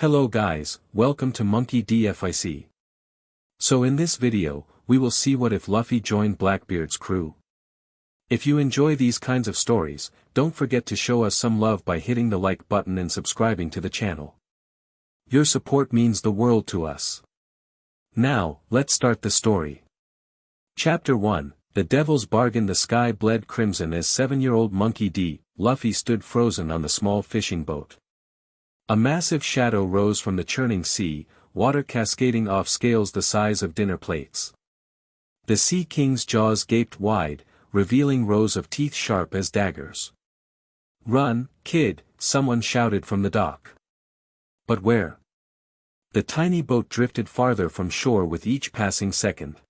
Hello guys, welcome to Monkey DFIC. So in this video, we will see what if Luffy joined Blackbeard's crew. If you enjoy these kinds of stories, don't forget to show us some love by hitting the like button and subscribing to the channel. Your support means the world to us. Now, let's start the story. Chapter 1, The Devil's Bargain. The sky bled crimson as 7-year-old Monkey D. Luffy stood frozen on the small fishing boat. A massive shadow rose from the churning sea, water cascading off scales the size of dinner plates. The Sea King's jaws gaped wide, revealing rows of teeth sharp as daggers. "Run, kid," someone shouted from the dock. But where? The tiny boat drifted farther from shore with each passing second.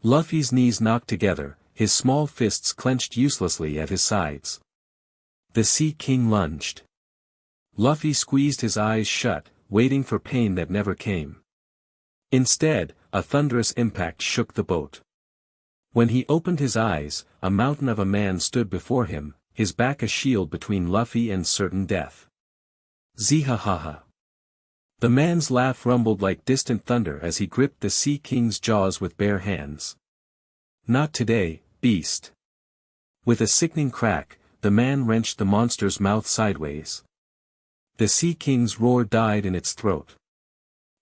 Luffy's knees knocked together, his small fists clenched uselessly at his sides. The Sea King lunged. Luffy squeezed his eyes shut, waiting for pain that never came. Instead, a thunderous impact shook the boat. When he opened his eyes, a mountain of a man stood before him, his back a shield between Luffy and certain death. Zihahaha. The man's laugh rumbled like distant thunder as he gripped the Sea King's jaws with bare hands. "Not today, beast." With a sickening crack, the man wrenched the monster's mouth sideways. The Sea King's roar died in its throat.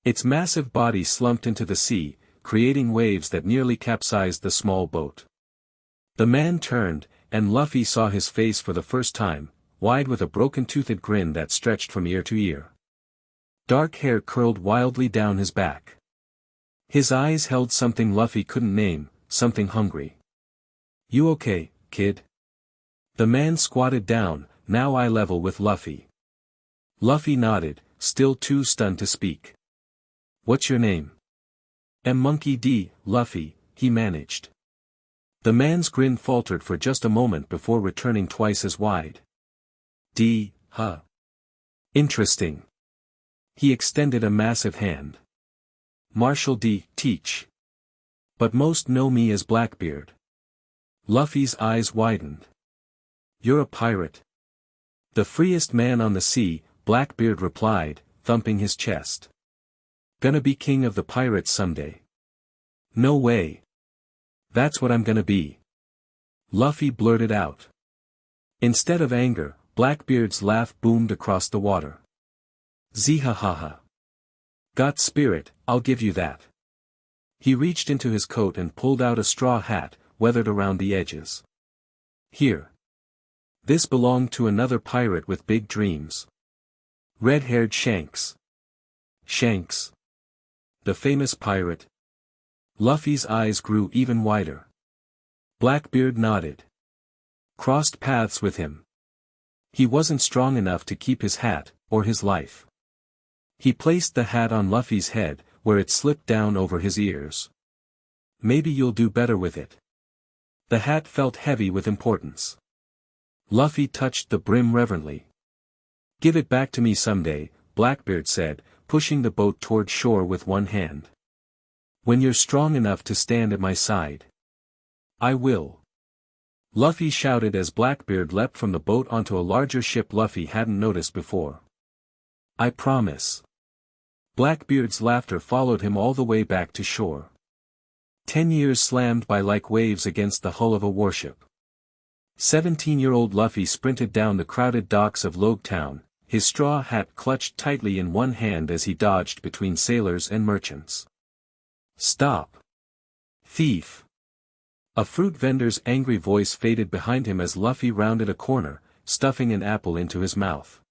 Its massive body slumped into the sea, creating waves that nearly capsized the small boat. The man turned, and Luffy saw his face for the first time, wide with a broken-toothed grin that stretched from ear to ear. Dark hair curled wildly down his back. His eyes held something Luffy couldn't name, something hungry. "You okay, kid?" The man squatted down, now eye level with Luffy. Luffy nodded, still too stunned to speak. "What's your name?" "Monkey D. Luffy," he managed. The man's grin faltered for just a moment before returning twice as wide. "D, huh? Interesting." He extended a massive hand. "Marshal D. Teach. But most know me as Blackbeard." Luffy's eyes widened. "You're a pirate?" "The freest man on the sea," Blackbeard replied, thumping his chest. "Gonna be king of the pirates someday." "No way. That's what I'm gonna be." Luffy blurted out. Instead of anger, Blackbeard's laugh boomed across the water. "Zihahaha. Got spirit, I'll give you that." He reached into his coat and pulled out a straw hat, weathered around the edges. "Here. This belonged to another pirate with big dreams. Red-haired Shanks." "Shanks? The famous pirate?" Luffy's eyes grew even wider. Blackbeard nodded. "Crossed paths with him. He wasn't strong enough to keep his hat, or his life." He placed the hat on Luffy's head, where it slipped down over his ears. "Maybe you'll do better with it." The hat felt heavy with importance. Luffy touched the brim reverently. "Give it back to me someday," Blackbeard said, pushing the boat toward shore with one hand. "When you're strong enough to stand at my side." "I will." Luffy shouted as Blackbeard leapt from the boat onto a larger ship Luffy hadn't noticed before. "I promise." Blackbeard's laughter followed him all the way back to shore. 10 years slammed by like waves against the hull of a warship. 17-year-old Luffy sprinted down the crowded docks of Logue Town, his straw hat clutched tightly in one hand as he dodged between sailors and merchants. "Stop! Thief!" A fruit vendor's angry voice faded behind him as Luffy rounded a corner, stuffing an apple into his mouth.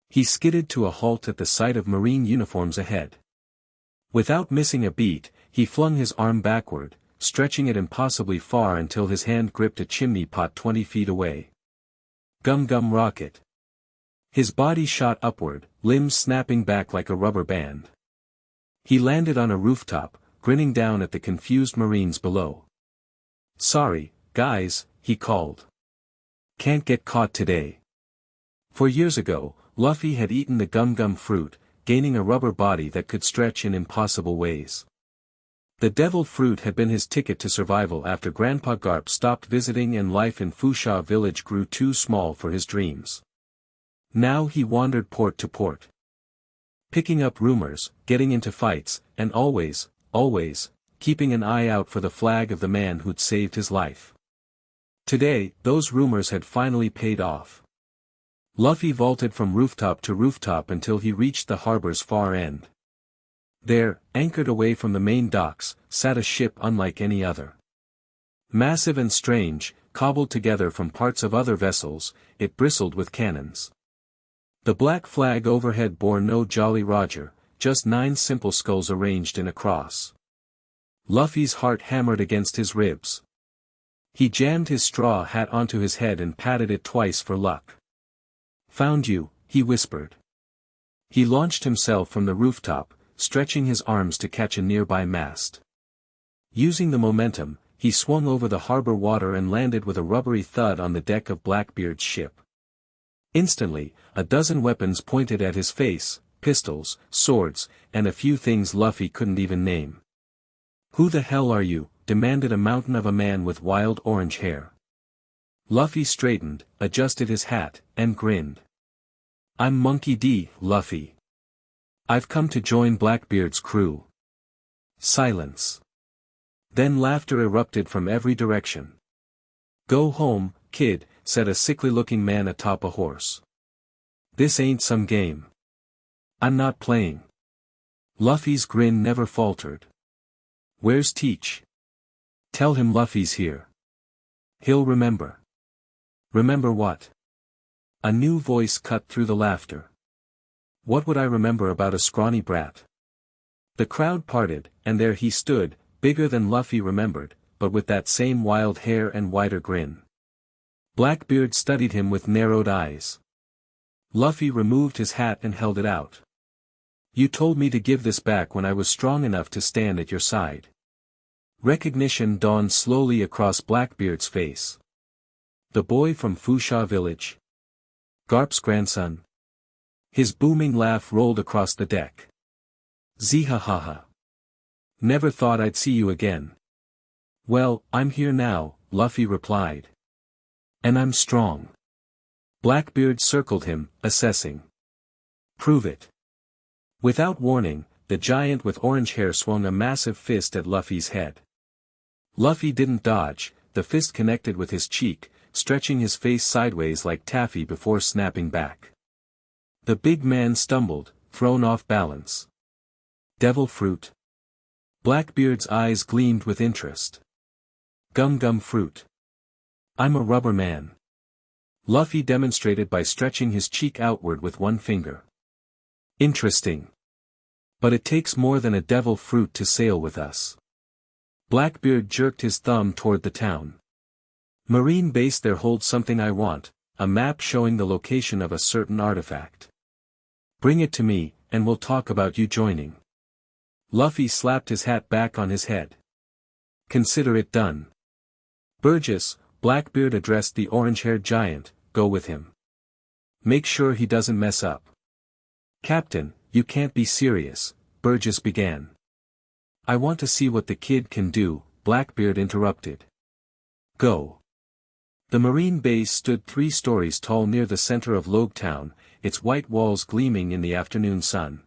He skidded to a halt at the sight of marine uniforms ahead. Without missing a beat, he flung his arm backward, stretching it impossibly far until his hand gripped a chimney pot 20 feet away. Gum Gum Rocket. His body shot upward, limbs snapping back like a rubber band. He landed on a rooftop, grinning down at the confused Marines below. "Sorry, guys," he called. "Can't get caught today." For years ago, Luffy had eaten the Gum Gum fruit, gaining a rubber body that could stretch in impossible ways. The devil fruit had been his ticket to survival after Grandpa Garp stopped visiting and life in Fusha village grew too small for his dreams. Now he wandered port to port. picking up rumors, getting into fights, and always, keeping an eye out for the flag of the man who'd saved his life. Today, those rumors had finally paid off. Luffy vaulted from rooftop to rooftop until he reached the harbor's far end. There, anchored away from the main docks, sat a ship unlike any other. Massive and strange, cobbled together from parts of other vessels, it bristled with cannons. The black flag overhead bore no Jolly Roger, just 9 simple skulls arranged in a cross. Luffy's heart hammered against his ribs. He jammed his straw hat onto his head and patted it twice for luck. "Found you," he whispered. He launched himself from the rooftop, stretching his arms to catch a nearby mast. Using the momentum, he swung over the harbor water and landed with a rubbery thud on the deck of Blackbeard's ship. Instantly, a dozen weapons pointed at his face, pistols, swords, and a few things Luffy couldn't even name. "Who the hell are you?" demanded a mountain of a man with wild orange hair. Luffy straightened, adjusted his hat, and grinned. "I'm Monkey D, Luffy. I've come to join Blackbeard's crew." Silence. Then laughter erupted from every direction. "Go home, kid," said a sickly-looking man atop a horse. "This ain't some game. I'm not playing." Luffy's grin never faltered. "Where's Teach? Tell him Luffy's here. He'll remember." "Remember what?" A new voice cut through the laughter. "What would I remember about a scrawny brat?" The crowd parted, and there he stood, bigger than Luffy remembered, but with that same wild hair and wider grin. Blackbeard studied him with narrowed eyes. Luffy removed his hat and held it out. "You told me to give this back when I was strong enough to stand at your side." Recognition dawned slowly across Blackbeard's face. The boy from Fusha village. Garp's grandson. His booming laugh rolled across the deck. "Zihahaha. Never thought I'd see you again." "Well, I'm here now," Luffy replied. "And I'm strong." Blackbeard circled him, assessing. "Prove it." Without warning, the giant with orange hair swung a massive fist at Luffy's head. Luffy didn't dodge, the fist connected with his cheek, stretching his face sideways like taffy before snapping back. The big man stumbled, thrown off balance. "Devil fruit." Blackbeard's eyes gleamed with interest. Gum fruit. "I'm a rubber man." Luffy demonstrated by stretching his cheek outward with one finger. "Interesting. But it takes more than a devil fruit to sail with us." Blackbeard jerked his thumb toward the town. "Marine base there holds something I want, a map showing the location of a certain artifact. Bring it to me, and we'll talk about you joining." Luffy slapped his hat back on his head. "Consider it done." "Burgess," Blackbeard addressed the orange-haired giant, "go with him. Make sure he doesn't mess up." "Captain, you can't be serious," Burgess began. "I want to see what the kid can do," Blackbeard interrupted. "Go." The marine base stood 3 stories tall near the center of Logetown, its white walls gleaming in the afternoon sun.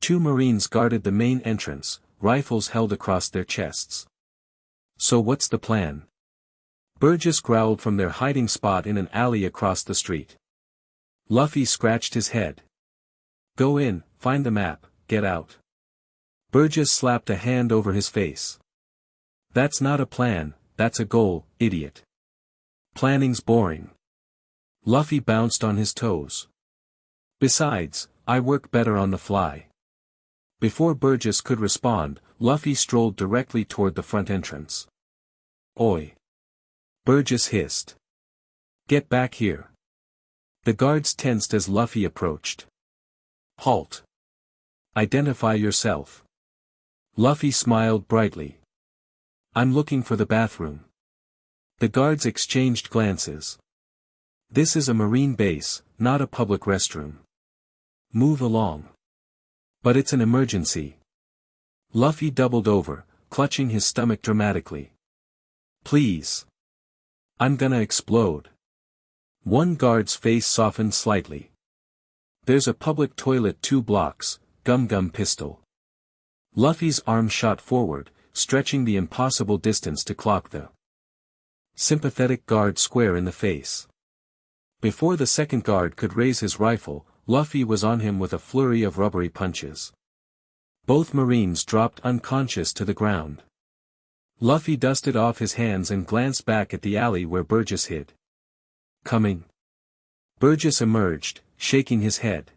2 marines guarded the main entrance, rifles held across their chests. "So what's the plan?" Burgess growled from their hiding spot in an alley across the street. Luffy scratched his head. "Go in, find the map, get out." Burgess slapped a hand over his face. "That's not a plan, that's a goal, idiot. Planning's boring." Luffy bounced on his toes. "Besides, I work better on the fly." Before Burgess could respond, Luffy strolled directly toward the front entrance. "Oi!" Burgess hissed. "Get back here." The guards tensed as Luffy approached. "Halt. Identify yourself." Luffy smiled brightly. "I'm looking for the bathroom." The guards exchanged glances. "This is a marine base, not a public restroom. Move along." "But it's an emergency." Luffy doubled over, clutching his stomach dramatically. "Please. I'm gonna explode." One guard's face softened slightly. There's a public toilet 2 blocks, gum pistol. Luffy's arm shot forward, stretching the impossible distance to clock the sympathetic guard square in the face. Before the second guard could raise his rifle, Luffy was on him with a flurry of rubbery punches. Both Marines dropped unconscious to the ground. Luffy dusted off his hands and glanced back at the alley where Burgess hid. Coming. Burgess emerged, shaking his head.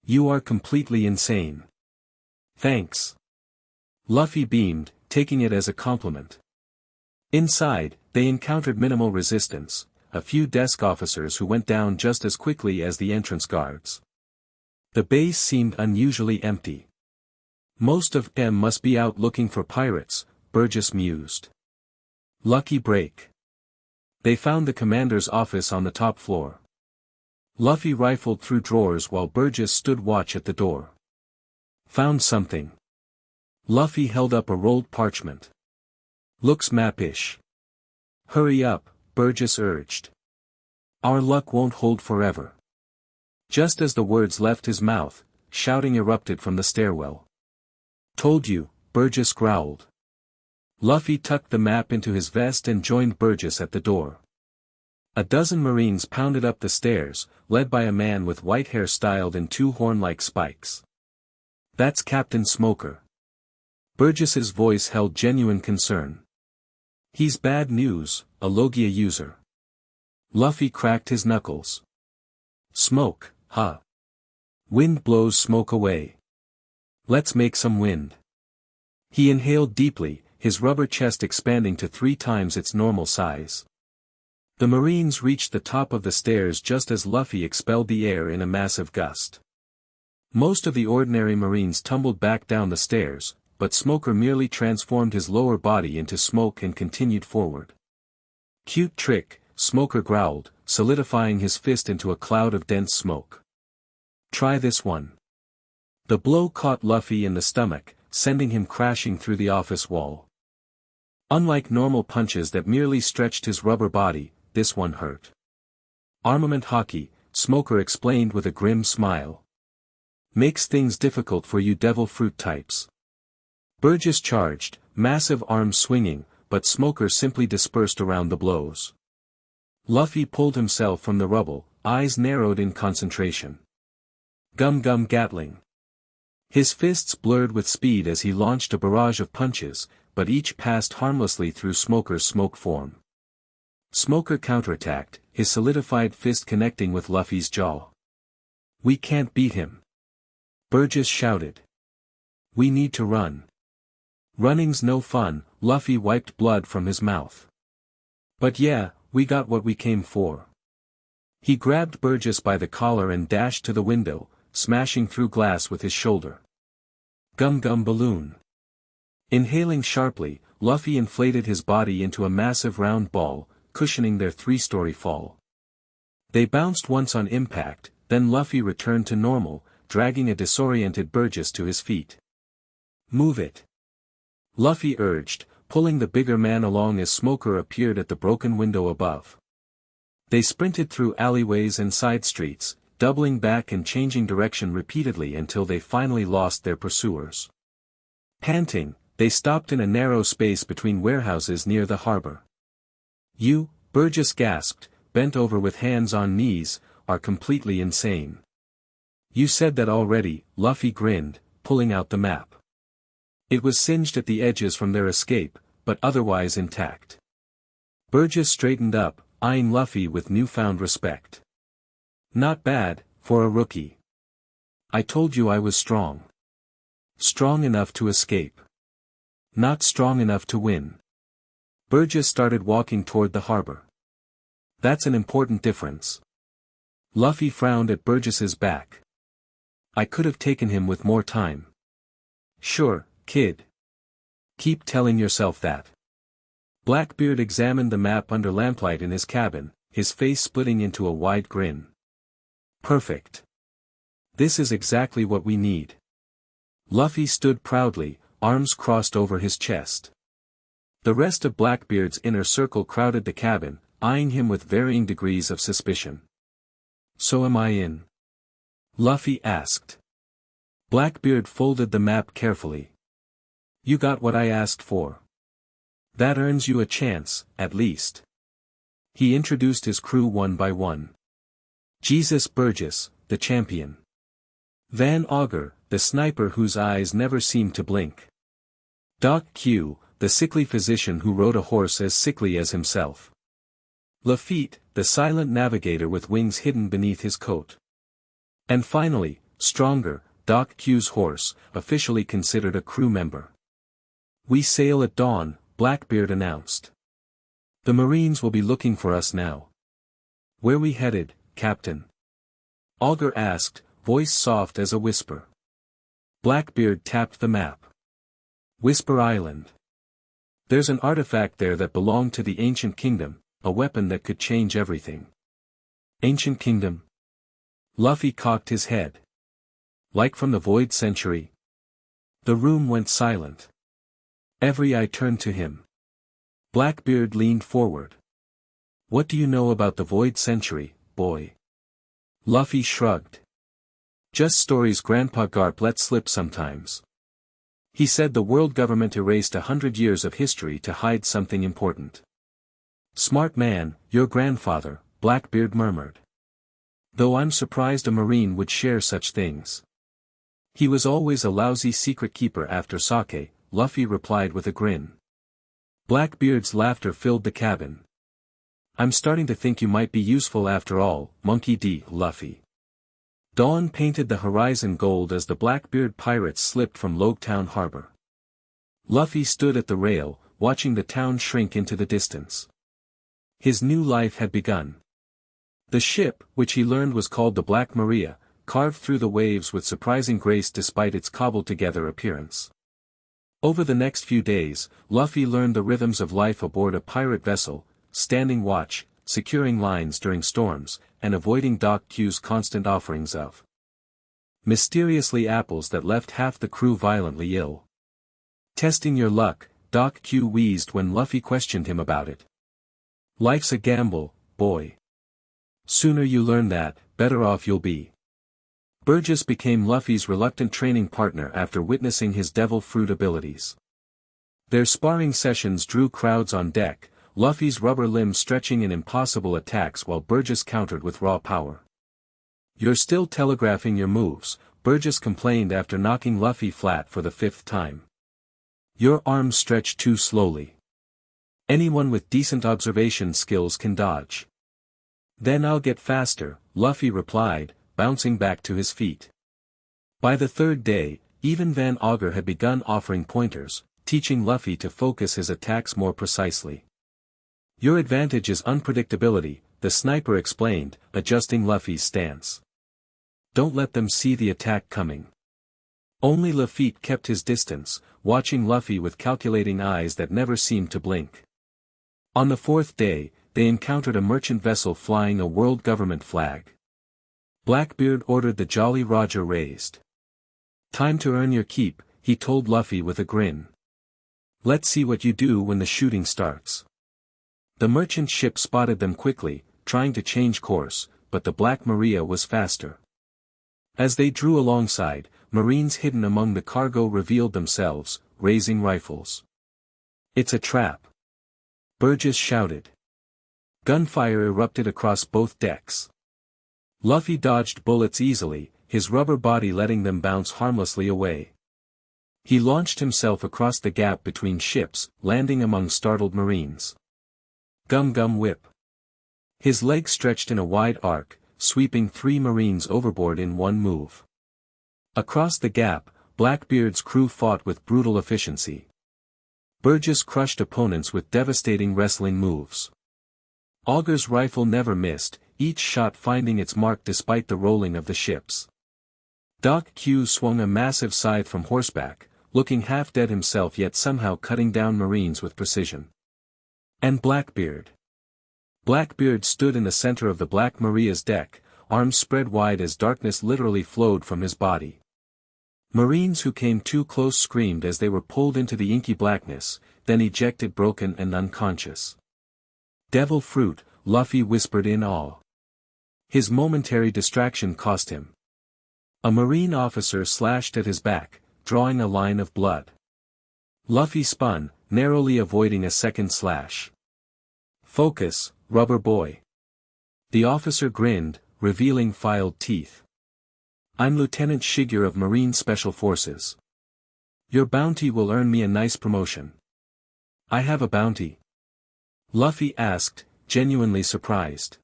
You are completely insane. Thanks. Luffy beamed, taking it as a compliment. Inside, they encountered minimal resistance, a few desk officers who went down just as quickly as the entrance guards. The base seemed unusually empty. Most of them must be out looking for pirates, Burgess mused. Lucky break. They found the commander's office on the top floor. Luffy rifled through drawers while Burgess stood watch at the door. Found something. Luffy held up a rolled parchment. Looks map-ish. Hurry up, Burgess urged. Our luck won't hold forever. Just as the words left his mouth, shouting erupted from the stairwell. Told you, Burgess growled. Luffy tucked the map into his vest and joined Burgess at the door. A dozen Marines pounded up the stairs, led by a man with white hair styled in 2 horn-like spikes. That's Captain Smoker. Burgess's voice held genuine concern. He's bad news, a Logia user. Luffy cracked his knuckles. Smoke, huh? Wind blows smoke away. Let's make some wind. He inhaled deeply, his rubber chest expanding to 3 times its normal size. The Marines reached the top of the stairs just as Luffy expelled the air in a massive gust. Most of the ordinary Marines tumbled back down the stairs, but Smoker merely transformed his lower body into smoke and continued forward. Cute trick, Smoker growled, solidifying his fist into a cloud of dense smoke. Try this one. The blow caught Luffy in the stomach, sending him crashing through the office wall. Unlike normal punches that merely stretched his rubber body, this one hurt. Armament hockey, Smoker explained with a grim smile. Makes things difficult for you devil fruit types. Burgess charged, massive arms swinging, but Smoker simply dispersed around the blows. Luffy pulled himself from the rubble, eyes narrowed in concentration. Gum Gatling. His fists blurred with speed as he launched a barrage of punches, but each passed harmlessly through Smoker's smoke form. Smoker counterattacked, his solidified fist connecting with Luffy's jaw. We can't beat him. Burgess shouted. We need to run. Running's no fun, Luffy wiped blood from his mouth. But yeah, we got what we came for. He grabbed Burgess by the collar and dashed to the window, smashing through glass with his shoulder. Gum balloon. Inhaling sharply, Luffy inflated his body into a massive round ball, cushioning their 3-story fall. They bounced once on impact, then Luffy returned to normal, dragging a disoriented Burgess to his feet. Move it. Luffy urged, pulling the bigger man along as Smoker appeared at the broken window above. They sprinted through alleyways and side streets, doubling back and changing direction repeatedly until they finally lost their pursuers. Panting, they stopped in a narrow space between warehouses near the harbor. You, Burgess gasped, bent over with hands on knees, are completely insane. You said that already, Luffy grinned, pulling out the map. It was singed at the edges from their escape, but otherwise intact. Burgess straightened up, eyeing Luffy with newfound respect. Not bad, for a rookie. I told you I was strong. Strong enough to escape. Not strong enough to win. Burgess started walking toward the harbor. That's an important difference. Luffy frowned at Burgess's back. I could have taken him with more time. Sure, kid. Keep telling yourself that. Blackbeard examined the map under lamplight in his cabin, his face splitting into a wide grin. Perfect. This is exactly what we need. Luffy stood proudly, arms crossed over his chest. The rest of Blackbeard's inner circle crowded the cabin, eyeing him with varying degrees of suspicion. So am I in? Luffy asked. Blackbeard folded the map carefully. You got what I asked for. That earns you a chance, at least. He introduced his crew one by one. Jesus Burgess, the champion. Van Augur, the sniper whose eyes never seemed to blink. Doc Q, the sickly physician who rode a horse as sickly as himself. Lafitte, the silent navigator with wings hidden beneath his coat. And finally, Stronger, Doc Q's horse, officially considered a crew member. We sail at dawn, Blackbeard announced. The Marines will be looking for us now. Where we headed, Captain? Augur asked, voice soft as a whisper. Blackbeard tapped the map. Whisper Island. There's an artifact there that belonged to the Ancient Kingdom, a weapon that could change everything. Ancient Kingdom? Luffy cocked his head. Like from the Void Century? The room went silent. Every eye turned to him. Blackbeard leaned forward. What do you know about the Void Century, boy? Luffy shrugged. Just stories Grandpa Garp let slip sometimes. He said the world government erased 100 years of history to hide something important. Smart man, your grandfather, Blackbeard murmured. Though I'm surprised a Marine would share such things. He was always a lousy secret keeper after sake, Luffy replied with a grin. Blackbeard's laughter filled the cabin. I'm starting to think you might be useful after all, Monkey D. Luffy. Dawn painted the horizon gold as the Blackbeard pirates slipped from Logetown Harbor. Luffy stood at the rail, watching the town shrink into the distance. His new life had begun. The ship, which he learned was called the Black Maria, carved through the waves with surprising grace despite its cobbled-together appearance. Over the next few days, Luffy learned the rhythms of life aboard a pirate vessel, standing watch, securing lines during storms, and avoiding Doc Q's constant offerings of mysteriously apples that left half the crew violently ill. Testing your luck, Doc Q wheezed when Luffy questioned him about it. Life's a gamble, boy. Sooner you learn that, better off you'll be. Burgess became Luffy's reluctant training partner after witnessing his devil fruit abilities. Their sparring sessions drew crowds on deck, Luffy's rubber limbs stretching in impossible attacks while Burgess countered with raw power. You're still telegraphing your moves, Burgess complained after knocking Luffy flat for the 5th time. Your arms stretch too slowly. Anyone with decent observation skills can dodge. Then I'll get faster, Luffy replied, bouncing back to his feet. By the 3rd day, even Van Augur had begun offering pointers, teaching Luffy to focus his attacks more precisely. Your advantage is unpredictability, the sniper explained, adjusting Luffy's stance. Don't let them see the attack coming. Only Lafitte kept his distance, watching Luffy with calculating eyes that never seemed to blink. On the 4th day, they encountered a merchant vessel flying a world government flag. Blackbeard ordered the Jolly Roger raised. Time to earn your keep, he told Luffy with a grin. Let's see what you do when the shooting starts. The merchant ship spotted them quickly, trying to change course, but the Black Maria was faster. As they drew alongside, Marines hidden among the cargo revealed themselves, raising rifles. It's a trap. Burgess shouted. Gunfire erupted across both decks. Luffy dodged bullets easily, his rubber body letting them bounce harmlessly away. He launched himself across the gap between ships, landing among startled Marines. Gum Gum Whip. His legs stretched in a wide arc, sweeping 3 Marines overboard in one move. Across the gap, Blackbeard's crew fought with brutal efficiency. Burgess crushed opponents with devastating wrestling moves. Augur's rifle never missed, each shot finding its mark despite the rolling of the ships. Doc Q swung a massive scythe from horseback, looking half dead himself yet somehow cutting down Marines with precision. And Blackbeard. Blackbeard stood in the center of the Black Maria's deck, arms spread wide as darkness literally flowed from his body. Marines who came too close screamed as they were pulled into the inky blackness, then ejected broken and unconscious. Devil fruit, Luffy whispered in awe. His momentary distraction cost him. A Marine officer slashed at his back, drawing a line of blood. Luffy spun, narrowly avoiding a second slash. "Focus, rubber boy." The officer grinned, revealing filed teeth. "I'm Lieutenant Shiger of Marine Special Forces. Your bounty will earn me a nice promotion." "I have a bounty?" Luffy asked, genuinely surprised.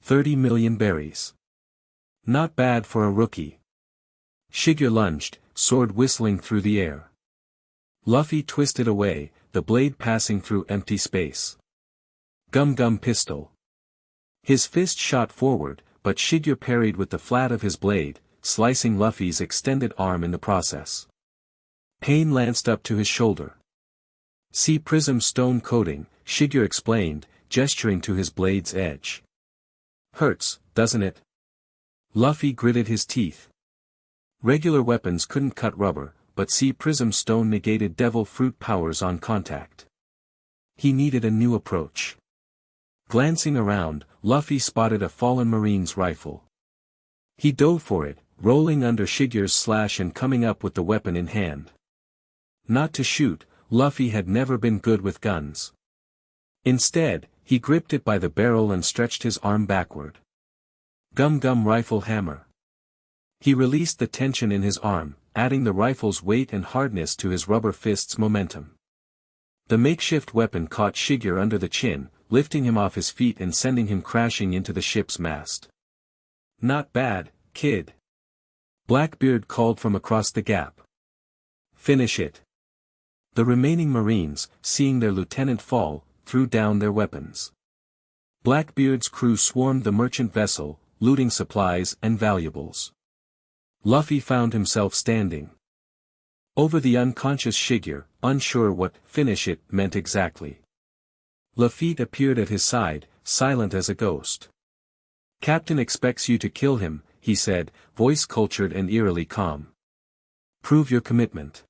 30 million berries. Not bad for a rookie. Shiger lunged, sword whistling through the air. Luffy twisted away, the blade passing through empty space. Gum Gum pistol. His fist shot forward, but Shiger parried with the flat of his blade, slicing Luffy's extended arm in the process. Pain lanced up to his shoulder. "See prism stone coating," Shiger explained, gesturing to his blade's edge. "Hurts, doesn't it?" Luffy gritted his teeth. Regular weapons couldn't cut rubber, but sea prism stone negated devil fruit powers on contact. He needed a new approach. Glancing around, Luffy spotted a fallen Marine's rifle. He dove for it, rolling under Shiger's slash and coming up with the weapon in hand. Not to shoot, Luffy had never been good with guns. Instead, he gripped it by the barrel and stretched his arm backward. Gum Gum rifle hammer. He released the tension in his arm, adding the rifle's weight and hardness to his rubber fist's momentum. The makeshift weapon caught Shiger under the chin, lifting him off his feet and sending him crashing into the ship's mast. "Not bad, kid." Blackbeard called from across the gap. "Finish it." The remaining Marines, seeing their lieutenant fall, threw down their weapons. Blackbeard's crew swarmed the merchant vessel, looting supplies and valuables. Luffy found himself standing over the unconscious Shiger, unsure what "finish it" meant exactly. Lafitte appeared at his side, silent as a ghost. "Captain expects you to kill him," he said, voice cultured and eerily calm. "Prove your commitment."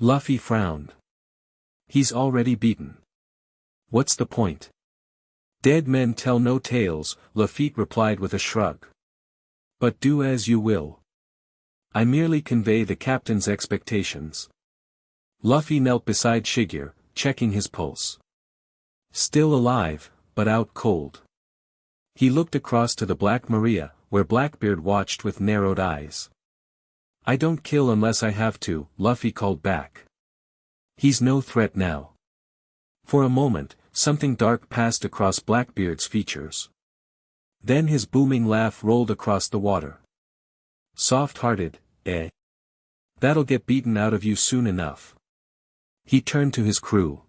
Luffy frowned. "He's already beaten. What's the point?" "Dead men tell no tales," Lafitte replied with a shrug. "But do as you will. I merely convey the captain's expectations." Luffy knelt beside Shiger, checking his pulse. Still alive, but out cold. He looked across to the Black Maria, where Blackbeard watched with narrowed eyes. "I don't kill unless I have to," Luffy called back. "He's no threat now." For a moment, something dark passed across Blackbeard's features. Then his booming laugh rolled across the water. "Soft-hearted, eh? That'll get beaten out of you soon enough." He turned to his crew.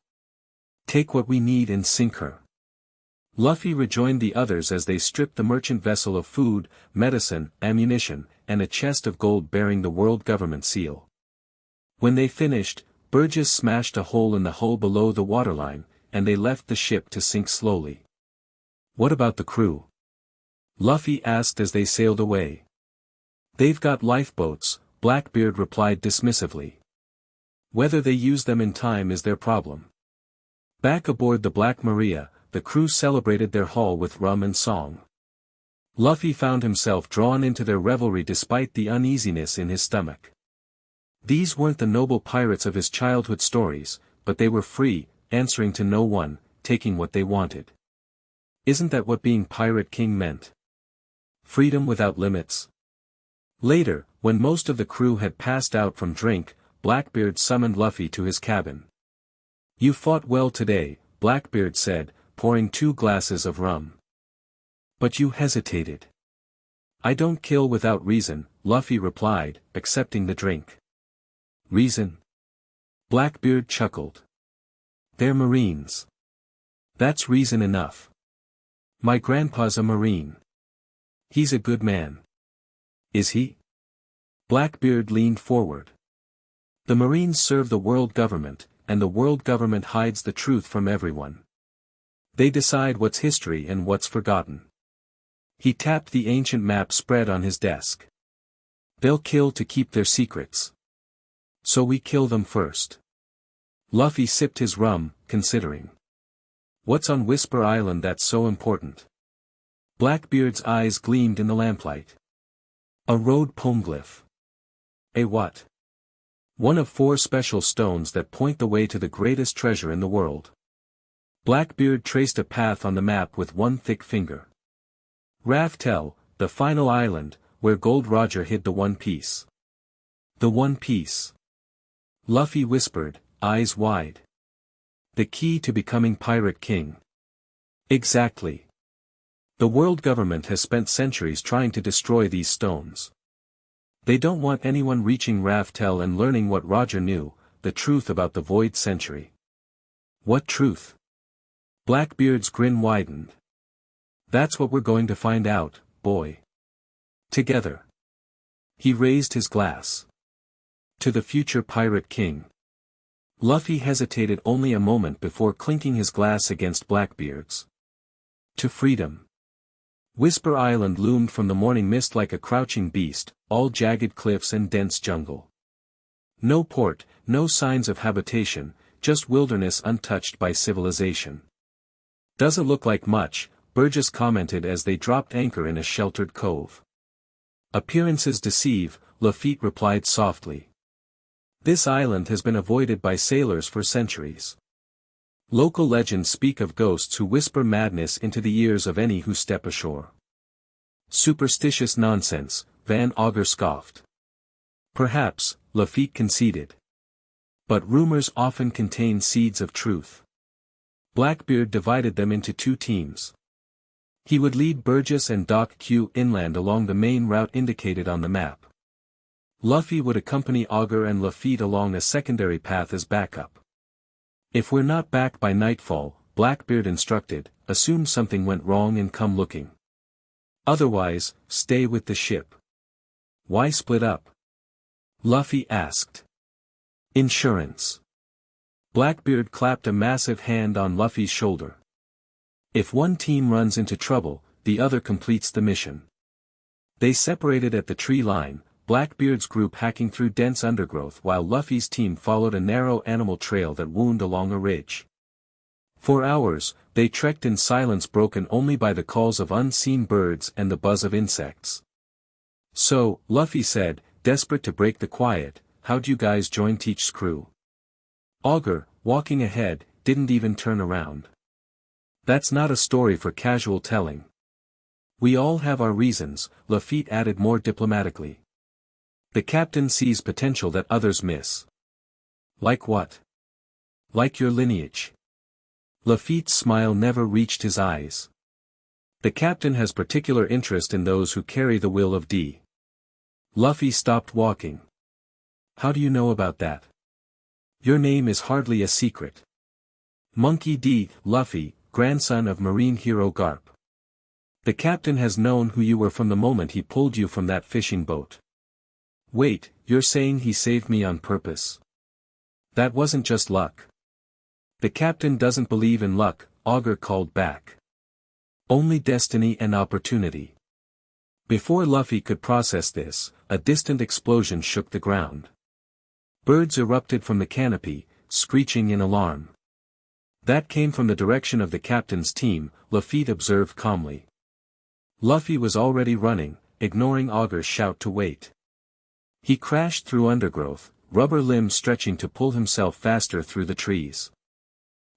"Take what we need and sink her." Luffy rejoined the others as they stripped the merchant vessel of food, medicine, ammunition, and a chest of gold bearing the world government seal. When they finished, Burgess smashed a hole in the hull below the waterline, and they left the ship to sink slowly. "What about the crew?" Luffy asked as they sailed away. "They've got lifeboats," Blackbeard replied dismissively. "Whether they use them in time is their problem." Back aboard the Black Maria, the crew celebrated their haul with rum and song. Luffy found himself drawn into their revelry despite the uneasiness in his stomach. These weren't the noble pirates of his childhood stories, but they were free, answering to no one, taking what they wanted. Isn't that what being Pirate King meant? Freedom without limits? Later, when most of the crew had passed out from drink, Blackbeard summoned Luffy to his cabin. "You fought well today," Blackbeard said, pouring 2 glasses of rum. "But you hesitated." "I don't kill without reason," Luffy replied, accepting the drink. "Reason?" Blackbeard chuckled. "They're Marines. That's reason enough. My grandpa's a Marine. He's a good man." "Is he?" Blackbeard leaned forward. "The Marines serve the world government, and the world government hides the truth from everyone. They decide what's history and what's forgotten." He tapped the ancient map spread on his desk. "They'll kill to keep their secrets. So we kill them first." Luffy sipped his rum, considering. "What's on Whisper Island that's so important?" Blackbeard's eyes gleamed in the lamplight. A road poneglyph. A what? One of 4 special stones that point the way to the greatest treasure in the world. Blackbeard traced a path on the map with one thick finger. Raftel, the final island, where Gold Roger hid the One Piece. The One Piece. Luffy whispered, eyes wide. The key to becoming Pirate King. Exactly. The world government has spent centuries trying to destroy these stones. They don't want anyone reaching Raftel and learning what Roger knew, the truth about the Void Century. What truth? Blackbeard's grin widened. That's what we're going to find out, boy. Together. He raised his glass. To the future Pirate King. Luffy hesitated only a moment before clinking his glass against Blackbeard's. To freedom. Whisper Island loomed from the morning mist like a crouching beast, all jagged cliffs and dense jungle. No port, no signs of habitation, just wilderness untouched by civilization. Doesn't look like much, Burgess commented as they dropped anchor in a sheltered cove. Appearances deceive, Lafitte replied softly. This island has been avoided by sailors for centuries. Local legends speak of ghosts who whisper madness into the ears of any who step ashore. Superstitious nonsense, Van Augur scoffed. Perhaps, Lafitte conceded. But rumors often contain seeds of truth. Blackbeard divided them into 2 teams. He would lead Burgess and Doc Q inland along the main route indicated on the map. Luffy would accompany Augur and Lafitte along a secondary path as backup. If we're not back by nightfall, Blackbeard instructed, assume something went wrong and come looking. Otherwise, stay with the ship. Why split up? Luffy asked. Insurance. Blackbeard clapped a massive hand on Luffy's shoulder. If one team runs into trouble, the other completes the mission. They separated at the tree line, Blackbeard's group hacking through dense undergrowth while Luffy's team followed a narrow animal trail that wound along a ridge. For hours, they trekked in silence broken only by the calls of unseen birds and the buzz of insects. So, Luffy said, desperate to break the quiet, how'd you guys join Teach's crew? Augur, walking ahead, didn't even turn around. That's not a story for casual telling. We all have our reasons, Lafitte added more diplomatically. The captain sees potential that others miss. Like what? Like your lineage. Lafitte's smile never reached his eyes. The captain has particular interest in those who carry the will of D. Luffy stopped walking. How do you know about that? Your name is hardly a secret. Monkey D. Luffy, grandson of marine hero Garp. The captain has known who you were from the moment he pulled you from that fishing boat. Wait, you're saying he saved me on purpose? That wasn't just luck. The captain doesn't believe in luck, Augur called back. Only destiny and opportunity. Before Luffy could process this, a distant explosion shook the ground. Birds erupted from the canopy, screeching in alarm. That came from the direction of the captain's team, Lafitte observed calmly. Luffy was already running, ignoring Augur's shout to wait. He crashed through undergrowth, rubber limbs stretching to pull himself faster through the trees.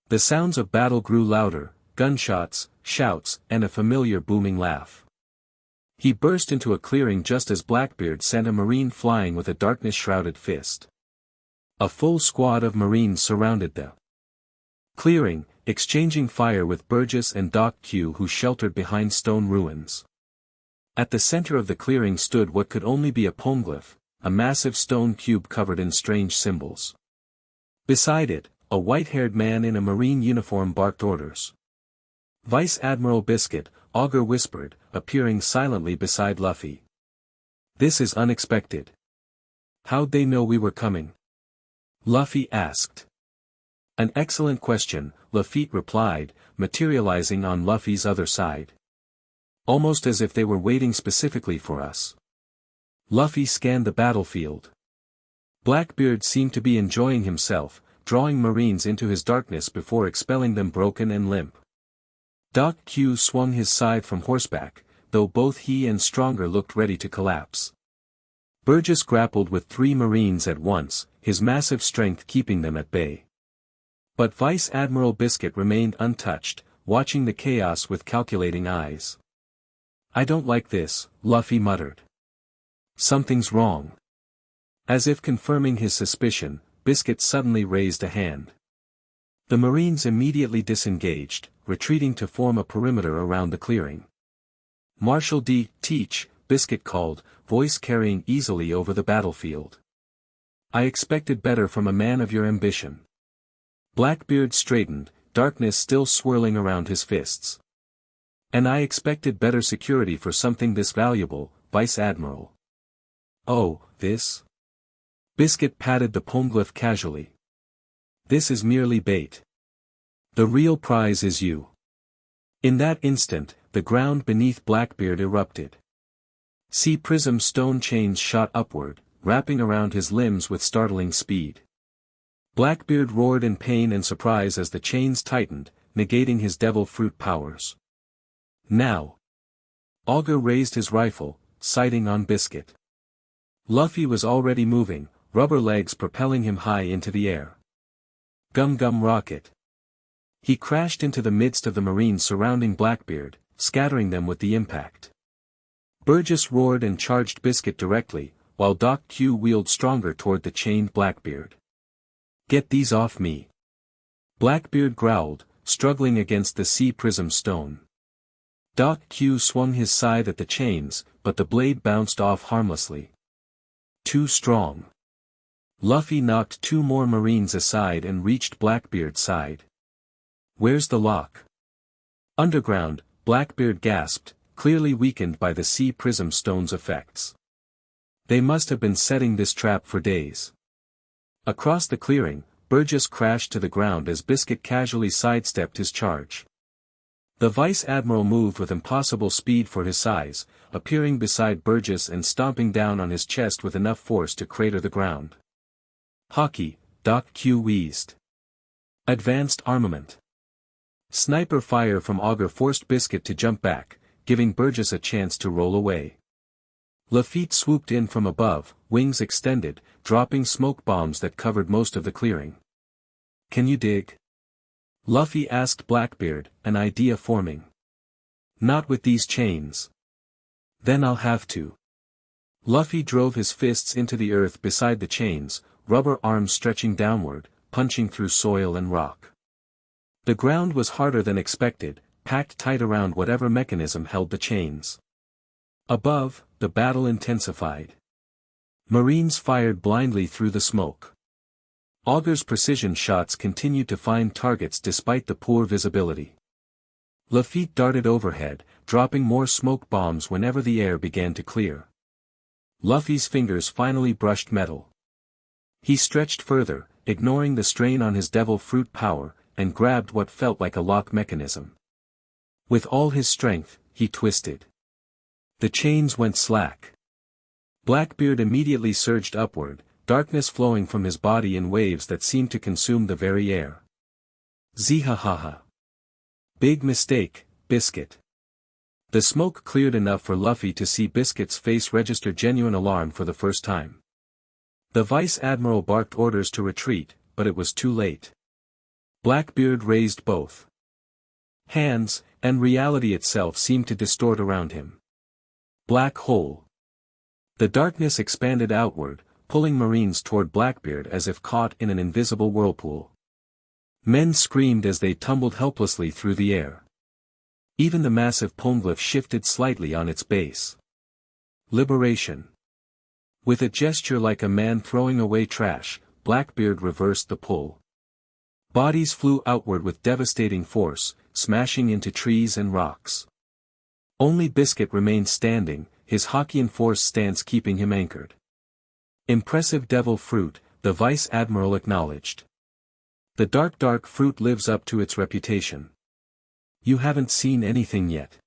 The sounds of battle grew louder, gunshots, shouts, and a familiar booming laugh. He burst into a clearing just as Blackbeard sent a marine flying with a darkness-shrouded fist. A full squad of marines surrounded the clearing, exchanging fire with Burgess and Doc Q who sheltered behind stone ruins. At the center of the clearing stood what could only be a poneglyph, a massive stone cube covered in strange symbols. Beside it, a white-haired man in a marine uniform barked orders. Vice Admiral Biscuit, Augur whispered, appearing silently beside Luffy. This is unexpected. How'd they know we were coming? Luffy asked. An excellent question, Lafitte replied, materializing on Luffy's other side. Almost as if they were waiting specifically for us. Luffy scanned the battlefield. Blackbeard seemed to be enjoying himself, drawing marines into his darkness before expelling them broken and limp. Doc Q swung his scythe from horseback, though both he and Stronger looked ready to collapse. Burgess grappled with 3 Marines at once, his massive strength keeping them at bay. But Vice Admiral Biscuit remained untouched, watching the chaos with calculating eyes. "I don't like this," Luffy muttered. "Something's wrong." As if confirming his suspicion, Biscuit suddenly raised a hand. The Marines immediately disengaged, retreating to form a perimeter around the clearing. "Marshal D. Teach," Biscuit called, voice carrying easily over the battlefield. "I expected better from a man of your ambition." Blackbeard straightened, darkness still swirling around his fists. "And I expected better security for something this valuable, Vice Admiral." "Oh, this?" Biscuit patted the poneglyph casually. "This is merely bait. The real prize is you." In that instant, the ground beneath Blackbeard erupted. Sea prism stone chains shot upward, wrapping around his limbs with startling speed. Blackbeard roared in pain and surprise as the chains tightened, negating his devil fruit powers. "Now!" Augur raised his rifle, sighting on Biscuit. Luffy was already moving, rubber legs propelling him high into the air. Gum Gum Rocket. He crashed into the midst of the Marines surrounding Blackbeard, scattering them with the impact. Burgess roared and charged Biscuit directly, while Doc Q wheeled stronger toward the chained Blackbeard. "Get these off me!" Blackbeard growled, struggling against the sea prism stone. Doc Q swung his scythe at the chains, but the blade bounced off harmlessly. Too strong. Luffy knocked 2 more Marines aside and reached Blackbeard's side. "Where's the lock?" Underground, Blackbeard gasped, clearly weakened by the sea prism stone's effects. They must have been setting this trap for days. Across the clearing, Burgess crashed to the ground as Biscuit casually sidestepped his charge. The Vice Admiral moved with impossible speed for his size, appearing beside Burgess and stomping down on his chest with enough force to crater the ground. "Hockey," Doc Q wheezed. "Advanced armament." Sniper fire from Augur forced Biscuit to jump back, giving Burgess a chance to roll away. Lafitte swooped in from above, wings extended, dropping smoke bombs that covered most of the clearing. "Can you dig?" Luffy asked Blackbeard, an idea forming. "Not with these chains." "Then I'll have to." Luffy drove his fists into the earth beside the chains, rubber arms stretching downward, punching through soil and rock. The ground was harder than expected, packed tight around whatever mechanism held the chains. Above, the battle intensified. Marines fired blindly through the smoke. Augur's precision shots continued to find targets despite the poor visibility. Lafitte darted overhead, dropping more smoke bombs whenever the air began to clear. Luffy's fingers finally brushed metal. He stretched further, ignoring the strain on his devil fruit power, and grabbed what felt like a lock mechanism. With all his strength, he twisted. The chains went slack. Blackbeard immediately surged upward, darkness flowing from his body in waves that seemed to consume the very air. Zihahaha. Big mistake, Biscuit. The smoke cleared enough for Luffy to see Biscuit's face register genuine alarm for the first time. The Vice Admiral barked orders to retreat, but it was too late. Blackbeard raised both hands, and reality itself seemed to distort around him. Black hole. The darkness expanded outward, pulling Marines toward Blackbeard as if caught in an invisible whirlpool. Men screamed as they tumbled helplessly through the air. Even the massive poneglyph shifted slightly on its base. Liberation. With a gesture like a man throwing away trash, Blackbeard reversed the pull. Bodies flew outward with devastating force, smashing into trees and rocks. Only Biscuit remained standing, his Hawkian force stance keeping him anchored. Impressive devil fruit, the Vice Admiral acknowledged. The dark fruit lives up to its reputation. You haven't seen anything yet.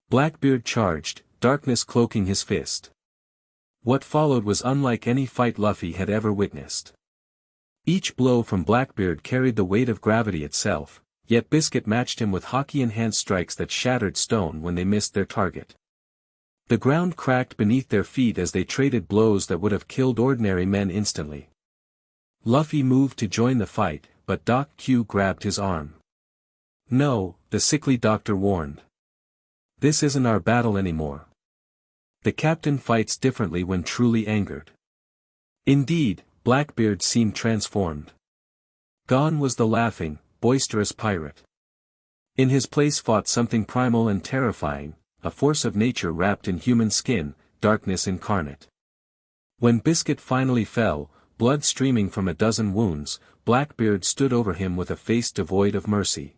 Blackbeard charged, darkness cloaking his fist. What followed was unlike any fight Luffy had ever witnessed. Each blow from Blackbeard carried the weight of gravity itself, yet Biscuit matched him with Hawkian hand strikes that shattered stone when they missed their target. The ground cracked beneath their feet as they traded blows that would have killed ordinary men instantly. Luffy moved to join the fight, but Doc Q grabbed his arm. "No," the sickly doctor warned. "This isn't our battle anymore. The captain fights differently when truly angered." Indeed, Blackbeard seemed transformed. Gone was the laughing, boisterous pirate. In his place fought something primal and terrifying, a force of nature wrapped in human skin, darkness incarnate. When Biscuit finally fell, blood streaming from a dozen wounds, Blackbeard stood over him with a face devoid of mercy.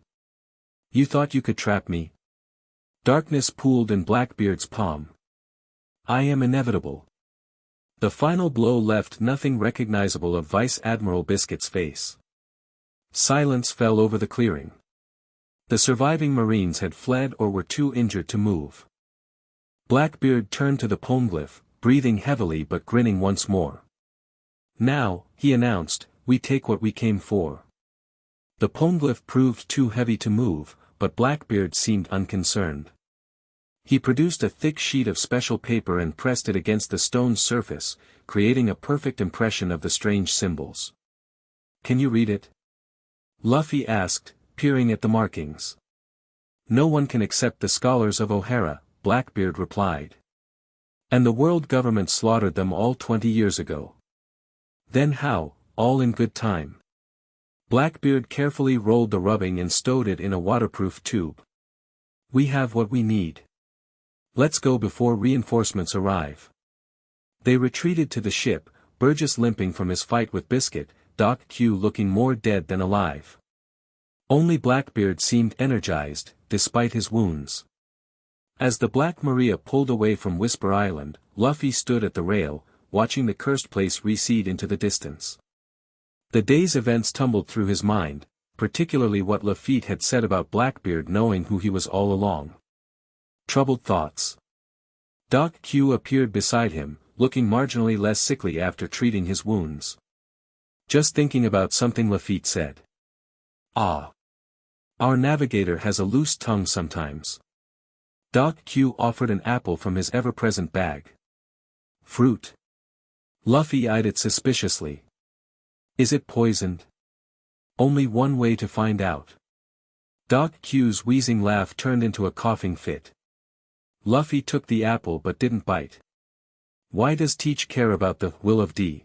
"You thought you could trap me?" Darkness pooled in Blackbeard's palm. "I am inevitable." The final blow left nothing recognizable of Vice Admiral Biscuit's face. Silence fell over the clearing. The surviving Marines had fled or were too injured to move. Blackbeard turned to the poneglyph, breathing heavily but grinning once more. "Now," he announced, "we take what we came for." The poneglyph proved too heavy to move, but Blackbeard seemed unconcerned. He produced a thick sheet of special paper and pressed it against the stone's surface, creating a perfect impression of the strange symbols. "Can you read it?" Luffy asked, peering at the markings. "No one can except the scholars of O'Hara," Blackbeard replied. "And the world government slaughtered them all 20 years ago." "Then how, all in good time?" Blackbeard carefully rolled the rubbing and stowed it in a waterproof tube. "We have what we need. Let's go before reinforcements arrive." They retreated to the ship, Burgess limping from his fight with Biscuit, Doc Q looking more dead than alive. Only Blackbeard seemed energized, despite his wounds. As the Black Maria pulled away from Whisper Island, Luffy stood at the rail, watching the cursed place recede into the distance. The day's events tumbled through his mind, particularly what Lafitte had said about Blackbeard knowing who he was all along. Troubled thoughts. Doc Q appeared beside him, looking marginally less sickly after treating his wounds. "Just thinking about something," Lafitte said. "Ah. Our navigator has a loose tongue sometimes." Doc Q offered an apple from his ever-present bag. "Fruit?" Luffy eyed it suspiciously. "Is it poisoned?" "Only one way to find out." Doc Q's wheezing laugh turned into a coughing fit. Luffy took the apple but didn't bite. "Why does Teach care about the will of D?"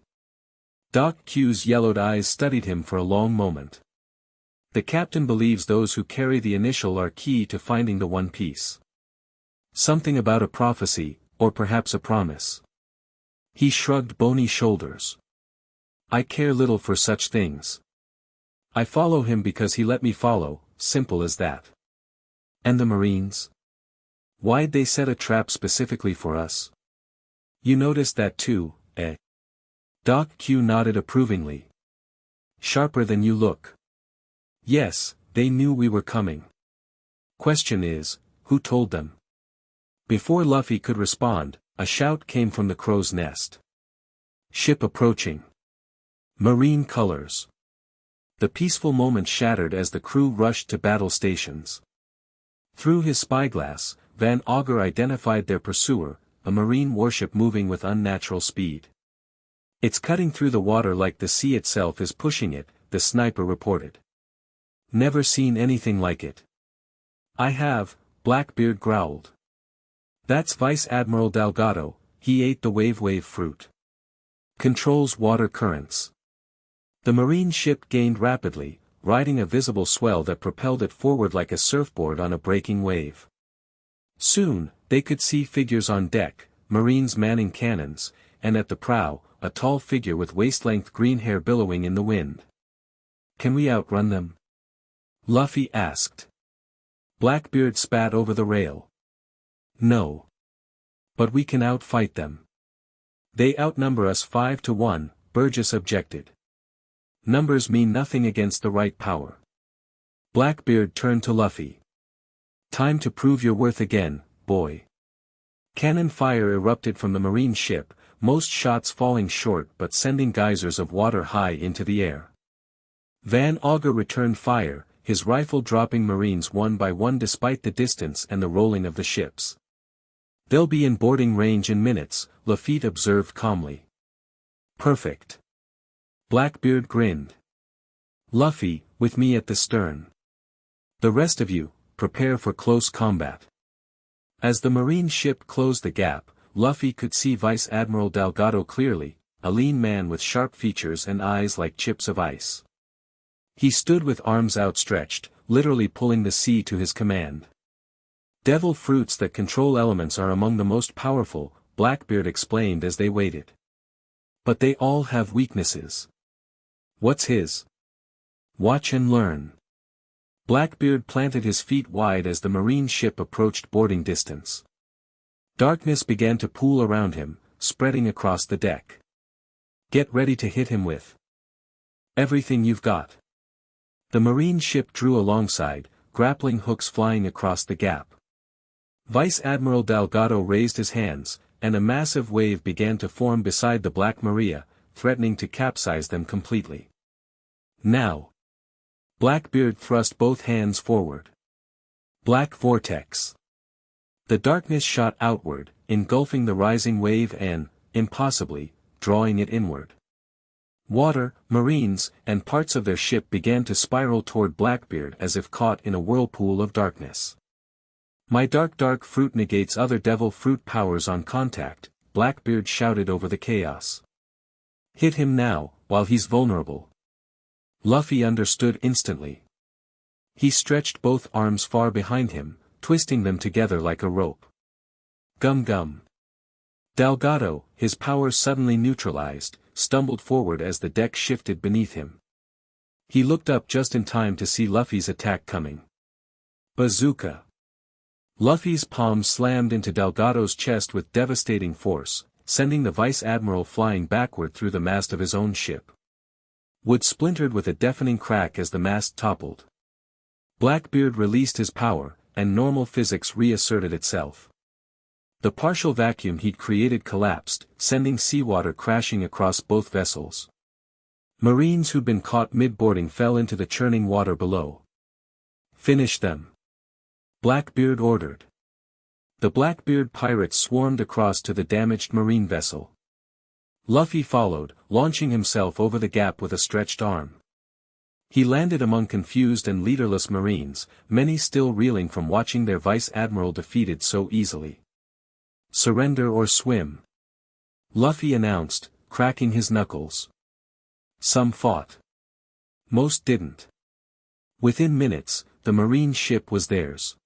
Doc Q's yellowed eyes studied him for a long moment. "The captain believes those who carry the initial are key to finding the One Piece. Something about a prophecy, or perhaps a promise." He shrugged bony shoulders. "I care little for such things. I follow him because he let me follow, simple as that." "And the Marines? Why'd they set a trap specifically for us?" "You noticed that too, eh?" Doc Q nodded approvingly. "Sharper than you look." "Yes, they knew we were coming. Question is, who told them?" Before Luffy could respond, a shout came from the crow's nest. "Ship approaching. Marine colors." The peaceful moment shattered as the crew rushed to battle stations. Through his spyglass, Van Augur identified their pursuer, a marine warship moving with unnatural speed. "It's cutting through the water like the sea itself is pushing it," the sniper reported. "Never seen anything like it." "I have," Blackbeard growled. "That's Vice Admiral Delgado, he ate the wave fruit. Controls water currents." The marine ship gained rapidly, riding a visible swell that propelled it forward like a surfboard on a breaking wave. Soon, they could see figures on deck, Marines manning cannons, and at the prow, a tall figure with waist-length green hair billowing in the wind. "Can we outrun them?" Luffy asked. Blackbeard spat over the rail. "No. But we can outfight them." "They outnumber us 5-1, Burgess objected. "Numbers mean nothing against the right power." Blackbeard turned to Luffy. "Time to prove your worth again, boy." Cannon fire erupted from the marine ship, most shots falling short but sending geysers of water high into the air. Van Augur returned fire, his rifle dropping Marines one by one despite the distance and the rolling of the ships. They'll be in boarding range in minutes, Luffy observed calmly. Perfect. Blackbeard grinned. Luffy, with me at the stern. The rest of you, prepare for close combat. As the marine ship closed the gap, Luffy could see Vice Admiral Delgado clearly, a lean man with sharp features and eyes like chips of ice. He stood with arms outstretched, literally pulling the sea to his command. Devil fruits that control elements are among the most powerful, Blackbeard explained as they waited. But they all have weaknesses. What's his? Watch and learn. Blackbeard planted his feet wide as the marine ship approached boarding distance. Darkness began to pool around him, spreading across the deck. Get ready to hit him with everything you've got. The marine ship drew alongside, grappling hooks flying across the gap. Vice Admiral Delgado raised his hands, and a massive wave began to form beside the Black Maria, threatening to capsize them completely. Now. Blackbeard thrust both hands forward. Black vortex. The darkness shot outward, engulfing the rising wave and, impossibly, drawing it inward. Water, marines, and parts of their ship began to spiral toward Blackbeard as if caught in a whirlpool of darkness. My dark fruit negates other devil fruit powers on contact, Blackbeard shouted over the chaos. Hit him now, while he's vulnerable. Luffy understood instantly. He stretched both arms far behind him, twisting them together like a rope. Gum gum. Delgado, his powers suddenly neutralized, stumbled forward as the deck shifted beneath him. He looked up just in time to see Luffy's attack coming. Bazooka. Luffy's palm slammed into Delgado's chest with devastating force, sending the Vice Admiral flying backward through the mast of his own ship. Wood splintered with a deafening crack as the mast toppled. Blackbeard released his power, and normal physics reasserted itself. The partial vacuum he'd created collapsed, sending seawater crashing across both vessels. Marines who'd been caught mid-boarding fell into the churning water below. Finish them. Blackbeard ordered. The Blackbeard pirates swarmed across to the damaged marine vessel. Luffy followed, launching himself over the gap with a stretched arm. He landed among confused and leaderless marines, many still reeling from watching their Vice Admiral defeated so easily. Surrender or swim. Luffy announced, cracking his knuckles. Some fought. Most didn't. Within minutes, the marine ship was theirs.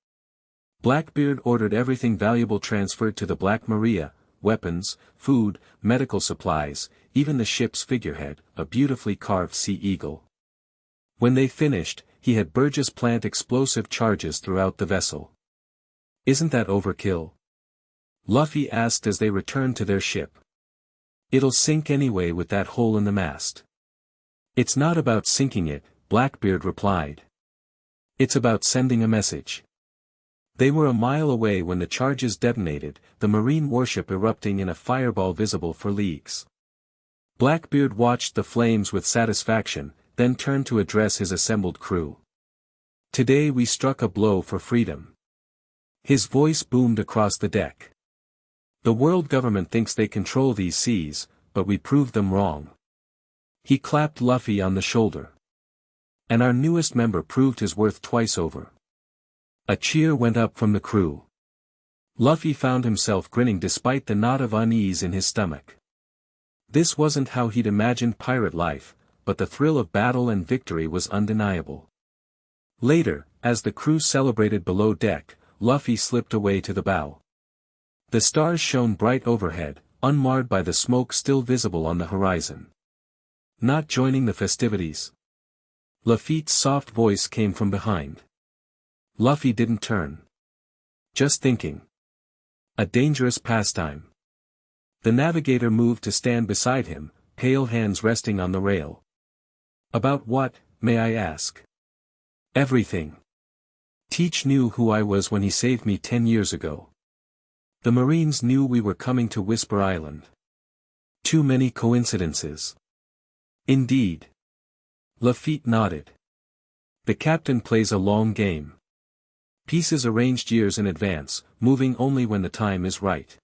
Blackbeard ordered everything valuable transferred to the Black Maria, weapons, food, medical supplies, even the ship's figurehead, a beautifully carved sea eagle. When they finished, he had Burgess plant explosive charges throughout the vessel. Isn't that overkill? Luffy asked as they returned to their ship. It'll sink anyway with that hole in the mast. It's not about sinking it, Blackbeard replied. It's about sending a message. They were a mile away when the charges detonated, the marine warship erupting in a fireball visible for leagues. Blackbeard watched the flames with satisfaction, then turned to address his assembled crew. Today we struck a blow for freedom. His voice boomed across the deck. The world government thinks they control these seas, but we proved them wrong. He clapped Luffy on the shoulder. And our newest member proved his worth twice over. A cheer went up from the crew. Luffy found himself grinning despite the knot of unease in his stomach. This wasn't how he'd imagined pirate life, but the thrill of battle and victory was undeniable. Later, as the crew celebrated below deck, Luffy slipped away to the bow. The stars shone bright overhead, unmarred by the smoke still visible on the horizon. Not joining the festivities? Laffitte's soft voice came from behind. Luffy didn't turn. Just thinking. A dangerous pastime. The navigator moved to stand beside him, pale hands resting on the rail. About what, may I ask? Everything. Teach knew who I was when he saved me 10 years ago. The Marines knew we were coming to Whisper Island. Too many coincidences. Indeed. Lafitte nodded. The captain plays a long game. Pieces arranged years in advance, moving only when the time is right.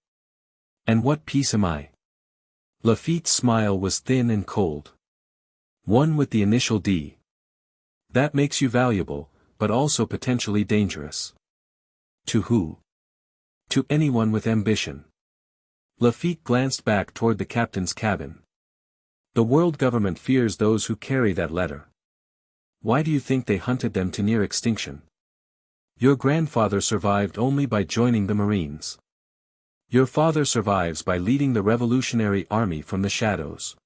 And what piece am I? Laffitte's smile was thin and cold. One with the initial D. That makes you valuable, but also potentially dangerous. To who? To anyone with ambition. Lafitte glanced back toward the captain's cabin. The world government fears those who carry that letter. Why do you think they hunted them to near extinction? Your grandfather survived only by joining the Marines. Your father survives by leading the Revolutionary Army from the shadows.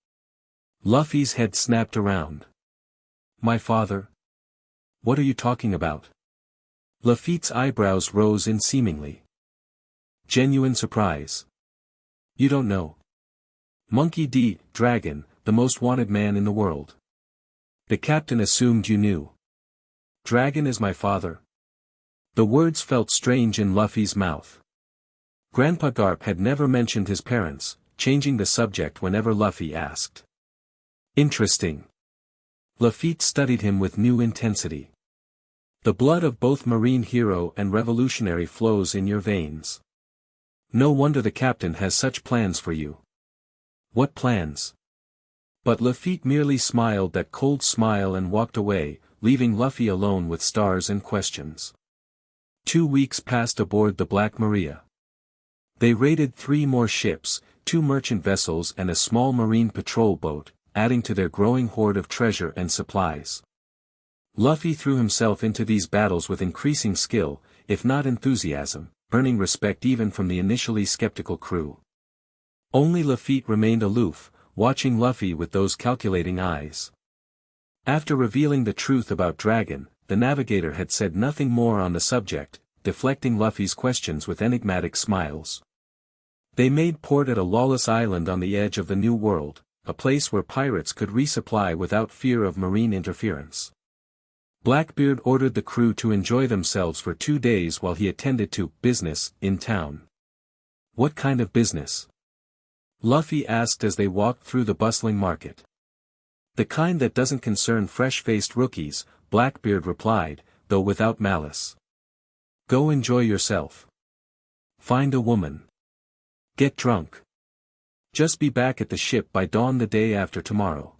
Luffy's head snapped around. My father? What are you talking about? Lafitte's eyebrows rose in seemingly genuine surprise. You don't know. Monkey D. Dragon, the most wanted man in the world. The captain assumed you knew. Dragon is my father. The words felt strange in Luffy's mouth. Grandpa Garp had never mentioned his parents, changing the subject whenever Luffy asked. Interesting. Lafitte studied him with new intensity. The blood of both marine hero and revolutionary flows in your veins. No wonder the captain has such plans for you. What plans? But Lafitte merely smiled that cold smile and walked away, leaving Luffy alone with stars and questions. 2 weeks passed aboard the Black Maria. They raided 3 more ships, 2 merchant vessels and a small marine patrol boat, adding to their growing hoard of treasure and supplies. Luffy threw himself into these battles with increasing skill, if not enthusiasm, earning respect even from the initially skeptical crew. Only Lafitte remained aloof, watching Luffy with those calculating eyes. After revealing the truth about Dragon, the navigator had said nothing more on the subject, deflecting Luffy's questions with enigmatic smiles. They made port at a lawless island on the edge of the New World, a place where pirates could resupply without fear of marine interference. Blackbeard ordered the crew to enjoy themselves for 2 days while he attended to business in town. What kind of business? Luffy asked as they walked through the bustling market. The kind that doesn't concern fresh-faced rookies, Blackbeard replied, though without malice. Go enjoy yourself. Find a woman. Get drunk. Just be back at the ship by dawn the day after tomorrow.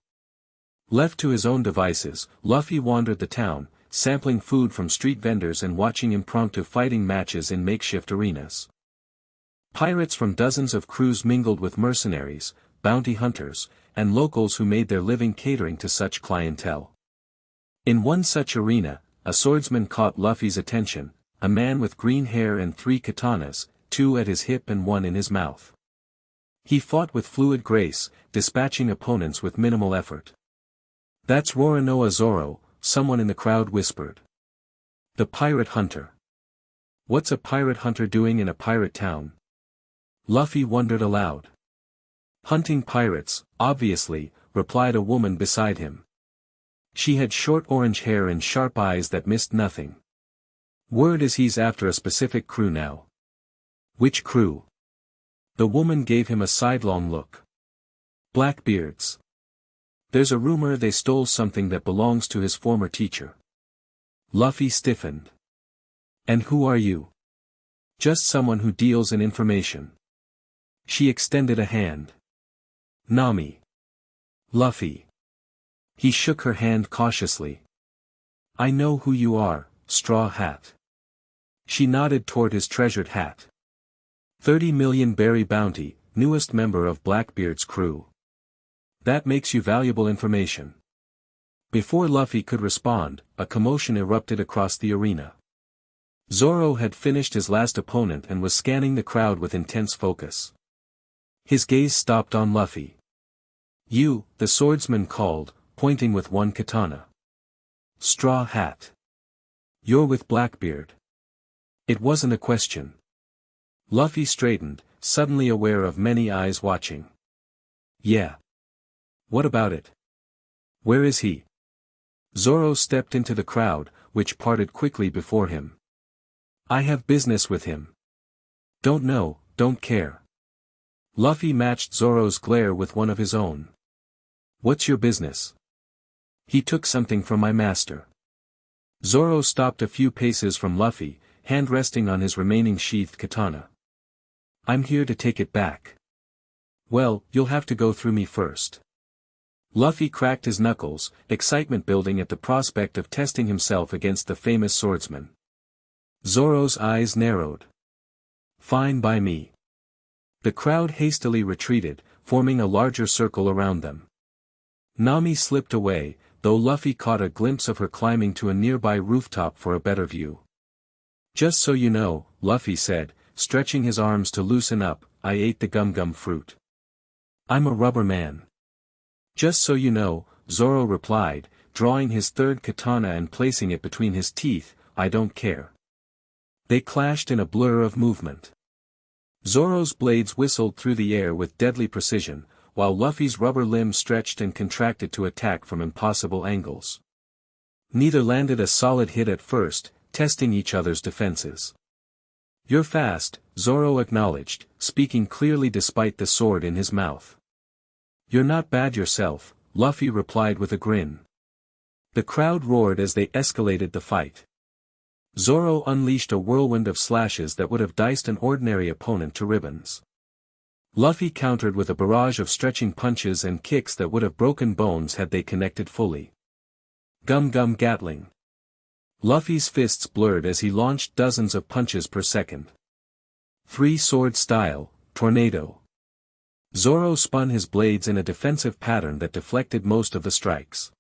Left to his own devices, Luffy wandered the town, sampling food from street vendors and watching impromptu fighting matches in makeshift arenas. Pirates from dozens of crews mingled with mercenaries, bounty hunters, and locals who made their living catering to such clientele. In one such arena, a swordsman caught Luffy's attention, a man with green hair and 3 katanas, 2 at his hip and 1 in his mouth. He fought with fluid grace, dispatching opponents with minimal effort. That's Roronoa Zoro, someone in the crowd whispered. The pirate hunter. What's a pirate hunter doing in a pirate town? Luffy wondered aloud. Hunting pirates, obviously, replied a woman beside him. She had short orange hair and sharp eyes that missed nothing. Word is he's after a specific crew now. Which crew? The woman gave him a sidelong look. Blackbeard's. There's a rumor they stole something that belongs to his former teacher. Luffy stiffened. And who are you? Just someone who deals in information. She extended a hand. Nami. Luffy. He shook her hand cautiously. I know who you are, Straw Hat. She nodded toward his treasured hat. 30 million berry bounty, newest member of Blackbeard's crew. That makes you valuable information. Before Luffy could respond, a commotion erupted across the arena. Zoro had finished his last opponent and was scanning the crowd with intense focus. His gaze stopped on Luffy. You, the swordsman called, pointing with 1 katana. Straw Hat. You're with Blackbeard. It wasn't a question. Luffy straightened, suddenly aware of many eyes watching. Yeah. What about it? Where is he? Zoro stepped into the crowd, which parted quickly before him. I have business with him. Don't know, don't care. Luffy matched Zoro's glare with one of his own. What's your business? He took something from my master. Zoro stopped a few paces from Luffy, hand resting on his remaining sheathed katana. I'm here to take it back. Well, you'll have to go through me first. Luffy cracked his knuckles, excitement building at the prospect of testing himself against the famous swordsman. Zoro's eyes narrowed. Fine by me. The crowd hastily retreated, forming a larger circle around them. Nami slipped away, though Luffy caught a glimpse of her climbing to a nearby rooftop for a better view. Just so you know, Luffy said, stretching his arms to loosen up, I ate the gum-gum fruit. I'm a rubber man. Just so you know, Zoro replied, drawing his third katana and placing it between his teeth, I don't care. They clashed in a blur of movement. Zoro's blades whistled through the air with deadly precision, while Luffy's rubber limbs stretched and contracted to attack from impossible angles. Neither landed a solid hit at first, testing each other's defenses. You're fast, Zoro acknowledged, speaking clearly despite the sword in his mouth. You're not bad yourself, Luffy replied with a grin. The crowd roared as they escalated the fight. Zoro unleashed a whirlwind of slashes that would have diced an ordinary opponent to ribbons. Luffy countered with a barrage of stretching punches and kicks that would have broken bones had they connected fully. Gum-gum Gatling. Luffy's fists blurred as he launched dozens of punches per second. Three-sword style, tornado. Zoro spun his blades in a defensive pattern that deflected most of the strikes.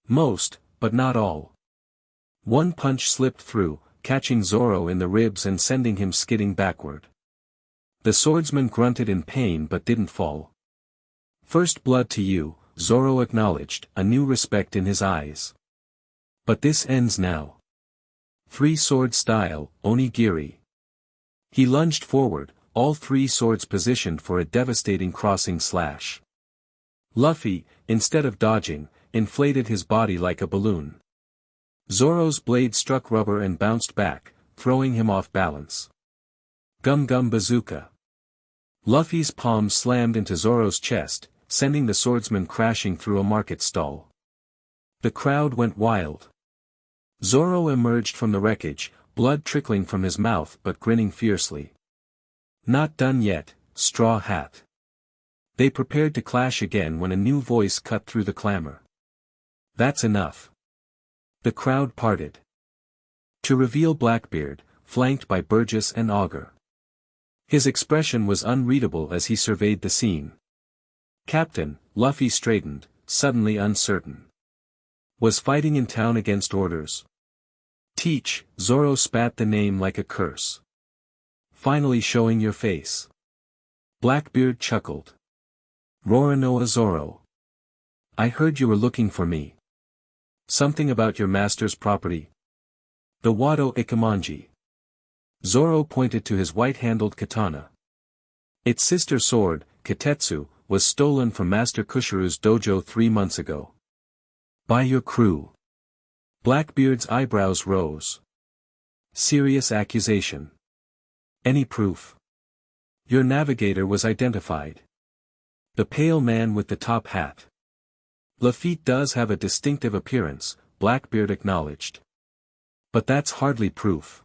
Most, but not all. One punch slipped through, catching Zoro in the ribs and sending him skidding backward. The swordsman grunted in pain but didn't fall. First blood to you, Zoro acknowledged, a new respect in his eyes. But this ends now. Three-sword style, onigiri. He lunged forward, all three swords positioned for a devastating crossing slash. Luffy, instead of dodging, inflated his body like a balloon. Zoro's blade struck rubber and bounced back, throwing him off balance. Gum-gum bazooka. Luffy's palm slammed into Zoro's chest, sending the swordsman crashing through a market stall. The crowd went wild. Zoro emerged from the wreckage, blood trickling from his mouth but grinning fiercely. Not done yet, Straw Hat. They prepared to clash again when a new voice cut through the clamor. That's enough. The crowd parted. To reveal Blackbeard, flanked by Burgess and Augur. His expression was unreadable as he surveyed the scene. Captain, Luffy straightened, suddenly uncertain. Was fighting in town against orders? Teach, Zoro spat the name like a curse. Finally showing your face. Blackbeard chuckled. Roronoa Zoro. I heard you were looking for me. Something about your master's property? The Wado Ikemanji. Zoro pointed to his white-handled katana. Its sister sword, Katetsu, was stolen from Master Kushiru's dojo 3 months ago. By your crew. Blackbeard's eyebrows rose. Serious accusation. Any proof? Your navigator was identified. The pale man with the top hat. Lafitte does have a distinctive appearance, Blackbeard acknowledged. But that's hardly proof.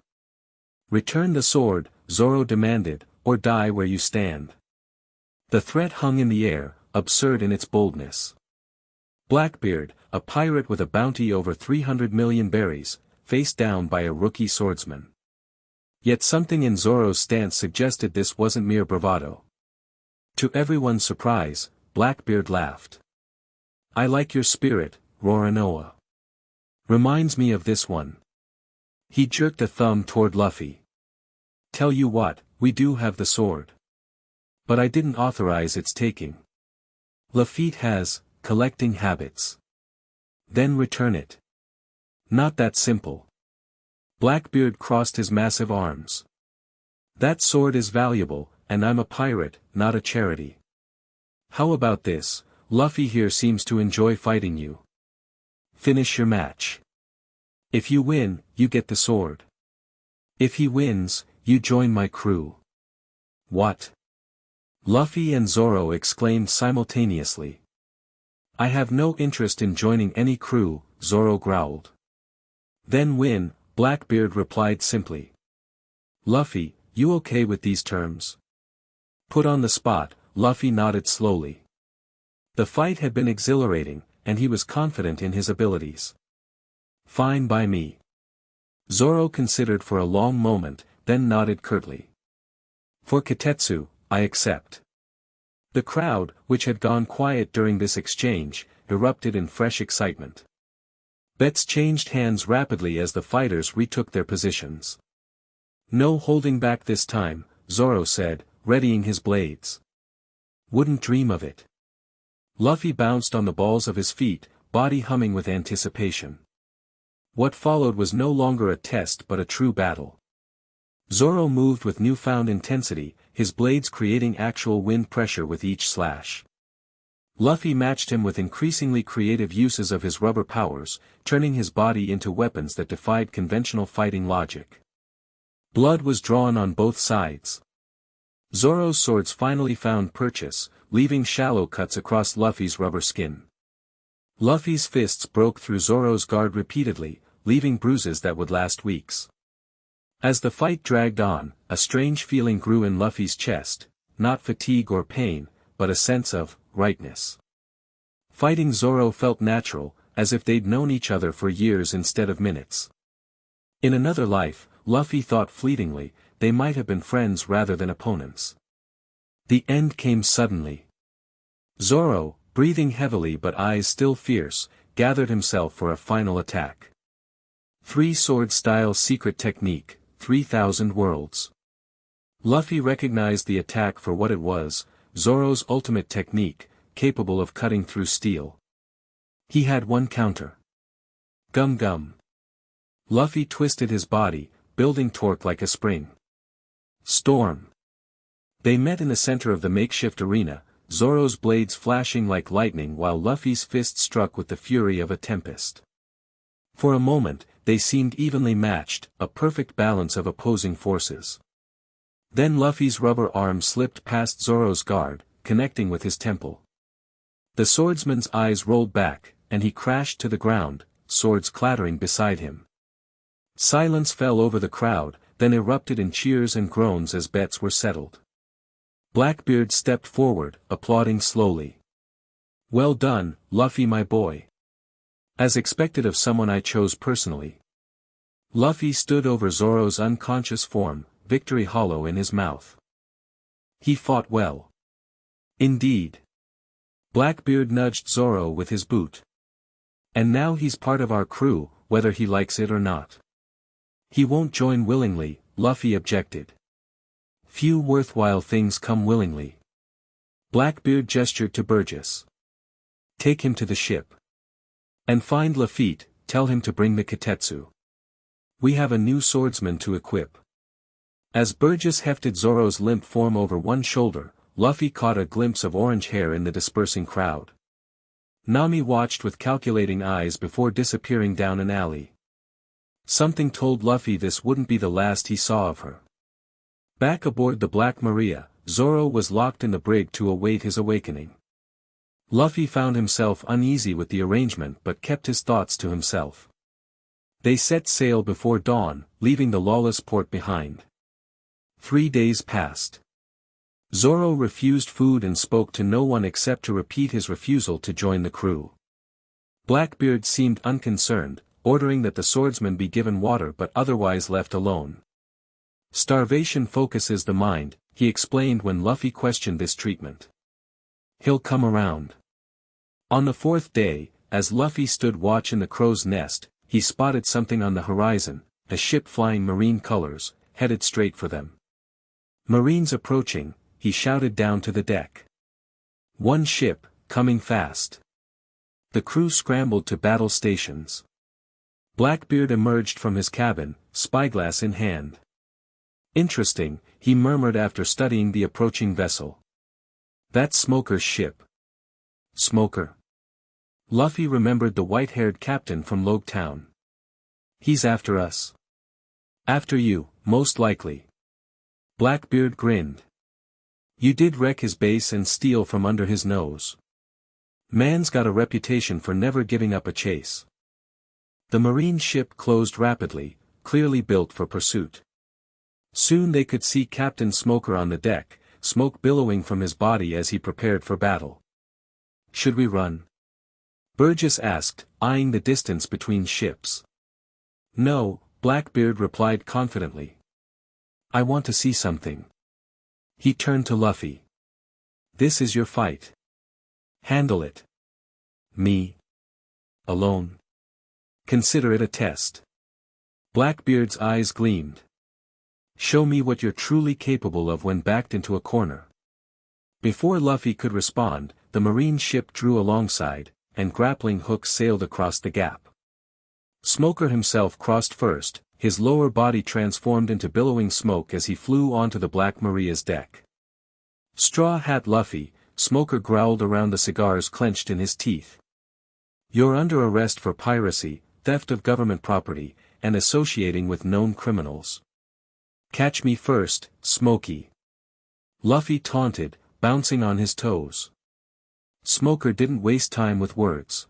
Return the sword, Zoro demanded, or die where you stand. The threat hung in the air, absurd in its boldness. Blackbeard, a pirate with a bounty over 300 million berries, faced down by a rookie swordsman. Yet something in Zoro's stance suggested this wasn't mere bravado. To everyone's surprise, Blackbeard laughed. I like your spirit, Roronoa. Reminds me of this one. He jerked a thumb toward Luffy. Tell you what, we do have the sword. But I didn't authorize its taking. Lafitte has collecting habits. Then return it. Not that simple. Blackbeard crossed his massive arms. That sword is valuable, and I'm a pirate, not a charity. How about this? Luffy here seems to enjoy fighting you. Finish your match. If you win, you get the sword. If he wins, you join my crew. What? Luffy and Zoro exclaimed simultaneously. I have no interest in joining any crew, Zoro growled. Then win, Blackbeard replied simply. Luffy, you okay with these terms? Put on the spot, Luffy nodded slowly. The fight had been exhilarating, and he was confident in his abilities. Fine by me. Zoro considered for a long moment, then nodded curtly. For Kitetsu, I accept. The crowd, which had gone quiet during this exchange, erupted in fresh excitement. Bets changed hands rapidly as the fighters retook their positions. No holding back this time, Zoro said, readying his blades. Wouldn't dream of it. Luffy bounced on the balls of his feet, body humming with anticipation. What followed was no longer a test but a true battle. Zoro moved with newfound intensity, his blades creating actual wind pressure with each slash. Luffy matched him with increasingly creative uses of his rubber powers, turning his body into weapons that defied conventional fighting logic. Blood was drawn on both sides. Zoro's swords finally found purchase, leaving shallow cuts across Luffy's rubber skin. Luffy's fists broke through Zoro's guard repeatedly, leaving bruises that would last weeks. As the fight dragged on, a strange feeling grew in Luffy's chest, not fatigue or pain, but a sense of rightness. Fighting Zoro felt natural, as if they'd known each other for years instead of minutes. In another life, Luffy thought fleetingly, they might have been friends rather than opponents. The end came suddenly. Zoro, breathing heavily but eyes still fierce, gathered himself for a final attack. 3-sword style secret technique, 3,000 worlds. Luffy recognized the attack for what it was, Zoro's ultimate technique, capable of cutting through steel. He had one counter. Gum gum. Luffy twisted his body, building torque like a spring. Storm. They met in the center of the makeshift arena, Zoro's blades flashing like lightning while Luffy's fist struck with the fury of a tempest. For a moment, they seemed evenly matched, a perfect balance of opposing forces. Then Luffy's rubber arm slipped past Zoro's guard, connecting with his temple. The swordsman's eyes rolled back, and he crashed to the ground, swords clattering beside him. Silence fell over the crowd, then erupted in cheers and groans as bets were settled. Blackbeard stepped forward, applauding slowly. Well done, Luffy my boy. As expected of someone I chose personally. Luffy stood over Zoro's unconscious form, victory hollow in his mouth. He fought well. Indeed. Blackbeard nudged Zoro with his boot. And now he's part of our crew, whether he likes it or not. He won't join willingly, Luffy objected. Few worthwhile things come willingly. Blackbeard gestured to Burgess. Take him to the ship. And find Lafitte, tell him to bring the Kitetsu. We have a new swordsman to equip. As Burgess hefted Zoro's limp form over one shoulder, Luffy caught a glimpse of orange hair in the dispersing crowd. Nami watched with calculating eyes before disappearing down an alley. Something told Luffy this wouldn't be the last he saw of her. Back aboard the Black Maria, Zoro was locked in the brig to await his awakening. Luffy found himself uneasy with the arrangement but kept his thoughts to himself. They set sail before dawn, leaving the lawless port behind. 3 days passed. Zoro refused food and spoke to no one except to repeat his refusal to join the crew. Blackbeard seemed unconcerned, ordering that the swordsman be given water but otherwise left alone. Starvation focuses the mind, he explained when Luffy questioned this treatment. He'll come around. On the 4th day, as Luffy stood watch in the crow's nest, he spotted something on the horizon, a ship flying marine colors, headed straight for them. Marines approaching, he shouted down to the deck. One ship, coming fast. The crew scrambled to battle stations. Blackbeard emerged from his cabin, spyglass in hand. Interesting, he murmured after studying the approaching vessel. That's Smoker's ship. Smoker. Luffy remembered the white-haired captain from Logue Town. He's after us. After you, most likely. Blackbeard grinned. You did wreck his base and steal from under his nose. Man's got a reputation for never giving up a chase. The marine ship closed rapidly, clearly built for pursuit. Soon they could see Captain Smoker on the deck, smoke billowing from his body as he prepared for battle. "Should we run?" Burgess asked, eyeing the distance between ships. "No," Blackbeard replied confidently. "I want to see something." He turned to Luffy. "This is your fight. Handle it." "Me? Alone? Consider it a test." Blackbeard's eyes gleamed. "Show me what you're truly capable of when backed into a corner." Before Luffy could respond, the marine ship drew alongside, and grappling hooks sailed across the gap. Smoker himself crossed first, his lower body transformed into billowing smoke as he flew onto the Black Maria's deck. "Straw Hat Luffy," Smoker growled around the cigars clenched in his teeth. "You're under arrest for piracy, theft of government property, and associating with known criminals. Catch me first, Smokey." Luffy taunted, bouncing on his toes. Smoker didn't waste time with words.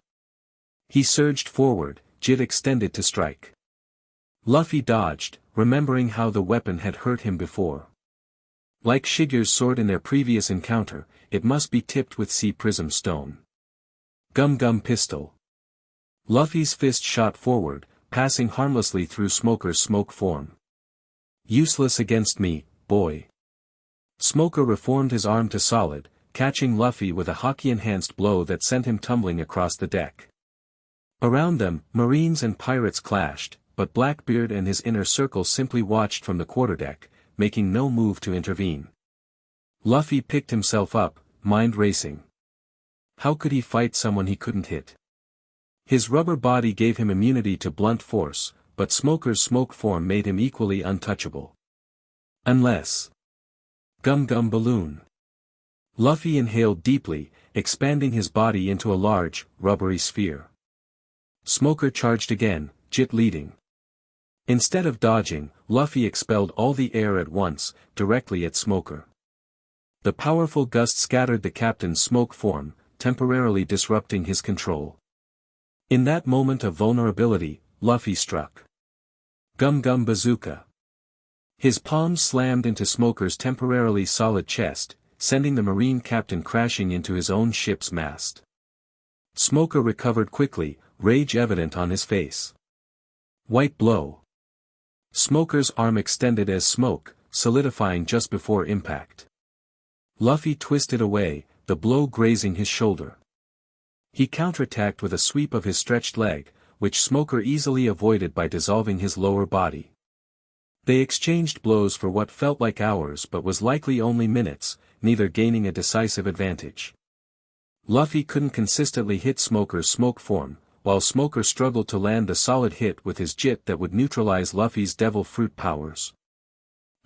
He surged forward, jit extended to strike. Luffy dodged, remembering how the weapon had hurt him before. Like Shigeru's sword in their previous encounter, it must be tipped with sea prism stone. Gum Gum Pistol. Luffy's fist shot forward, passing harmlessly through Smoker's smoke form. "Useless against me, boy." Smoker reformed his arm to solid, catching Luffy with a hockey-enhanced blow that sent him tumbling across the deck. Around them, Marines and pirates clashed, but Blackbeard and his inner circle simply watched from the quarterdeck, making no move to intervene. Luffy picked himself up, mind racing. How could he fight someone he couldn't hit? His rubber body gave him immunity to blunt force, but Smoker's smoke form made him equally untouchable. Unless... Gum Gum Balloon. Luffy inhaled deeply, expanding his body into a large, rubbery sphere. Smoker charged again, Jit leading. Instead of dodging, Luffy expelled all the air at once, directly at Smoker. The powerful gust scattered the captain's smoke form, temporarily disrupting his control. In that moment of vulnerability, Luffy struck. Gum Gum Bazooka. His palms slammed into Smoker's temporarily solid chest, sending the marine captain crashing into his own ship's mast. Smoker recovered quickly, rage evident on his face. White blow. Smoker's arm extended as smoke, solidifying just before impact. Luffy twisted away, the blow grazing his shoulder. He counterattacked with a sweep of his stretched leg, which Smoker easily avoided by dissolving his lower body. They exchanged blows for what felt like hours but was likely only minutes, neither gaining a decisive advantage. Luffy couldn't consistently hit Smoker's smoke form, while Smoker struggled to land the solid hit with his jit that would neutralize Luffy's devil fruit powers.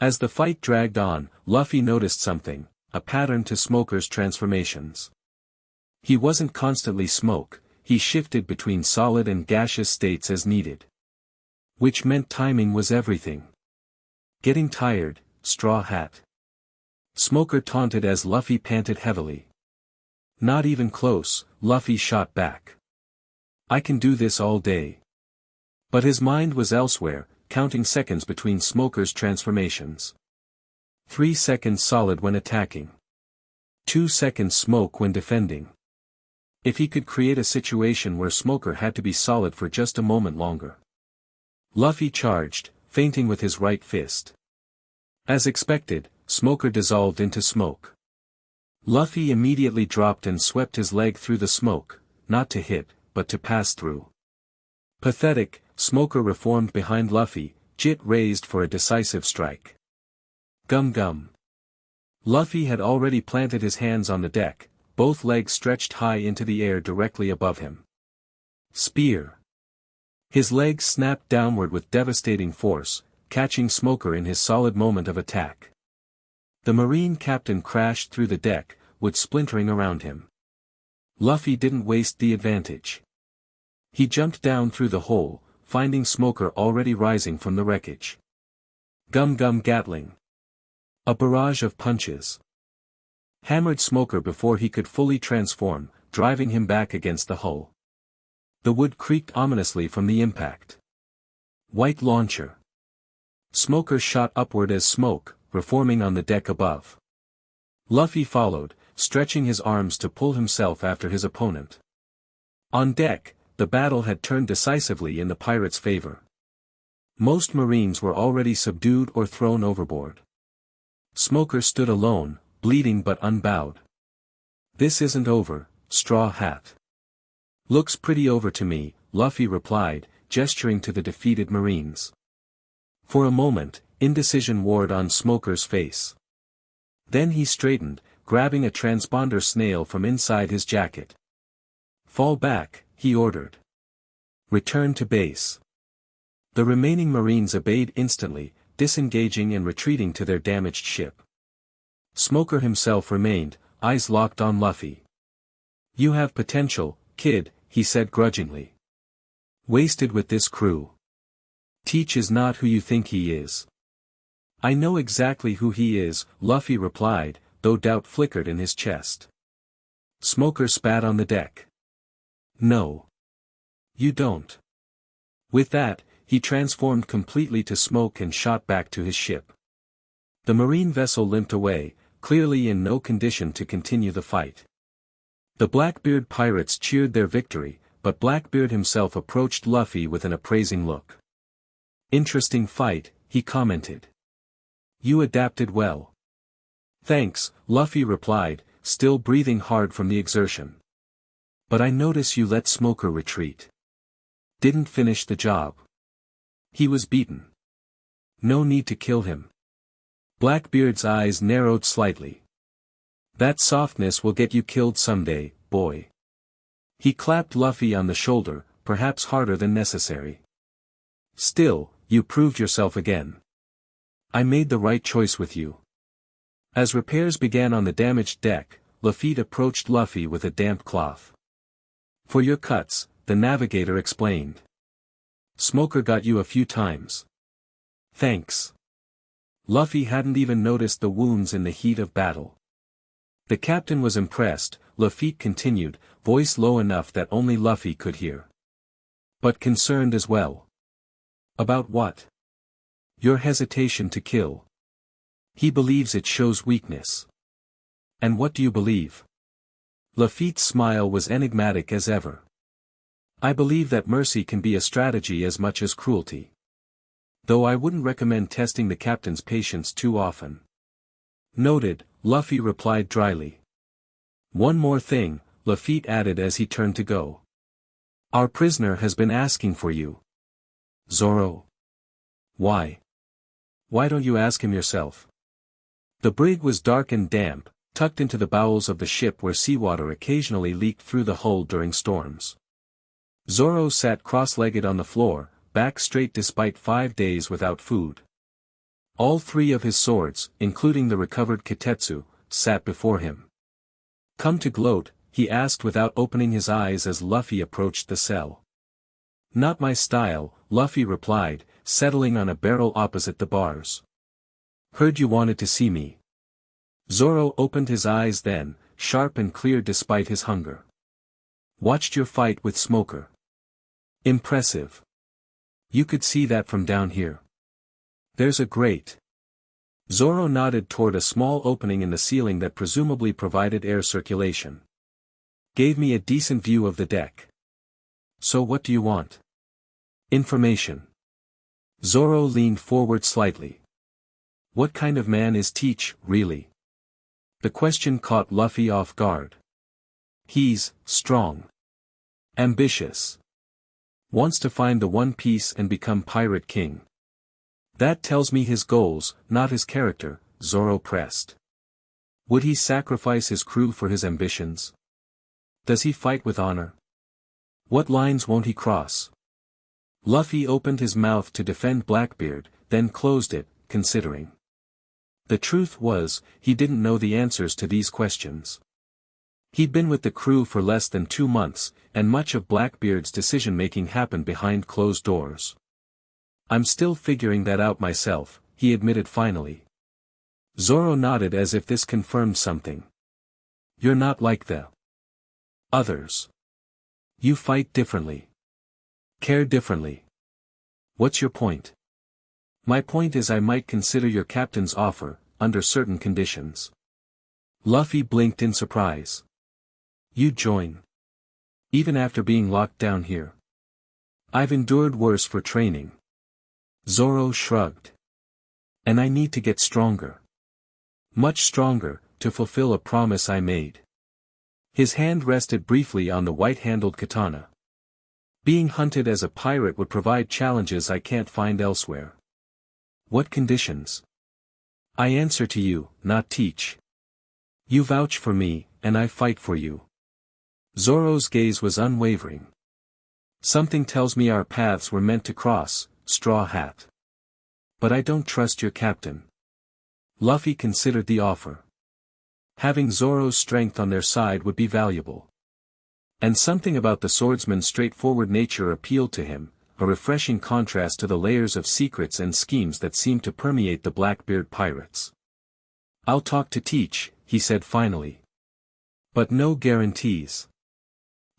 As the fight dragged on, Luffy noticed something, a pattern to Smoker's transformations. He wasn't constantly smoke, he shifted between solid and gaseous states as needed. Which meant timing was everything. Getting tired, Straw Hat? Smoker taunted as Luffy panted heavily. Not even close, Luffy shot back. I can do this all day. But his mind was elsewhere, counting seconds between Smoker's transformations. 3 seconds solid when attacking. 2 seconds smoke when defending. If he could create a situation where Smoker had to be solid for just a moment longer. Luffy charged, feinting with his right fist. As expected, Smoker dissolved into smoke. Luffy immediately dropped and swept his leg through the smoke, not to hit, but to pass through. Pathetic, Smoker reformed behind Luffy, jit raised for a decisive strike. Gum Gum. Luffy had already planted his hands on the deck, both legs stretched high into the air directly above him. Spear. His legs snapped downward with devastating force, catching Smoker in his solid moment of attack. The marine captain crashed through the deck, wood splintering around him. Luffy didn't waste the advantage. He jumped down through the hole, finding Smoker already rising from the wreckage. Gum Gum Gatling. A barrage of punches hammered Smoker before he could fully transform, driving him back against the hull. The wood creaked ominously from the impact. White Launcher. Smoker shot upward as smoke, reforming on the deck above. Luffy followed, stretching his arms to pull himself after his opponent. On deck, the battle had turned decisively in the pirates' favor. Most marines were already subdued or thrown overboard. Smoker stood alone, bleeding but unbowed. "This isn't over, Straw Hat." "Looks pretty over to me," Luffy replied, gesturing to the defeated marines. For a moment, indecision warred on Smoker's face. Then he straightened, grabbing a transponder snail from inside his jacket. "Fall back," he ordered. "Return to base." The remaining marines obeyed instantly, disengaging and retreating to their damaged ship. Smoker himself remained, eyes locked on Luffy. "You have potential, kid," he said grudgingly. "Wasted with this crew. Teach is not who you think he is." "I know exactly who he is," Luffy replied, though doubt flickered in his chest. Smoker spat on the deck. "No. You don't." With that, he transformed completely to smoke and shot back to his ship. The marine vessel limped away, clearly in no condition to continue the fight. The Blackbeard pirates cheered their victory, but Blackbeard himself approached Luffy with an appraising look. "Interesting fight," he commented. "You adapted well." "Thanks," Luffy replied, still breathing hard from the exertion. "But I notice you let Smoker retreat. Didn't finish the job." "He was beaten. No need to kill him." Blackbeard's eyes narrowed slightly. "That softness will get you killed someday, boy." He clapped Luffy on the shoulder, perhaps harder than necessary. "Still, you proved yourself again. I made the right choice with you." As repairs began on the damaged deck, Lafitte approached Luffy with a damp cloth. "For your cuts," the navigator explained. "Smoker got you a few times." "Thanks." Luffy hadn't even noticed the wounds in the heat of battle. The captain was impressed, Lafitte continued, voice low enough that only Luffy could hear. "But concerned as well." "About what?" "Your hesitation to kill. He believes it shows weakness." "And what do you believe?" Lafitte's smile was enigmatic as ever. "I believe that mercy can be a strategy as much as cruelty. Though I wouldn't recommend testing the captain's patience too often." "Noted," Luffy replied dryly. "One more thing," Lafitte added as he turned to go. "Our prisoner has been asking for you." "Zoro." "Why? Why don't you ask him yourself?" The brig was dark and damp, tucked into the bowels of the ship where seawater occasionally leaked through the hull during storms. Zoro sat cross-legged on the floor, back straight despite 5 days without food. All 3 of his swords, including the recovered Kitetsu, sat before him. "Come to gloat?" he asked without opening his eyes as Luffy approached the cell. "Not my style," Luffy replied, settling on a barrel opposite the bars. "Heard you wanted to see me." Zoro opened his eyes then, sharp and clear despite his hunger. "Watched your fight with Smoker. Impressive. You could see that from down here. There's a grate." Zoro nodded toward a small opening in the ceiling that presumably provided air circulation. "Gave me a decent view of the deck. So what do you want?" "Information." Zoro leaned forward slightly. What kind of man is Teach, really? The question caught Luffy off guard. "He's strong. Ambitious. Wants to find the One Piece and become Pirate King." "That tells me his goals, not his character," Zoro pressed. "Would he sacrifice his crew for his ambitions? Does he fight with honor? What lines won't he cross?" Luffy opened his mouth to defend Blackbeard, then closed it, considering. The truth was, he didn't know the answers to these questions. He'd been with the crew for less than 2 months, and much of Blackbeard's decision-making happened behind closed doors. "I'm still figuring that out myself," he admitted finally. Zoro nodded as if this confirmed something. "You're not like the others. You fight differently. Care differently. What's your point?" My point is I might consider your captain's offer, under certain conditions. Luffy blinked in surprise. You'd join? Even after being locked down here? I've endured worse for training. Zoro shrugged. And I need to get stronger. Much stronger, to fulfill a promise I made. His hand rested briefly on the white-handled katana. Being hunted as a pirate would provide challenges I can't find elsewhere. What conditions? I answer to you, not teach. You vouch for me, and I fight for you. Zoro's gaze was unwavering. Something tells me our paths were meant to cross, Straw Hat. But I don't trust your captain. Luffy considered the offer. Having Zoro's strength on their side would be valuable. And something about the swordsman's straightforward nature appealed to him, a refreshing contrast to the layers of secrets and schemes that seemed to permeate the Blackbeard pirates. I'll talk to teach, he said finally. But no guarantees.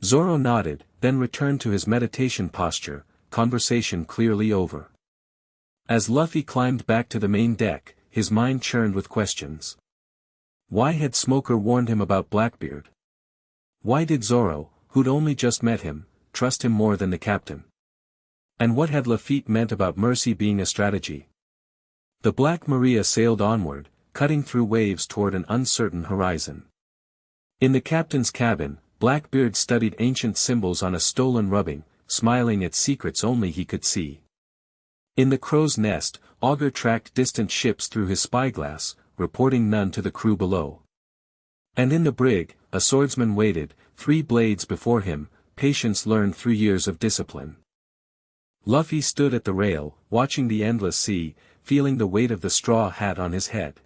Zoro nodded, then returned to his meditation posture, conversation clearly over. As Luffy climbed back to the main deck, his mind churned with questions. Why had Smoker warned him about Blackbeard? Why did Zoro, who'd only just met him, trust him more than the captain? And what had Lafitte meant about mercy being a strategy? The Black Maria sailed onward, cutting through waves toward an uncertain horizon. In the captain's cabin, Blackbeard studied ancient symbols on a stolen rubbing, smiling at secrets only he could see. In the crow's nest, Augur tracked distant ships through his spyglass, reporting none to the crew below. And in the brig, a swordsman waited, 3 blades before him, patience learned through years of discipline. Luffy stood at the rail, watching the endless sea, feeling the weight of the straw hat on his head.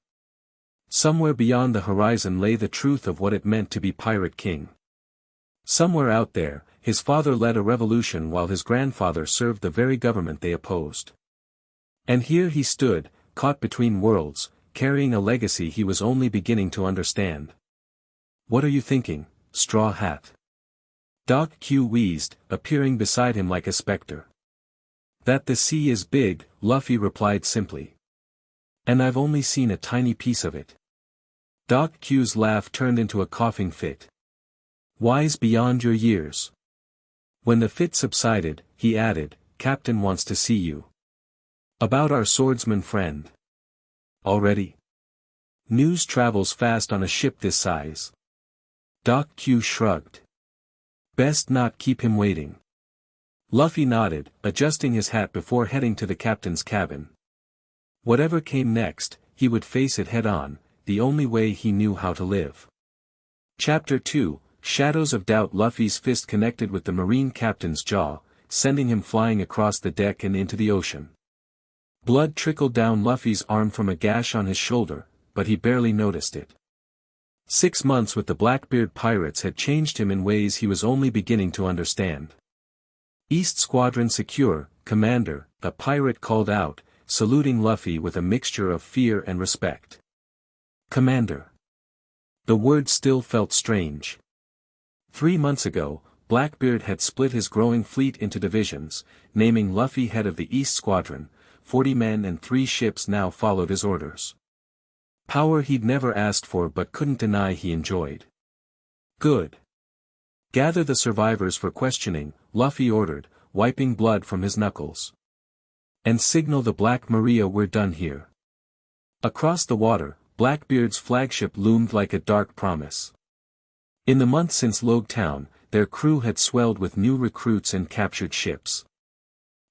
Somewhere beyond the horizon lay the truth of what it meant to be Pirate King. Somewhere out there, his father led a revolution while his grandfather served the very government they opposed. And here he stood, caught between worlds, carrying a legacy he was only beginning to understand. What are you thinking, Straw Hat? Doc Q wheezed, appearing beside him like a specter. That the sea is big, Luffy replied simply. And I've only seen a tiny piece of it. Doc Q's laugh turned into a coughing fit. Wise beyond your years. When the fit subsided, he added, Captain wants to see you. About our swordsman friend. Already? News travels fast on a ship this size. Doc Q shrugged. Best not keep him waiting. Luffy nodded, adjusting his hat before heading to the captain's cabin. Whatever came next, he would face it head-on, the only way he knew how to live. Chapter 2, Shadows of Doubt. Luffy's fist connected with the marine captain's jaw, sending him flying across the deck and into the ocean. Blood trickled down Luffy's arm from a gash on his shoulder, but he barely noticed it. 6 months with the Blackbeard pirates had changed him in ways he was only beginning to understand. East Squadron secure, Commander, a pirate called out, saluting Luffy with a mixture of fear and respect. Commander. The word still felt strange. 3 months ago, Blackbeard had split his growing fleet into divisions, naming Luffy head of the East Squadron. 40 men and 3 ships now followed his orders. Power he'd never asked for but couldn't deny he enjoyed. Good. Gather the survivors for questioning, Luffy ordered, wiping blood from his knuckles. And signal the Black Maria we're done here. Across the water, Blackbeard's flagship loomed like a dark promise. In the months since Logue Town, their crew had swelled with new recruits and captured ships.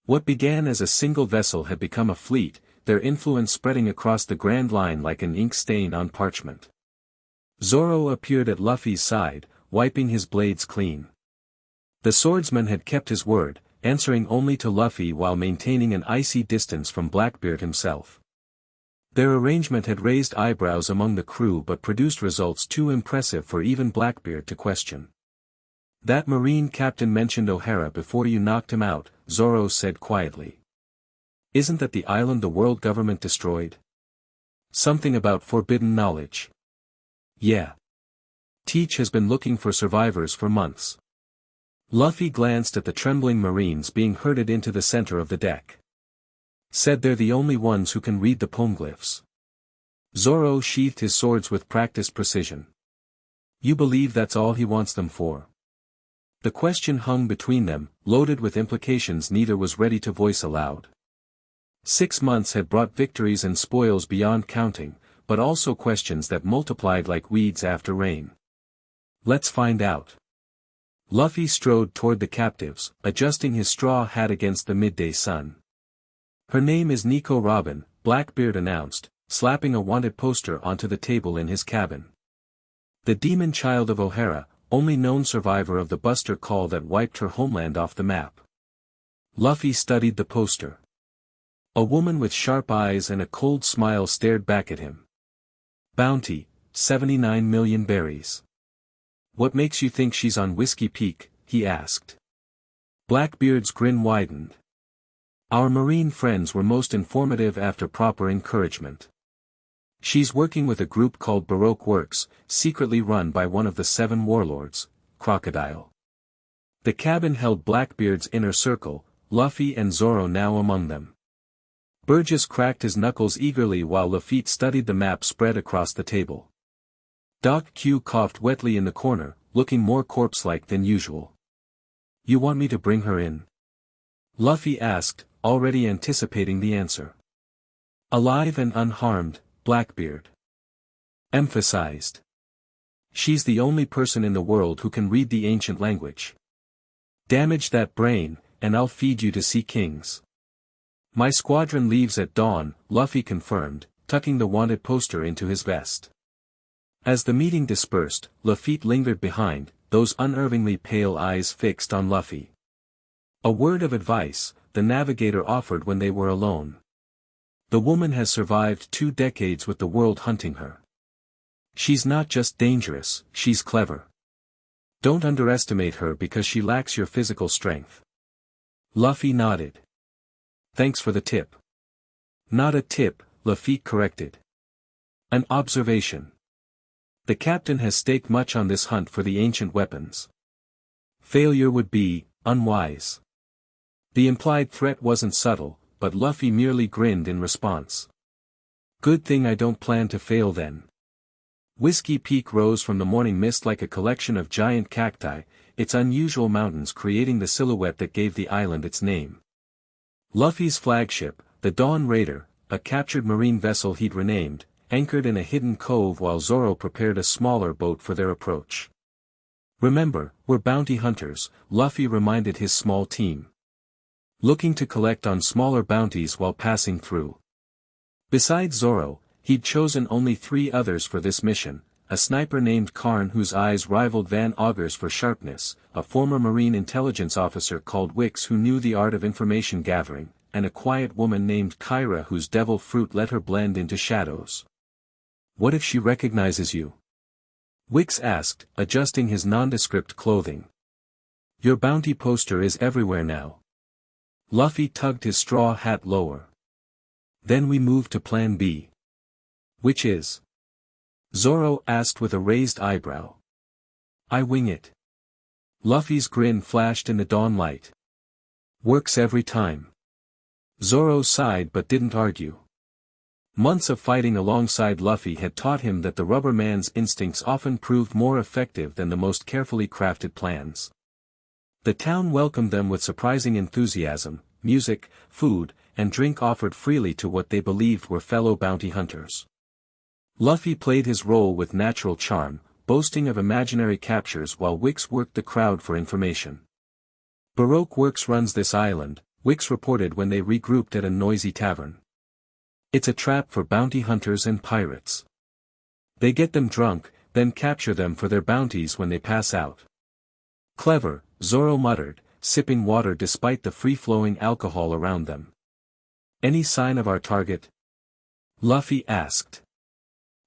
What began as a single vessel had become a fleet, their influence spreading across the Grand Line like an ink stain on parchment. Zoro appeared at Luffy's side, wiping his blades clean. The swordsman had kept his word, answering only to Luffy while maintaining an icy distance from Blackbeard himself. Their arrangement had raised eyebrows among the crew but produced results too impressive for even Blackbeard to question. That Marine captain mentioned O'Hara before you knocked him out, Zoro said quietly. Isn't that the island the world government destroyed? Something about forbidden knowledge. Yeah. Teach has been looking for survivors for months. Luffy glanced at the trembling Marines being herded into the center of the deck. Said they're the only ones who can read the poneglyphs. Zoro sheathed his swords with practiced precision. You believe that's all he wants them for? The question hung between them, loaded with implications neither was ready to voice aloud. 6 months had brought victories and spoils beyond counting, but also questions that multiplied like weeds after rain. Let's find out. Luffy strode toward the captives, adjusting his straw hat against the midday sun. Her name is Nico Robin, Blackbeard announced, slapping a wanted poster onto the table in his cabin. The demon child of O'Hara, only known survivor of the Buster call that wiped her homeland off the map. Luffy studied the poster. A woman with sharp eyes and a cold smile stared back at him. Bounty, 79 million berries. What makes you think she's on Whiskey Peak? He asked. Blackbeard's grin widened. Our marine friends were most informative after proper encouragement. She's working with a group called Baroque Works, secretly run by one of the 7 warlords, Crocodile. The cabin held Blackbeard's inner circle, Luffy and Zoro now among them. Burgess cracked his knuckles eagerly while Lafitte studied the map spread across the table. Doc Q coughed wetly in the corner, looking more corpse-like than usual. You want me to bring her in? Luffy asked, already anticipating the answer. Alive and unharmed, Blackbeard emphasized. She's the only person in the world who can read the ancient language. Damage that brain, and I'll feed you to sea kings. My squadron leaves at dawn, Luffy confirmed, tucking the wanted poster into his vest. As the meeting dispersed, Lafitte lingered behind, those unervingly pale eyes fixed on Luffy. A word of advice, the navigator offered when they were alone. The woman has survived 2 decades with the world hunting her. She's not just dangerous, she's clever. Don't underestimate her because she lacks your physical strength. Luffy nodded. Thanks for the tip. Not a tip, Lafitte corrected. An observation. The captain has staked much on this hunt for the ancient weapons. Failure would be unwise. The implied threat wasn't subtle, but Luffy merely grinned in response. Good thing I don't plan to fail then. Whiskey Peak rose from the morning mist like a collection of giant cacti, its unusual mountains creating the silhouette that gave the island its name. Luffy's flagship, the Dawn Raider, a captured marine vessel he'd renamed, anchored in a hidden cove while Zoro prepared a smaller boat for their approach. Remember, we're bounty hunters, Luffy reminded his small team. Looking to collect on smaller bounties while passing through. Besides Zoro, he'd chosen only 3 others for this mission, a sniper named Karn whose eyes rivaled Van Auger's for sharpness, a former Marine intelligence officer called Wix who knew the art of information gathering, and a quiet woman named Kyra whose devil fruit let her blend into shadows. What if she recognizes you? Wix asked, adjusting his nondescript clothing. Your bounty poster is everywhere now. Luffy tugged his straw hat lower. Then we move to Plan B. Which is? Zoro asked with a raised eyebrow. I wing it. Luffy's grin flashed in the dawn light. Works every time. Zoro sighed but didn't argue. Months of fighting alongside Luffy had taught him that the rubber man's instincts often proved more effective than the most carefully crafted plans. The town welcomed them with surprising enthusiasm, music, food, and drink offered freely to what they believed were fellow bounty hunters. Luffy played his role with natural charm, boasting of imaginary captures while Wix worked the crowd for information. Baroque Works runs this island, Wix reported when they regrouped at a noisy tavern. It's a trap for bounty hunters and pirates. They get them drunk, then capture them for their bounties when they pass out. Clever, Zoro muttered, sipping water despite the free-flowing alcohol around them. Any sign of our target? Luffy asked.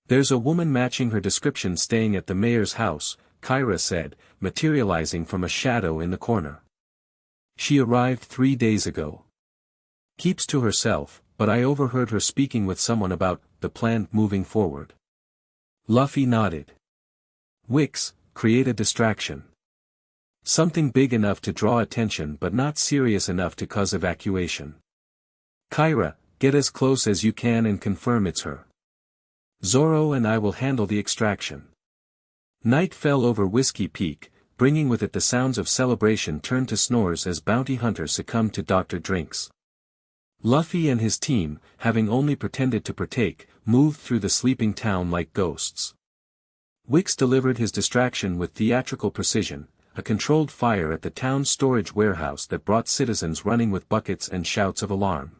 There's a woman matching her description staying at the mayor's house, Kyra said, materializing from a shadow in the corner. She arrived 3 days ago. Keeps to herself, but I overheard her speaking with someone about the plan moving forward. Luffy nodded. Wix, create a distraction. Something big enough to draw attention but not serious enough to cause evacuation. Kyra, get as close as you can and confirm it's her. Zoro and I will handle the extraction. Night fell over Whiskey Peak, bringing with it the sounds of celebration turned to snores as bounty hunters succumbed to Dr. Drinks. Luffy and his team, having only pretended to partake, moved through the sleeping town like ghosts. Wicks delivered his distraction with theatrical precision, a controlled fire at the town's storage warehouse that brought citizens running with buckets and shouts of alarm.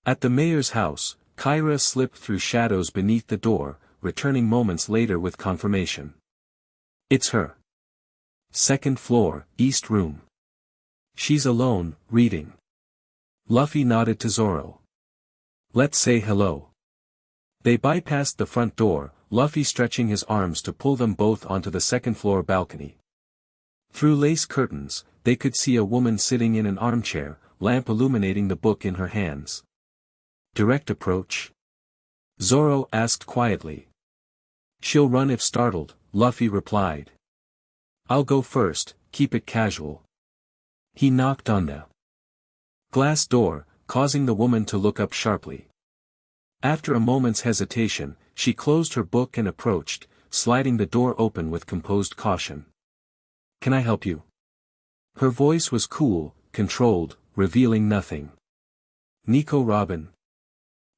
At the mayor's house, Kyra slipped through shadows beneath the door, returning moments later with confirmation. It's her. Second floor, East Room. She's alone, reading. Luffy nodded to Zoro. Let's say hello. They bypassed the front door, Luffy stretching his arms to pull them both onto the second-floor balcony. Through lace curtains, they could see a woman sitting in an armchair, lamp illuminating the book in her hands. Direct approach? Zoro asked quietly. She'll run if startled, Luffy replied. I'll go first, keep it casual. He knocked on the glass door, causing the woman to look up sharply. After a moment's hesitation, she closed her book and approached, sliding the door open with composed caution. Can I help you? Her voice was cool, controlled, revealing nothing. Nico Robin.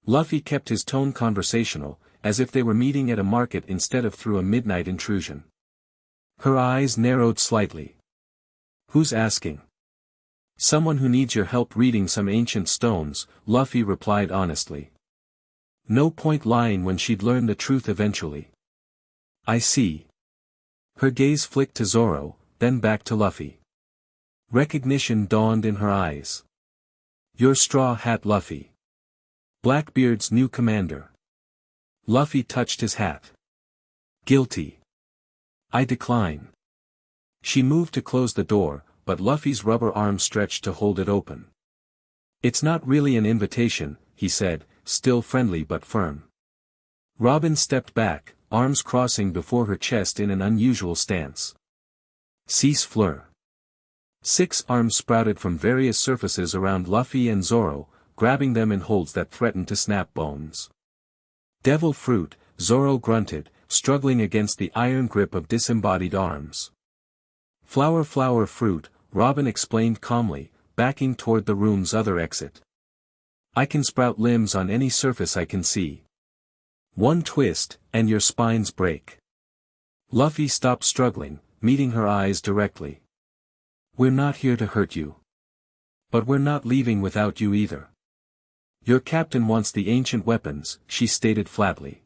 Luffy kept his tone conversational, as if they were meeting at a market instead of through a midnight intrusion. Her eyes narrowed slightly. Who's asking? Someone who needs your help reading some ancient stones, Luffy replied honestly. No point lying when she'd learn the truth eventually. I see. Her gaze flicked to Zoro, then back to Luffy. Recognition dawned in her eyes. You're Straw Hat Luffy. Blackbeard's new commander. Luffy touched his hat. Guilty. I decline. She moved to close the door, but Luffy's rubber arm stretched to hold it open. It's not really an invitation, he said, still friendly but firm. Robin stepped back, arms crossing before her chest in an unusual stance. Cease fleur. 6 arms sprouted from various surfaces around Luffy and Zoro, grabbing them in holds that threatened to snap bones. Devil fruit, Zoro grunted, struggling against the iron grip of disembodied arms. Flower fruit, Robin explained calmly, backing toward the room's other exit. I can sprout limbs on any surface I can see. One twist, and your spines break. Luffy stopped struggling, meeting her eyes directly. We're not here to hurt you. But we're not leaving without you either. Your captain wants the ancient weapons, she stated flatly.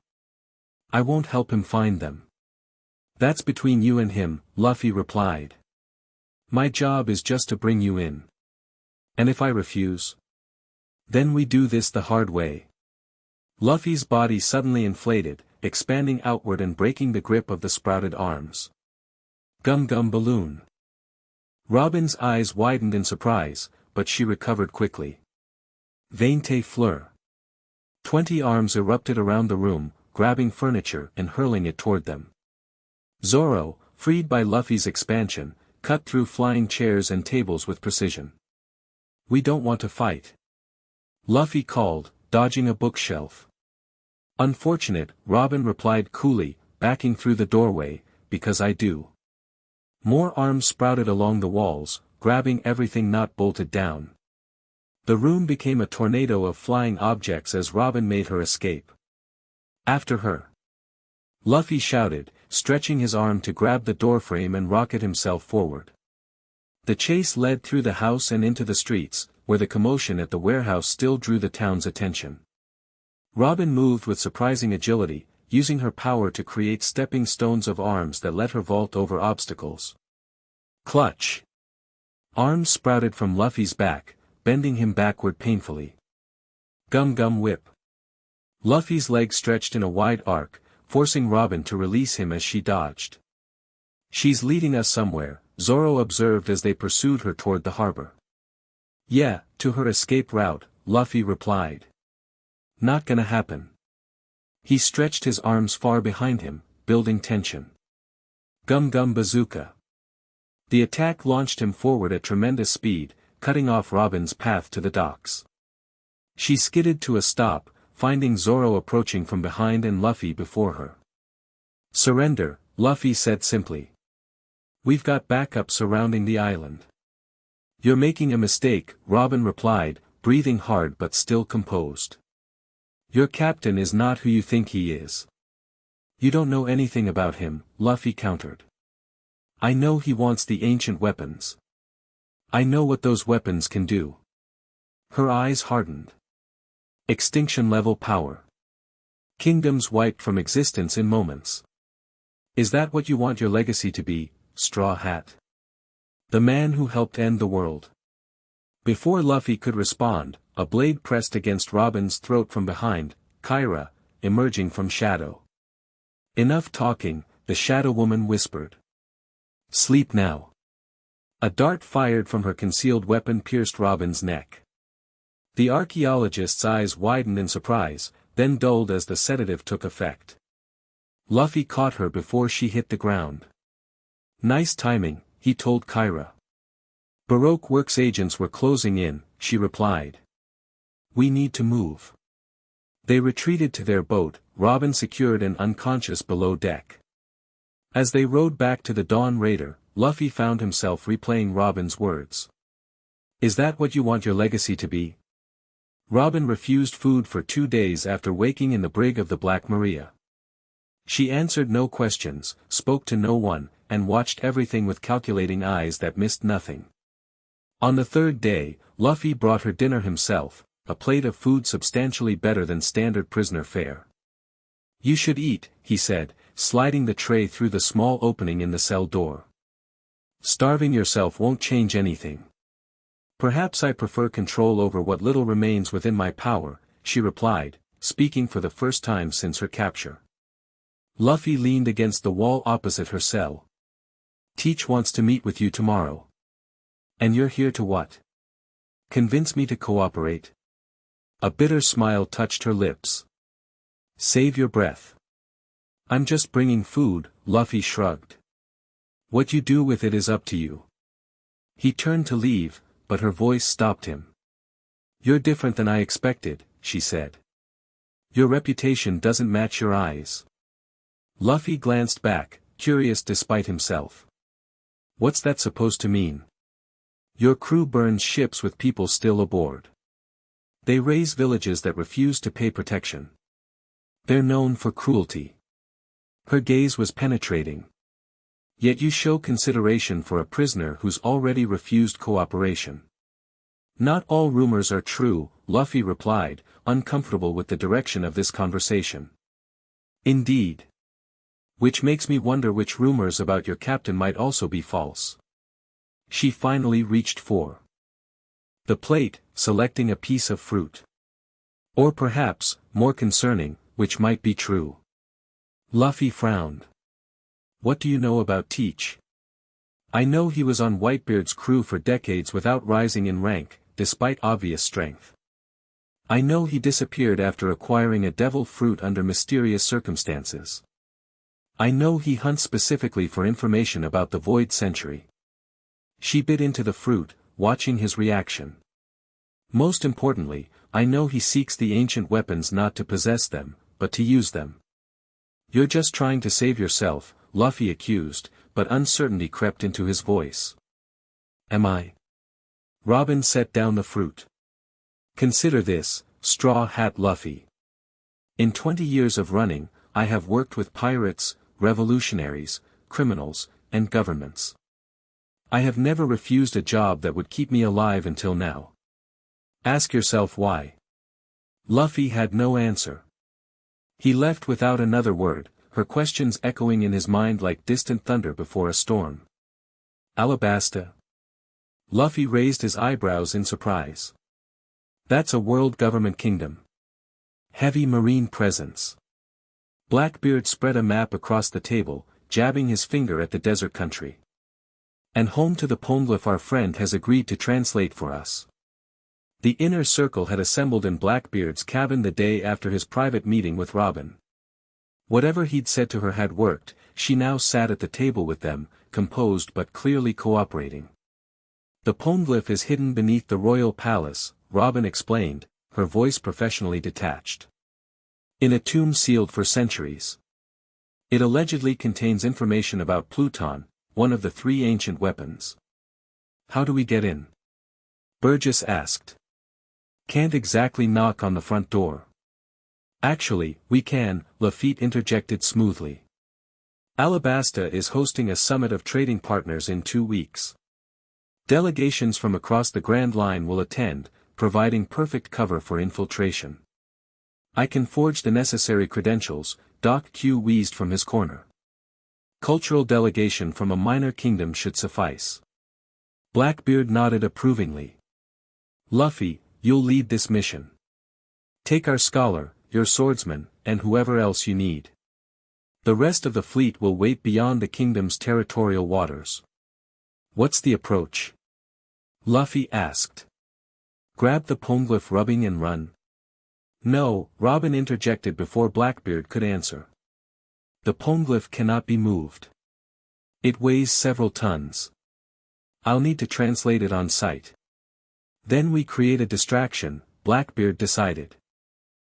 I won't help him find them. That's between you and him, Luffy replied. My job is just to bring you in. And if I refuse? Then we do this the hard way. Luffy's body suddenly inflated, expanding outward and breaking the grip of the sprouted arms. Gum Gum Balloon. Robin's eyes widened in surprise, but she recovered quickly. Veinte Fleur. 20 arms erupted around the room, grabbing furniture and hurling it toward them. Zoro, freed by Luffy's expansion, cut through flying chairs and tables with precision. We don't want to fight. Luffy called, dodging a bookshelf. Unfortunate, Robin replied coolly, backing through the doorway, because I do. More arms sprouted along the walls, grabbing everything not bolted down. The room became a tornado of flying objects as Robin made her escape. After her. Luffy shouted, stretching his arm to grab the doorframe and rocket himself forward. The chase led through the house and into the streets, where the commotion at the warehouse still drew the town's attention. Robin moved with surprising agility, using her power to create stepping stones of arms that let her vault over obstacles. Clutch. Arms sprouted from Luffy's back, bending him backward painfully. Gum Gum Whip. Luffy's leg stretched in a wide arc, forcing Robin to release him as she dodged. She's leading us somewhere, Zoro observed as they pursued her toward the harbor. Yeah, to her escape route, Luffy replied. Not gonna happen. He stretched his arms far behind him, building tension. Gum Gum Bazooka. The attack launched him forward at tremendous speed, cutting off Robin's path to the docks. She skidded to a stop, finding Zoro approaching from behind and Luffy before her. "Surrender," Luffy said simply. "We've got backup surrounding the island." "You're making a mistake," Robin replied, breathing hard but still composed. "Your captain is not who you think he is." "You don't know anything about him," Luffy countered. "I know he wants the ancient weapons. I know what those weapons can do." Her eyes hardened. Extinction-level power. Kingdoms wiped from existence in moments. "Is that what you want your legacy to be, Straw Hat? The man who helped end the world?" Before Luffy could respond, a blade pressed against Robin's throat from behind, Kyra, emerging from shadow. "Enough talking," the Shadow Woman whispered. "Sleep now." A dart fired from her concealed weapon pierced Robin's neck. The archaeologist's eyes widened in surprise, then dulled as the sedative took effect. Luffy caught her before she hit the ground. "Nice timing," he told Kyra. "Baroque Works agents were closing in," she replied. "We need to move." They retreated to their boat, Robin secured and unconscious below deck. As they rowed back to the Dawn Raider, Luffy found himself replaying Robin's words. "Is that what you want your legacy to be?" Robin refused food for 2 days after waking in the brig of the Black Maria. She answered no questions, spoke to no one, and watched everything with calculating eyes that missed nothing. On the 3rd day, Luffy brought her dinner himself, a plate of food substantially better than standard prisoner fare. "You should eat," he said, sliding the tray through the small opening in the cell door. "Starving yourself won't change anything." "Perhaps I prefer control over what little remains within my power," she replied, speaking for the first time since her capture. Luffy leaned against the wall opposite her cell. "Teach wants to meet with you tomorrow. And you're here to what? Convince me to cooperate?" A bitter smile touched her lips. "Save your breath." "I'm just bringing food," Luffy shrugged. "What you do with it is up to you." He turned to leave, but her voice stopped him. "You're different than I expected," she said. "Your reputation doesn't match your eyes." Luffy glanced back, curious despite himself. "What's that supposed to mean?" "Your crew burns ships with people still aboard. They raise villages that refuse to pay protection. They're known for cruelty." Her gaze was penetrating. "Yet you show consideration for a prisoner who's already refused cooperation." "Not all rumors are true," Luffy replied, uncomfortable with the direction of this conversation. "Indeed. Which makes me wonder which rumors about your captain might also be false." She finally reached for the plate, selecting a piece of fruit. "Or perhaps, more concerning, which might be true." Luffy frowned. "What do you know about Teach?" "I know he was on Whitebeard's crew for decades without rising in rank, despite obvious strength. I know he disappeared after acquiring a devil fruit under mysterious circumstances. I know he hunts specifically for information about the Void Century." She bit into the fruit, watching his reaction. "Most importantly, I know he seeks the ancient weapons not to possess them, but to use them." "You're just trying to save yourself," Luffy accused, but uncertainty crept into his voice. "Am I?" Robin set down the fruit. "Consider this, Straw Hat Luffy. In 20 years of running, I have worked with pirates, revolutionaries, criminals, and governments. I have never refused a job that would keep me alive until now. Ask yourself why." Luffy had no answer. He left without another word, her questions echoing in his mind like distant thunder before a storm. "Alabasta?" Luffy raised his eyebrows in surprise. "That's a world government kingdom. Heavy marine presence." Blackbeard spread a map across the table, jabbing his finger at the desert country. "And home to the Poneglyph our friend has agreed to translate for us." The inner circle had assembled in Blackbeard's cabin the day after his private meeting with Robin. Whatever he'd said to her had worked, she now sat at the table with them, composed but clearly cooperating. "The Poneglyph is hidden beneath the royal palace," Robin explained, her voice professionally detached. In a tomb sealed for centuries. It allegedly contains information about Pluton, one of the 3 ancient weapons. How do we get in? Burgess asked. Can't exactly knock on the front door. Actually, we can, Lafitte interjected smoothly. Alabasta is hosting a summit of trading partners in 2 weeks. Delegations from across the Grand Line will attend, providing perfect cover for infiltration. I can forge the necessary credentials, Doc Q wheezed from his corner. Cultural delegation from a minor kingdom should suffice. Blackbeard nodded approvingly. Luffy, you'll lead this mission. Take our scholar, your swordsman, and whoever else you need. The rest of the fleet will wait beyond the kingdom's territorial waters. What's the approach? Luffy asked. Grab the poneglyph rubbing and run. No, Robin interjected before Blackbeard could answer. The poneglyph cannot be moved. It weighs several tons. I'll need to translate it on site. Then we create a distraction, Blackbeard decided.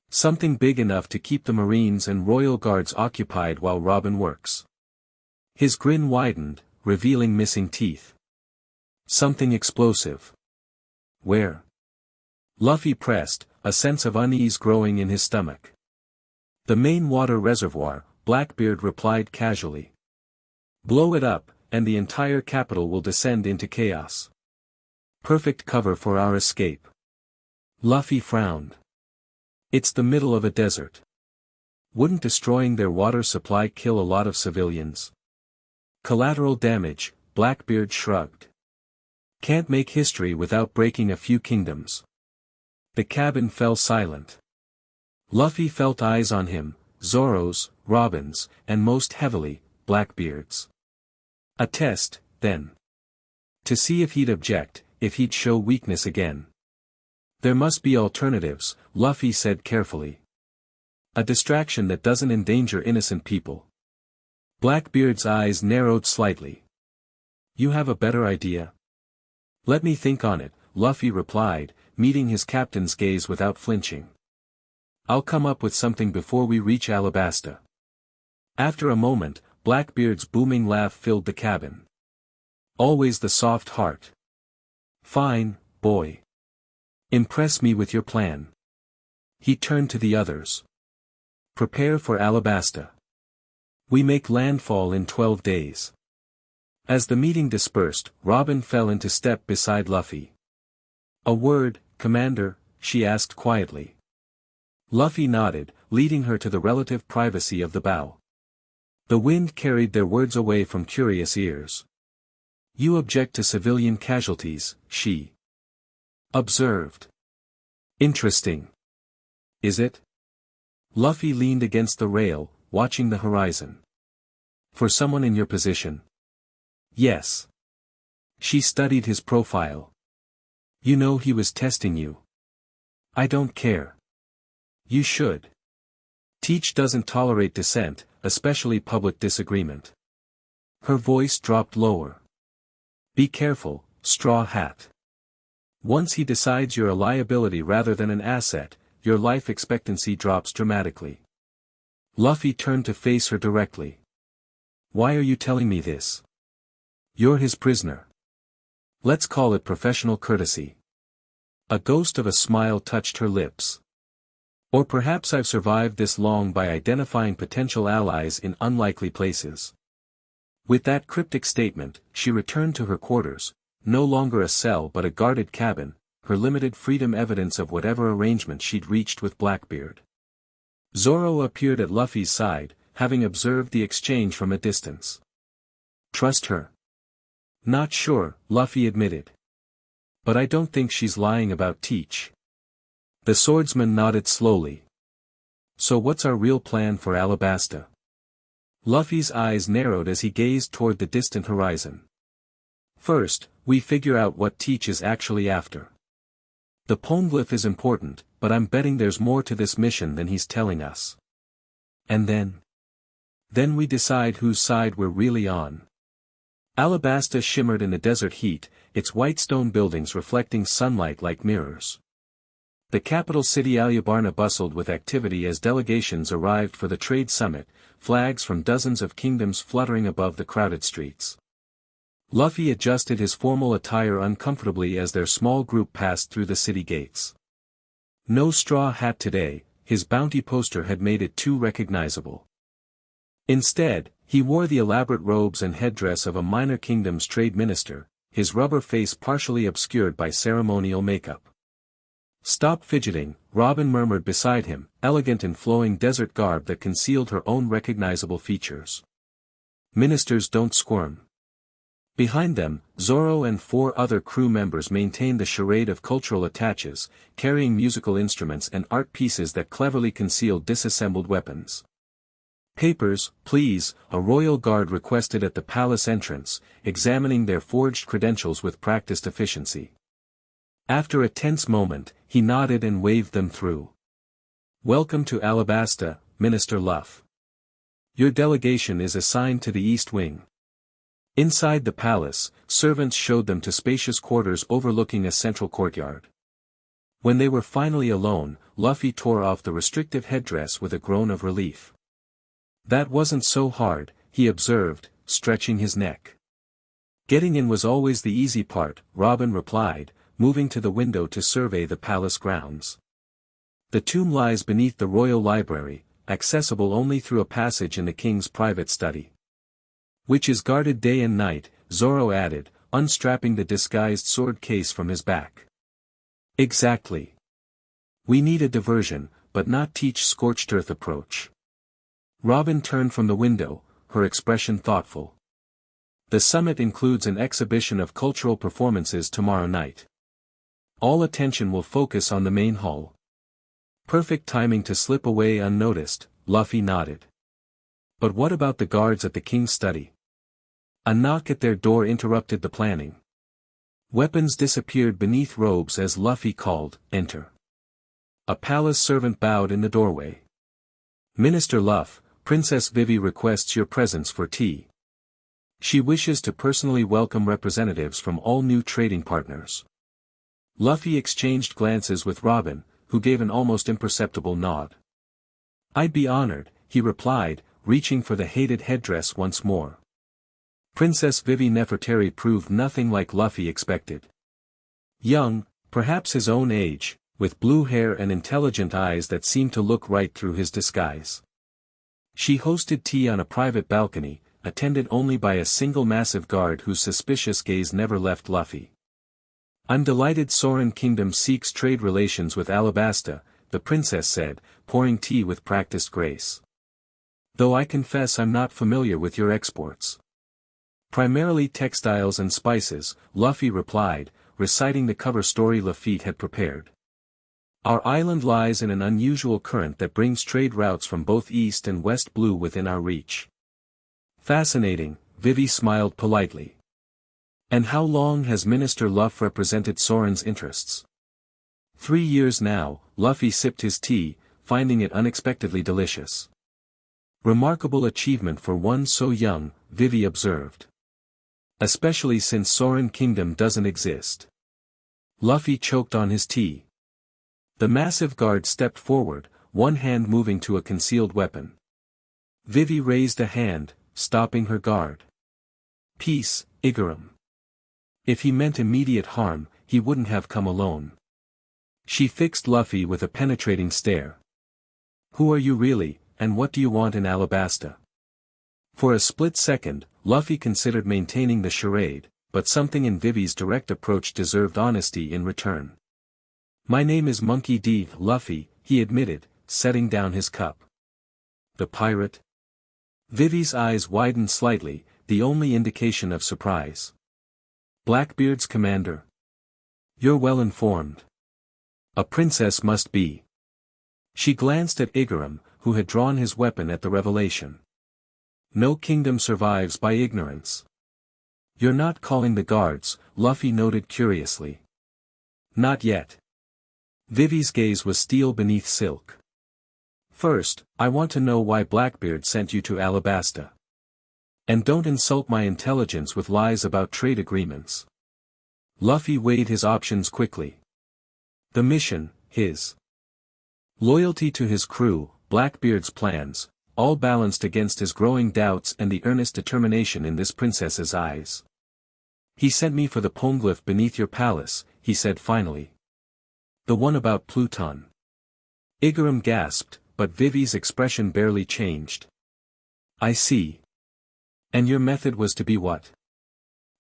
Something big enough to keep the Marines and Royal Guards occupied while Robin works. His grin widened, revealing missing teeth. Something explosive. Where? Luffy pressed, a sense of unease growing in his stomach. The main water reservoir, Blackbeard replied casually. Blow it up, and the entire capital will descend into chaos. Perfect cover for our escape. Luffy frowned. It's the middle of a desert. Wouldn't destroying their water supply kill a lot of civilians? Collateral damage, Blackbeard shrugged. Can't make history without breaking a few kingdoms. The cabin fell silent. Luffy felt eyes on him, Zoro's, Robin's, and most heavily, Blackbeard's. A test, then. To see if he'd object, if he'd show weakness again. There must be alternatives, Luffy said carefully. A distraction that doesn't endanger innocent people. Blackbeard's eyes narrowed slightly. You have a better idea? Let me think on it, Luffy replied, meeting his captain's gaze without flinching. I'll come up with something before we reach Alabasta. After a moment, Blackbeard's booming laugh filled the cabin. Always the soft heart. Fine, boy. Impress me with your plan. He turned to the others. Prepare for Alabasta. We make landfall in 12 days. As the meeting dispersed, Robin fell into step beside Luffy. A word, Commander, she asked quietly. Luffy nodded, leading her to the relative privacy of the bow. The wind carried their words away from curious ears. You object to civilian casualties, she observed. Interesting. Is it? Luffy leaned against the rail, watching the horizon. For someone in your position? Yes. She studied his profile. You know he was testing you. I don't care. You should. Teach doesn't tolerate dissent, especially public disagreement. Her voice dropped lower. Be careful, Straw Hat. Once he decides you're a liability rather than an asset, your life expectancy drops dramatically. Luffy turned to face her directly. Why are you telling me this? You're his prisoner. Let's call it professional courtesy. A ghost of a smile touched her lips. Or perhaps I've survived this long by identifying potential allies in unlikely places. With that cryptic statement, she returned to her quarters, no longer a cell but a guarded cabin, her limited freedom evidence of whatever arrangement she'd reached with Blackbeard. Zoro appeared at Luffy's side, having observed the exchange from a distance. Trust her? Not sure, Luffy admitted. But I don't think she's lying about Teach. The swordsman nodded slowly. So what's our real plan for Alabasta? Luffy's eyes narrowed as he gazed toward the distant horizon. First, we figure out what Teach is actually after. The poneglyph is important, but I'm betting there's more to this mission than he's telling us. And then? Then we decide whose side we're really on. Alabasta shimmered in the desert heat, its white stone buildings reflecting sunlight like mirrors. The capital city Alyabarna bustled with activity as delegations arrived for the trade summit, flags from dozens of kingdoms fluttering above the crowded streets. Luffy adjusted his formal attire uncomfortably as their small group passed through the city gates. No straw hat today, his bounty poster had made it too recognizable. Instead, he wore the elaborate robes and headdress of a minor kingdom's trade minister, his rubber face partially obscured by ceremonial makeup. "Stop fidgeting," Robin murmured beside him, elegant in flowing desert garb that concealed her own recognizable features. "Ministers don't squirm." Behind them, Zoro and 4 other crew members maintained the charade of cultural attaches, carrying musical instruments and art pieces that cleverly concealed disassembled weapons. "Papers, please," a royal guard requested at the palace entrance, examining their forged credentials with practiced efficiency. After a tense moment, he nodded and waved them through. "Welcome to Alabasta, Minister Luff. Your delegation is assigned to the East Wing." Inside the palace, servants showed them to spacious quarters overlooking a central courtyard. When they were finally alone, Luffy tore off the restrictive headdress with a groan of relief. "That wasn't so hard," he observed, stretching his neck. "Getting in was always the easy part," Robin replied, moving to the window to survey the palace grounds. The tomb lies beneath the royal library, accessible only through a passage in the king's private study. "Which is guarded day and night," Zoro added, unstrapping the disguised sword case from his back. "Exactly. We need a diversion, but not teach scorched earth approach." Robin turned from the window, her expression thoughtful. "The summit includes an exhibition of cultural performances tomorrow night. All attention will focus on the main hall." "Perfect timing to slip away unnoticed," Luffy nodded. "But what about the guards at the king's study?" A knock at their door interrupted the planning. Weapons disappeared beneath robes as Luffy called, "Enter." A palace servant bowed in the doorway. "Minister Luff, Princess Vivi requests your presence for tea. She wishes to personally welcome representatives from all new trading partners." Luffy exchanged glances with Robin, who gave an almost imperceptible nod. "I'd be honored," he replied, reaching for the hated headdress once more. Princess Vivi Nefertari proved nothing like Luffy expected. Young, perhaps his own age, with blue hair and intelligent eyes that seemed to look right through his disguise. She hosted tea on a private balcony, attended only by a single massive guard whose suspicious gaze never left Luffy. "I'm delighted Soren Kingdom seeks trade relations with Alabasta," the princess said, pouring tea with practiced grace. "Though I confess I'm not familiar with your exports." "Primarily textiles and spices," Luffy replied, reciting the cover story Lafitte had prepared. "Our island lies in an unusual current that brings trade routes from both East and West Blue within our reach." "Fascinating," Vivi smiled politely. "And how long has Minister Luff represented Soren's interests?" 3 years now," Luffy sipped his tea, finding it unexpectedly delicious. "Remarkable achievement for one so young," Vivi observed. "Especially since Soren Kingdom doesn't exist." Luffy choked on his tea. The massive guard stepped forward, one hand moving to a concealed weapon. Vivi raised a hand, stopping her guard. "Peace, Igaram." If he meant immediate harm, he wouldn't have come alone. She fixed Luffy with a penetrating stare. "Who are you really, and what do you want in Alabasta?" For a split second, Luffy considered maintaining the charade, but something in Vivi's direct approach deserved honesty in return. "My name is Monkey D. Luffy," he admitted, setting down his cup. "The pirate?" Vivi's eyes widened slightly, the only indication of surprise. "Blackbeard's commander? You're well informed. A princess must be." She glanced at Igaram, who had drawn his weapon at the revelation. "No kingdom survives by ignorance." "You're not calling the guards," Luffy noted curiously. "Not yet." Vivi's gaze was steel beneath silk. "First, I want to know why Blackbeard sent you to Alabasta. And don't insult my intelligence with lies about trade agreements." Luffy weighed his options quickly. "The mission," his loyalty to his crew, Blackbeard's plans, all balanced against his growing doubts and the earnest determination in this princess's eyes. "He sent me for the poneglyph beneath your palace," he said finally. "The one about Pluton." Igaram gasped, but Vivi's expression barely changed. "I see. And your method was to be what?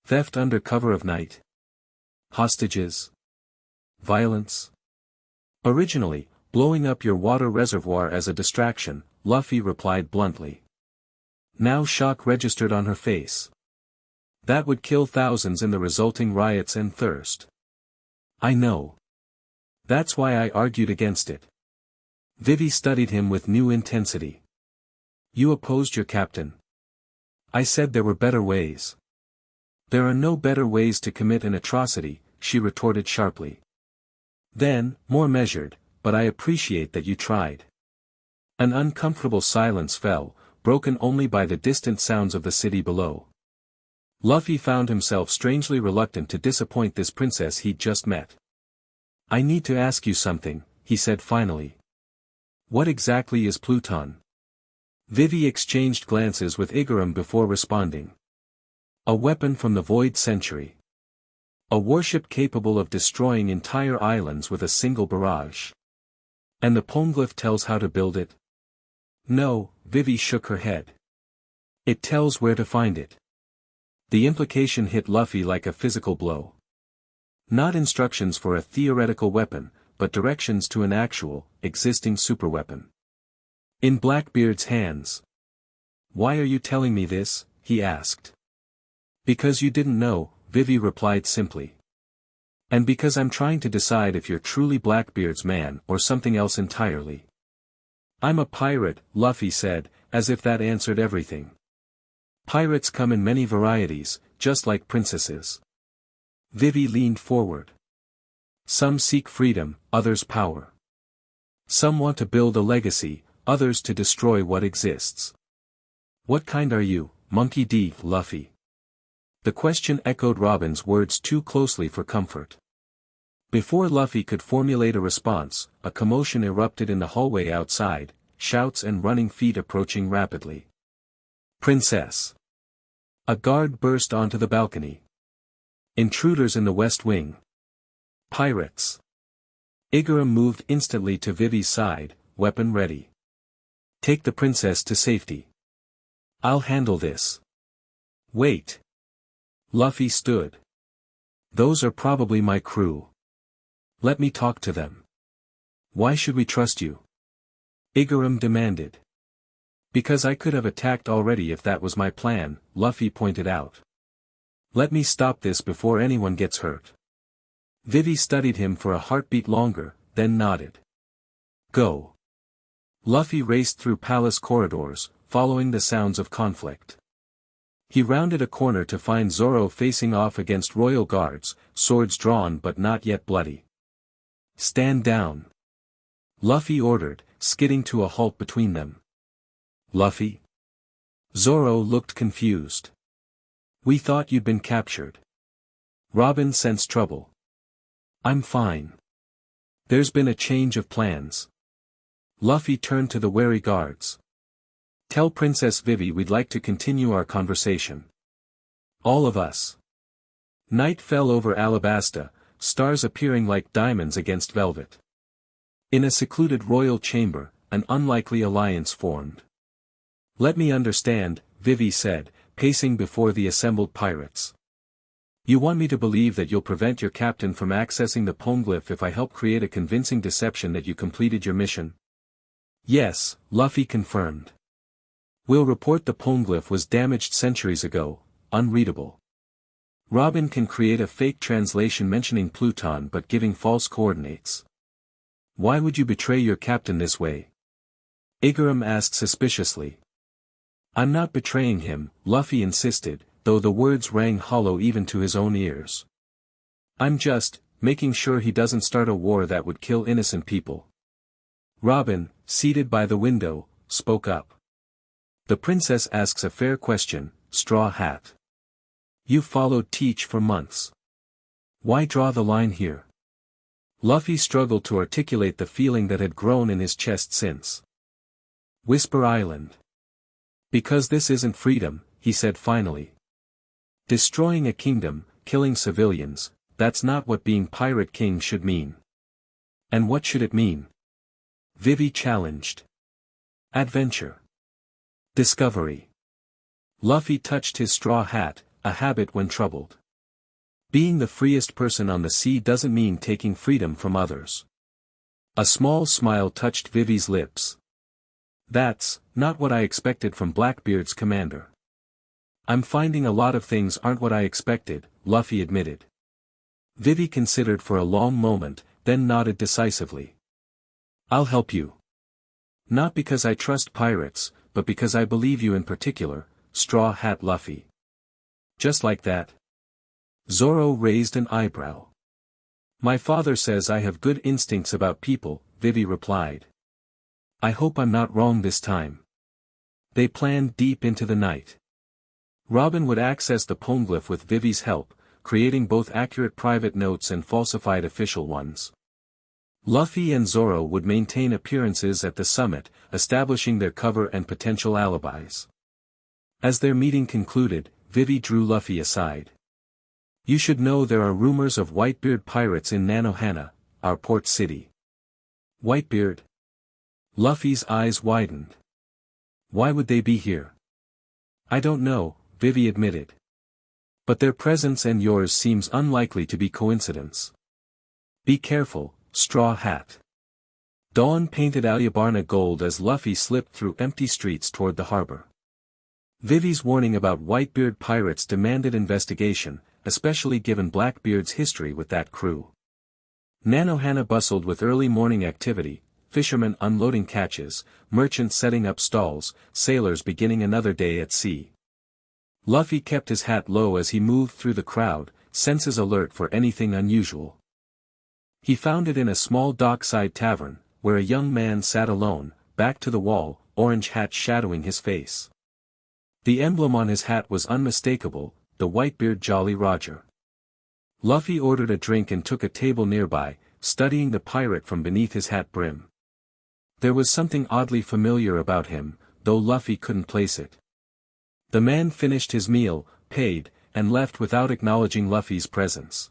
Theft under cover of night? Hostages? Violence?" "Originally, blowing up your water reservoir as a distraction," Luffy replied bluntly. Now shock registered on her face. "That would kill thousands in the resulting riots and thirst." "I know. That's why I argued against it." Vivi studied him with new intensity. "You opposed your captain." "I said there were better ways." "There are no better ways to commit an atrocity," she retorted sharply. Then, more measured, "But I appreciate that you tried." An uncomfortable silence fell, broken only by the distant sounds of the city below. Luffy found himself strangely reluctant to disappoint this princess he'd just met. "I need to ask you something," he said finally. "What exactly is Pluton?" Vivi exchanged glances with Igaram before responding. "A weapon from the Void Century. A warship capable of destroying entire islands with a single barrage. And the poneglyph tells how to build it?" "No," Vivi shook her head. "It tells where to find it." The implication hit Luffy like a physical blow. Not instructions for a theoretical weapon, but directions to an actual, existing superweapon. In Blackbeard's hands. "Why are you telling me this?" he asked. "Because you didn't know," Vivi replied simply. "And because I'm trying to decide if you're truly Blackbeard's man or something else entirely." "I'm a pirate," Luffy said, as if that answered everything. "Pirates come in many varieties, just like princesses." Vivi leaned forward. "Some seek freedom, others power. Some want to build a legacy, others to destroy what exists." "What kind are you, Monkey D. Luffy?" The question echoed Robin's words too closely for comfort. Before Luffy could formulate a response, a commotion erupted in the hallway outside, shouts and running feet approaching rapidly. "Princess!" A guard burst onto the balcony. "Intruders in the West Wing." "Pirates!" Igaram moved instantly to Vivi's side, weapon ready. "Take the princess to safety. I'll handle this." "Wait." Luffy stood. "Those are probably my crew. Let me talk to them." "Why should we trust you?" Igaram demanded. "Because I could have attacked already if that was my plan," Luffy pointed out. "Let me stop this before anyone gets hurt." Vivi studied him for a heartbeat longer, then nodded. "Go." Luffy raced through palace corridors, following the sounds of conflict. He rounded a corner to find Zoro facing off against royal guards, swords drawn but not yet bloody. "Stand down," Luffy ordered, skidding to a halt between them. "Luffy?" Zoro looked confused. "We thought you'd been captured." Robin sensed trouble. "I'm fine. There's been a change of plans." Luffy turned to the wary guards. "Tell Princess Vivi we'd like to continue our conversation." "All of us." Night fell over Alabasta, stars appearing like diamonds against velvet. In a secluded royal chamber, an unlikely alliance formed. "Let me understand," Vivi said, pacing before the assembled pirates. "You want me to believe that you'll prevent your captain from accessing the poneglyph if I help create a convincing deception that you completed your mission?" "Yes," Luffy confirmed. "We'll report the poneglyph was damaged centuries ago, unreadable. Robin can create a fake translation mentioning Pluton but giving false coordinates." "Why would you betray your captain this way?" Igaram asked suspiciously. "I'm not betraying him," Luffy insisted, though the words rang hollow even to his own ears. "I'm just making sure he doesn't start a war that would kill innocent people." Robin, seated by the window, spoke up. "The princess asks a fair question, Straw Hat. You followed Teach for months. Why draw the line here?" Luffy struggled to articulate the feeling that had grown in his chest since. Whisper Island. Because this isn't freedom, he said finally. Destroying a kingdom, killing civilians, that's not what being Pirate King should mean. And what should it mean? Vivi challenged. Adventure. Discovery. Luffy touched his straw hat, a habit when troubled. Being the freest person on the sea doesn't mean taking freedom from others. A small smile touched Vivi's lips. That's not what I expected from Blackbeard's commander. I'm finding a lot of things aren't what I expected, Luffy admitted. Vivi considered for a long moment, then nodded decisively. I'll help you. Not because I trust pirates, but because I believe you in particular, Straw Hat Luffy. Just like that? Zoro raised an eyebrow. My father says I have good instincts about people, Vivi replied. I hope I'm not wrong this time. They planned deep into the night. Robin would access the poneglyph with Vivi's help, creating both accurate private notes and falsified official ones. Luffy and Zoro would maintain appearances at the summit, establishing their cover and potential alibis. As their meeting concluded, Vivi drew Luffy aside. You should know there are rumors of Whitebeard pirates in Nanohana, our port city. Whitebeard? Luffy's eyes widened. Why would they be here? I don't know, Vivi admitted. But their presence and yours seems unlikely to be coincidence. Be careful, Straw Hat. Dawn painted Aliabarna gold as Luffy slipped through empty streets toward the harbor. Vivi's warning about Whitebeard pirates demanded investigation, especially given Blackbeard's history with that crew. Nanohana bustled with early morning activity, fishermen unloading catches, merchants setting up stalls, sailors beginning another day at sea. Luffy kept his hat low as he moved through the crowd, senses alert for anything unusual. He found it in a small dockside tavern, where a young man sat alone, back to the wall, orange hat shadowing his face. The emblem on his hat was unmistakable, the Whitebeard Jolly Roger. Luffy ordered a drink and took a table nearby, studying the pirate from beneath his hat brim. There was something oddly familiar about him, though Luffy couldn't place it. The man finished his meal, paid, and left without acknowledging Luffy's presence.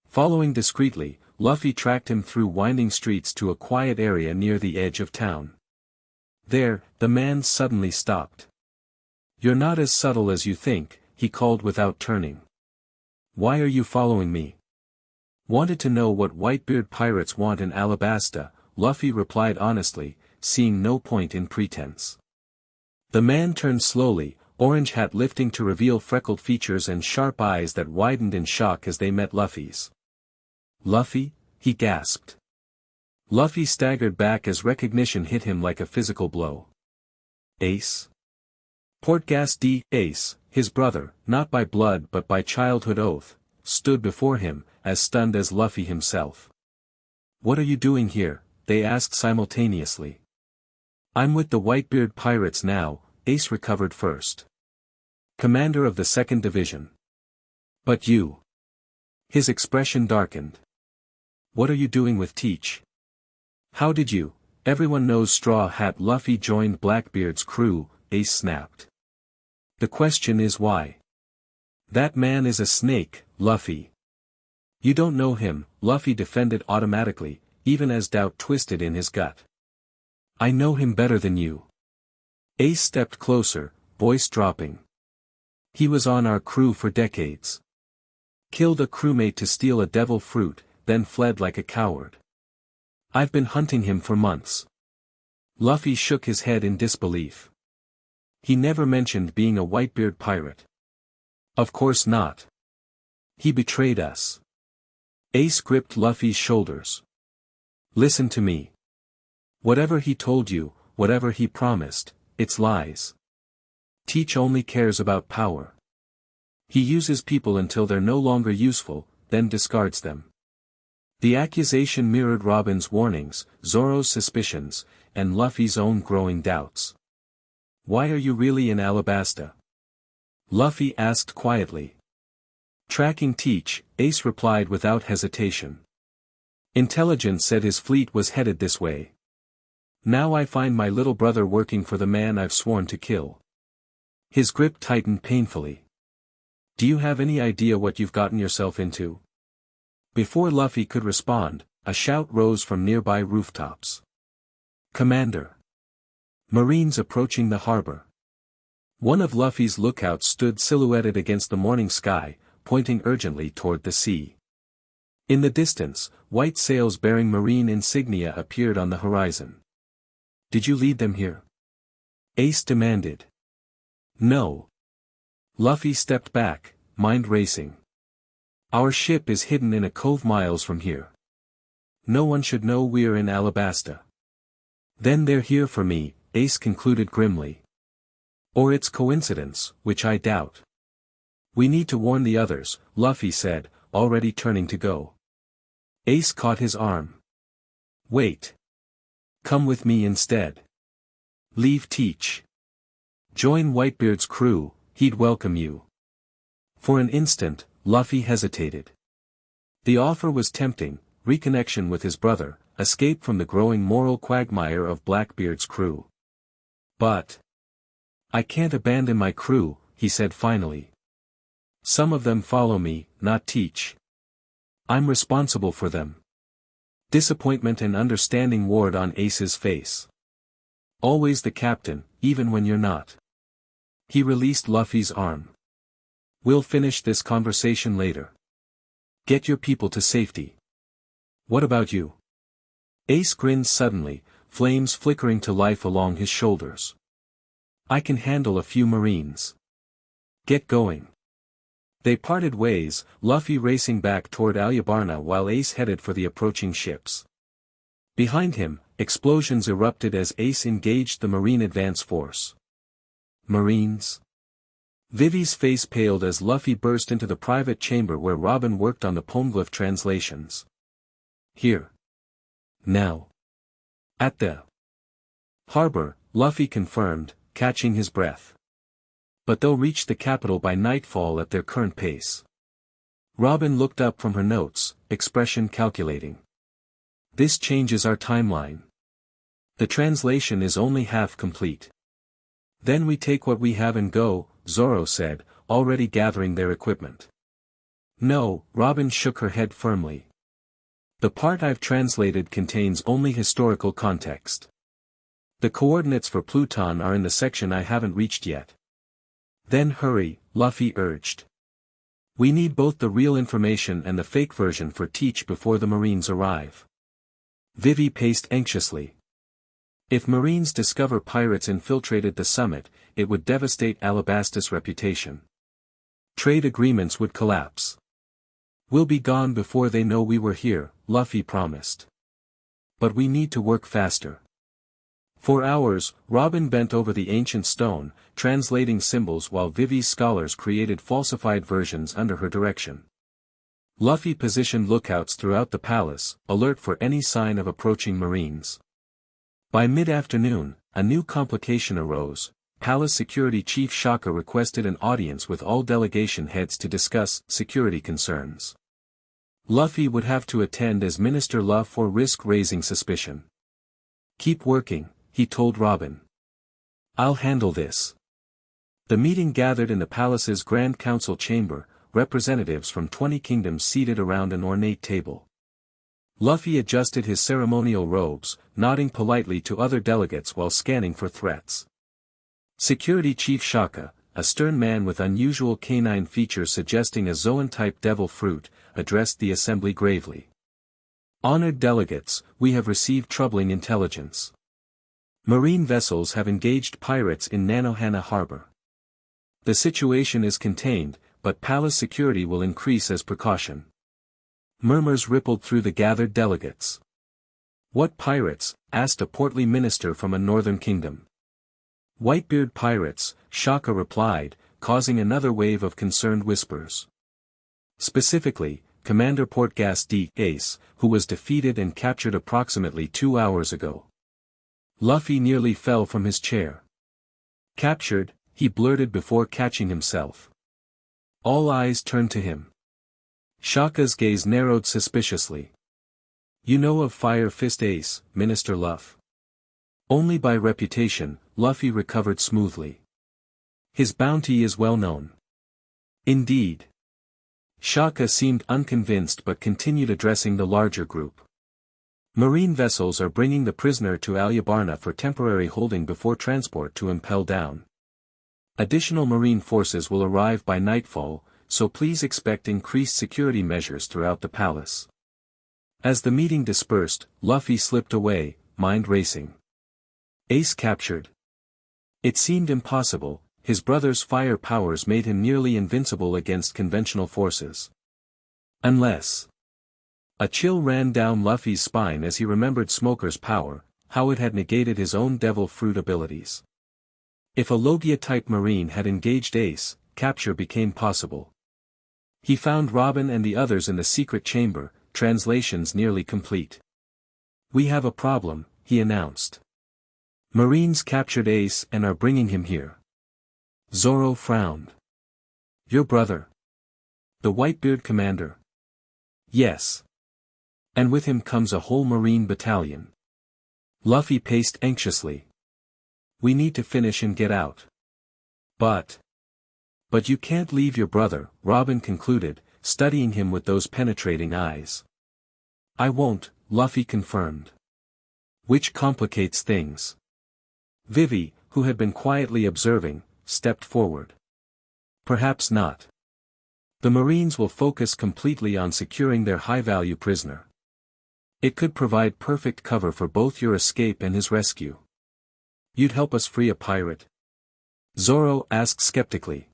Following discreetly, Luffy tracked him through winding streets to a quiet area near the edge of town. There, the man suddenly stopped. You're not as subtle as you think, he called without turning. Why are you following me? Wanted to know what Whitebeard pirates want in Alabasta, Luffy replied honestly, seeing no point in pretense. The man turned slowly, orange hat lifting to reveal freckled features and sharp eyes that widened in shock as they met Luffy's. Luffy? He gasped. Luffy staggered back as recognition hit him like a physical blow. Ace? Portgas D. Ace, his brother, not by blood but by childhood oath, stood before him, as stunned as Luffy himself. What are you doing here? They asked simultaneously. I'm with the Whitebeard pirates now, Ace recovered first. Commander of the 2nd Division. But you. His expression darkened. What are you doing with Teach? How did you? Everyone knows Straw Hat Luffy joined Blackbeard's crew, Ace snapped. The question is why? That man is a snake, Luffy. You don't know him, Luffy defended automatically, even as doubt twisted in his gut. I know him better than you. Ace stepped closer, voice dropping. He was on our crew for decades. Killed a crewmate to steal a devil fruit, then fled like a coward. I've been hunting him for months. Luffy shook his head in disbelief. He never mentioned being a Whitebeard pirate. Of course not. He betrayed us. Ace gripped Luffy's shoulders. Listen to me. Whatever he told you, whatever he promised, it's lies. Teach only cares about power. He uses people until they're no longer useful, then discards them. The accusation mirrored Robin's warnings, Zoro's suspicions, and Luffy's own growing doubts. Why are you really in Alabasta? Luffy asked quietly. Tracking Teach, Ace replied without hesitation. Intelligence said his fleet was headed this way. Now I find my little brother working for the man I've sworn to kill. His grip tightened painfully. Do you have any idea what you've gotten yourself into? Before Luffy could respond, a shout rose from nearby rooftops. Commander! Marines approaching the harbor. One of Luffy's lookouts stood silhouetted against the morning sky, pointing urgently toward the sea. In the distance, white sails bearing marine insignia appeared on the horizon. Did you lead them here? Ace demanded. No. Luffy stepped back, mind racing. Our ship is hidden in a cove miles from here. No one should know we're in Alabasta. Then they're here for me, Ace concluded grimly. Or it's coincidence, which I doubt. We need to warn the others, Luffy said, already turning to go. Ace caught his arm. Wait. Come with me instead. Leave Teach. Join Whitebeard's crew, he'd welcome you. For an instant, Luffy hesitated. The offer was tempting, reconnection with his brother, escape from the growing moral quagmire of Blackbeard's crew. But I can't abandon my crew, he said finally. Some of them follow me, not Teach. I'm responsible for them. Disappointment and understanding warred on Ace's face. Always the captain, even when you're not. He released Luffy's arm. We'll finish this conversation later. Get your people to safety. What about you? Ace grinned suddenly, flames flickering to life along his shoulders. I can handle a few marines. Get going. They parted ways, Luffy racing back toward Alyabarna while Ace headed for the approaching ships. Behind him, explosions erupted as Ace engaged the Marine advance force. Marines? Vivi's face paled as Luffy burst into the private chamber where Robin worked on the poneglyph translations. Here. Now. At the harbor, Luffy confirmed, catching his breath. But they'll reach the capital by nightfall at their current pace. Robin looked up from her notes, expression calculating. This changes our timeline. The translation is only half complete. Then we take what we have and go, Zoro said, already gathering their equipment. No, Robin shook her head firmly. The part I've translated contains only historical context. The coordinates for Pluton are in the section I haven't reached yet. Then hurry, Luffy urged. We need both the real information and the fake version for Teach before the Marines arrive. Vivi paced anxiously. If Marines discover pirates infiltrated the summit, it would devastate Alabasta's reputation. Trade agreements would collapse. We'll be gone before they know we were here, Luffy promised. But we need to work faster. For hours, Robin bent over the ancient stone, translating symbols while Vivi's scholars created falsified versions under her direction. Luffy positioned lookouts throughout the palace, alert for any sign of approaching Marines. By mid-afternoon, a new complication arose. Palace Security Chief Shaka requested an audience with all delegation heads to discuss security concerns. Luffy would have to attend as Minister Luffy for risk raising suspicion. Keep working, he told Robin. I'll handle this. The meeting gathered in the palace's Grand Council chamber, representatives from 20 kingdoms seated around an ornate table. Luffy adjusted his ceremonial robes, nodding politely to other delegates while scanning for threats. Security Chief Shaka, a stern man with unusual canine features suggesting a Zoan-type devil fruit, addressed the assembly gravely. Honored delegates, we have received troubling intelligence. Marine vessels have engaged pirates in Nanohana harbor. The situation is contained, but palace security will increase as precaution. Murmurs rippled through the gathered delegates. What pirates? Asked a portly minister from a northern kingdom. Whitebeard pirates, Shaka replied, causing another wave of concerned whispers. Specifically, Commander Portgas D. Ace, who was defeated and captured approximately 2 hours ago. Luffy nearly fell from his chair. Captured, he blurted before catching himself. All eyes turned to him. Shaka's gaze narrowed suspiciously. You know of Fire Fist Ace, Minister Luff? Only by reputation, Luffy recovered smoothly. His bounty is well known. Indeed. Shaka seemed unconvinced but continued addressing the larger group. Marine vessels are bringing the prisoner to Alyabarna for temporary holding before transport to Impel Down. Additional marine forces will arrive by nightfall, so please expect increased security measures throughout the palace. As the meeting dispersed, Luffy slipped away, mind racing. Ace captured. It seemed impossible. His brother's fire powers made him nearly invincible against conventional forces. Unless. A chill ran down Luffy's spine as he remembered Smoker's power, how it had negated his own devil fruit abilities. If a Logia-type marine had engaged Ace, capture became possible. He found Robin and the others in the secret chamber, translations nearly complete. "We have a problem," he announced. "Marines captured Ace and are bringing him here." Zoro frowned. "Your brother? The Whitebeard commander?" "Yes. And with him comes a whole marine battalion." Luffy paced anxiously. "We need to finish and get out." But you can't leave your brother," Robin concluded, studying him with those penetrating eyes. "I won't," Luffy confirmed. "Which complicates things." Vivi, who had been quietly observing, stepped forward. "Perhaps not. The Marines will focus completely on securing their high-value prisoner. It could provide perfect cover for both your escape and his rescue." "You'd help us free a pirate?" Zoro asked skeptically.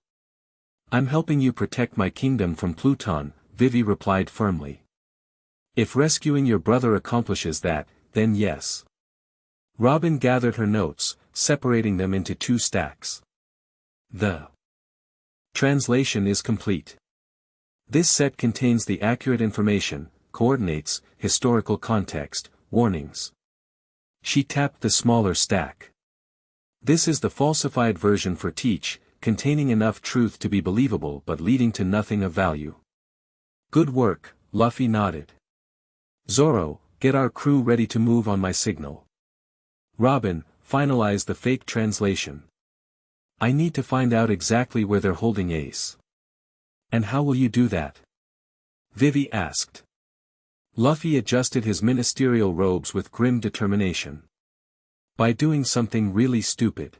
"I'm helping you protect my kingdom from Pluton," Vivi replied firmly. "If rescuing your brother accomplishes that, then yes." Robin gathered her notes, separating them into 2 stacks. The translation is complete. This set contains the accurate information, coordinates, historical context, warnings. She tapped the smaller stack. This is the falsified version for Teach, containing enough truth to be believable but leading to nothing of value. "Good work," Luffy nodded. "Zoro, get our crew ready to move on my signal." "Robin, finalize the fake translation. I need to find out exactly where they're holding Ace." "And how will you do that?" Vivi asked. Luffy adjusted his ministerial robes with grim determination. "By doing something really stupid."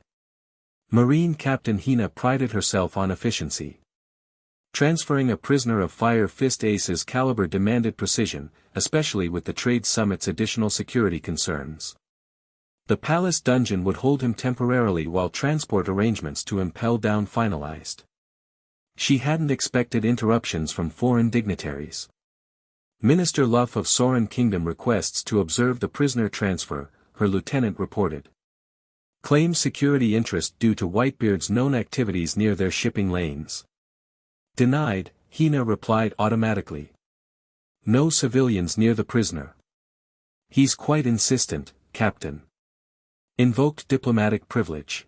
Marine Captain Hina prided herself on efficiency. Transferring a prisoner of Fire Fist Ace's caliber demanded precision, especially with the Trade Summit's additional security concerns. The palace dungeon would hold him temporarily while transport arrangements to Impel Down finalized. She hadn't expected interruptions from foreign dignitaries. "Minister Luff of Soren Kingdom requests to observe the prisoner transfer," her lieutenant reported. "Claims security interest due to Whitebeard's known activities near their shipping lanes." "Denied," Hina replied automatically. "No civilians near the prisoner." "He's quite insistent, Captain." "Invoked diplomatic privilege."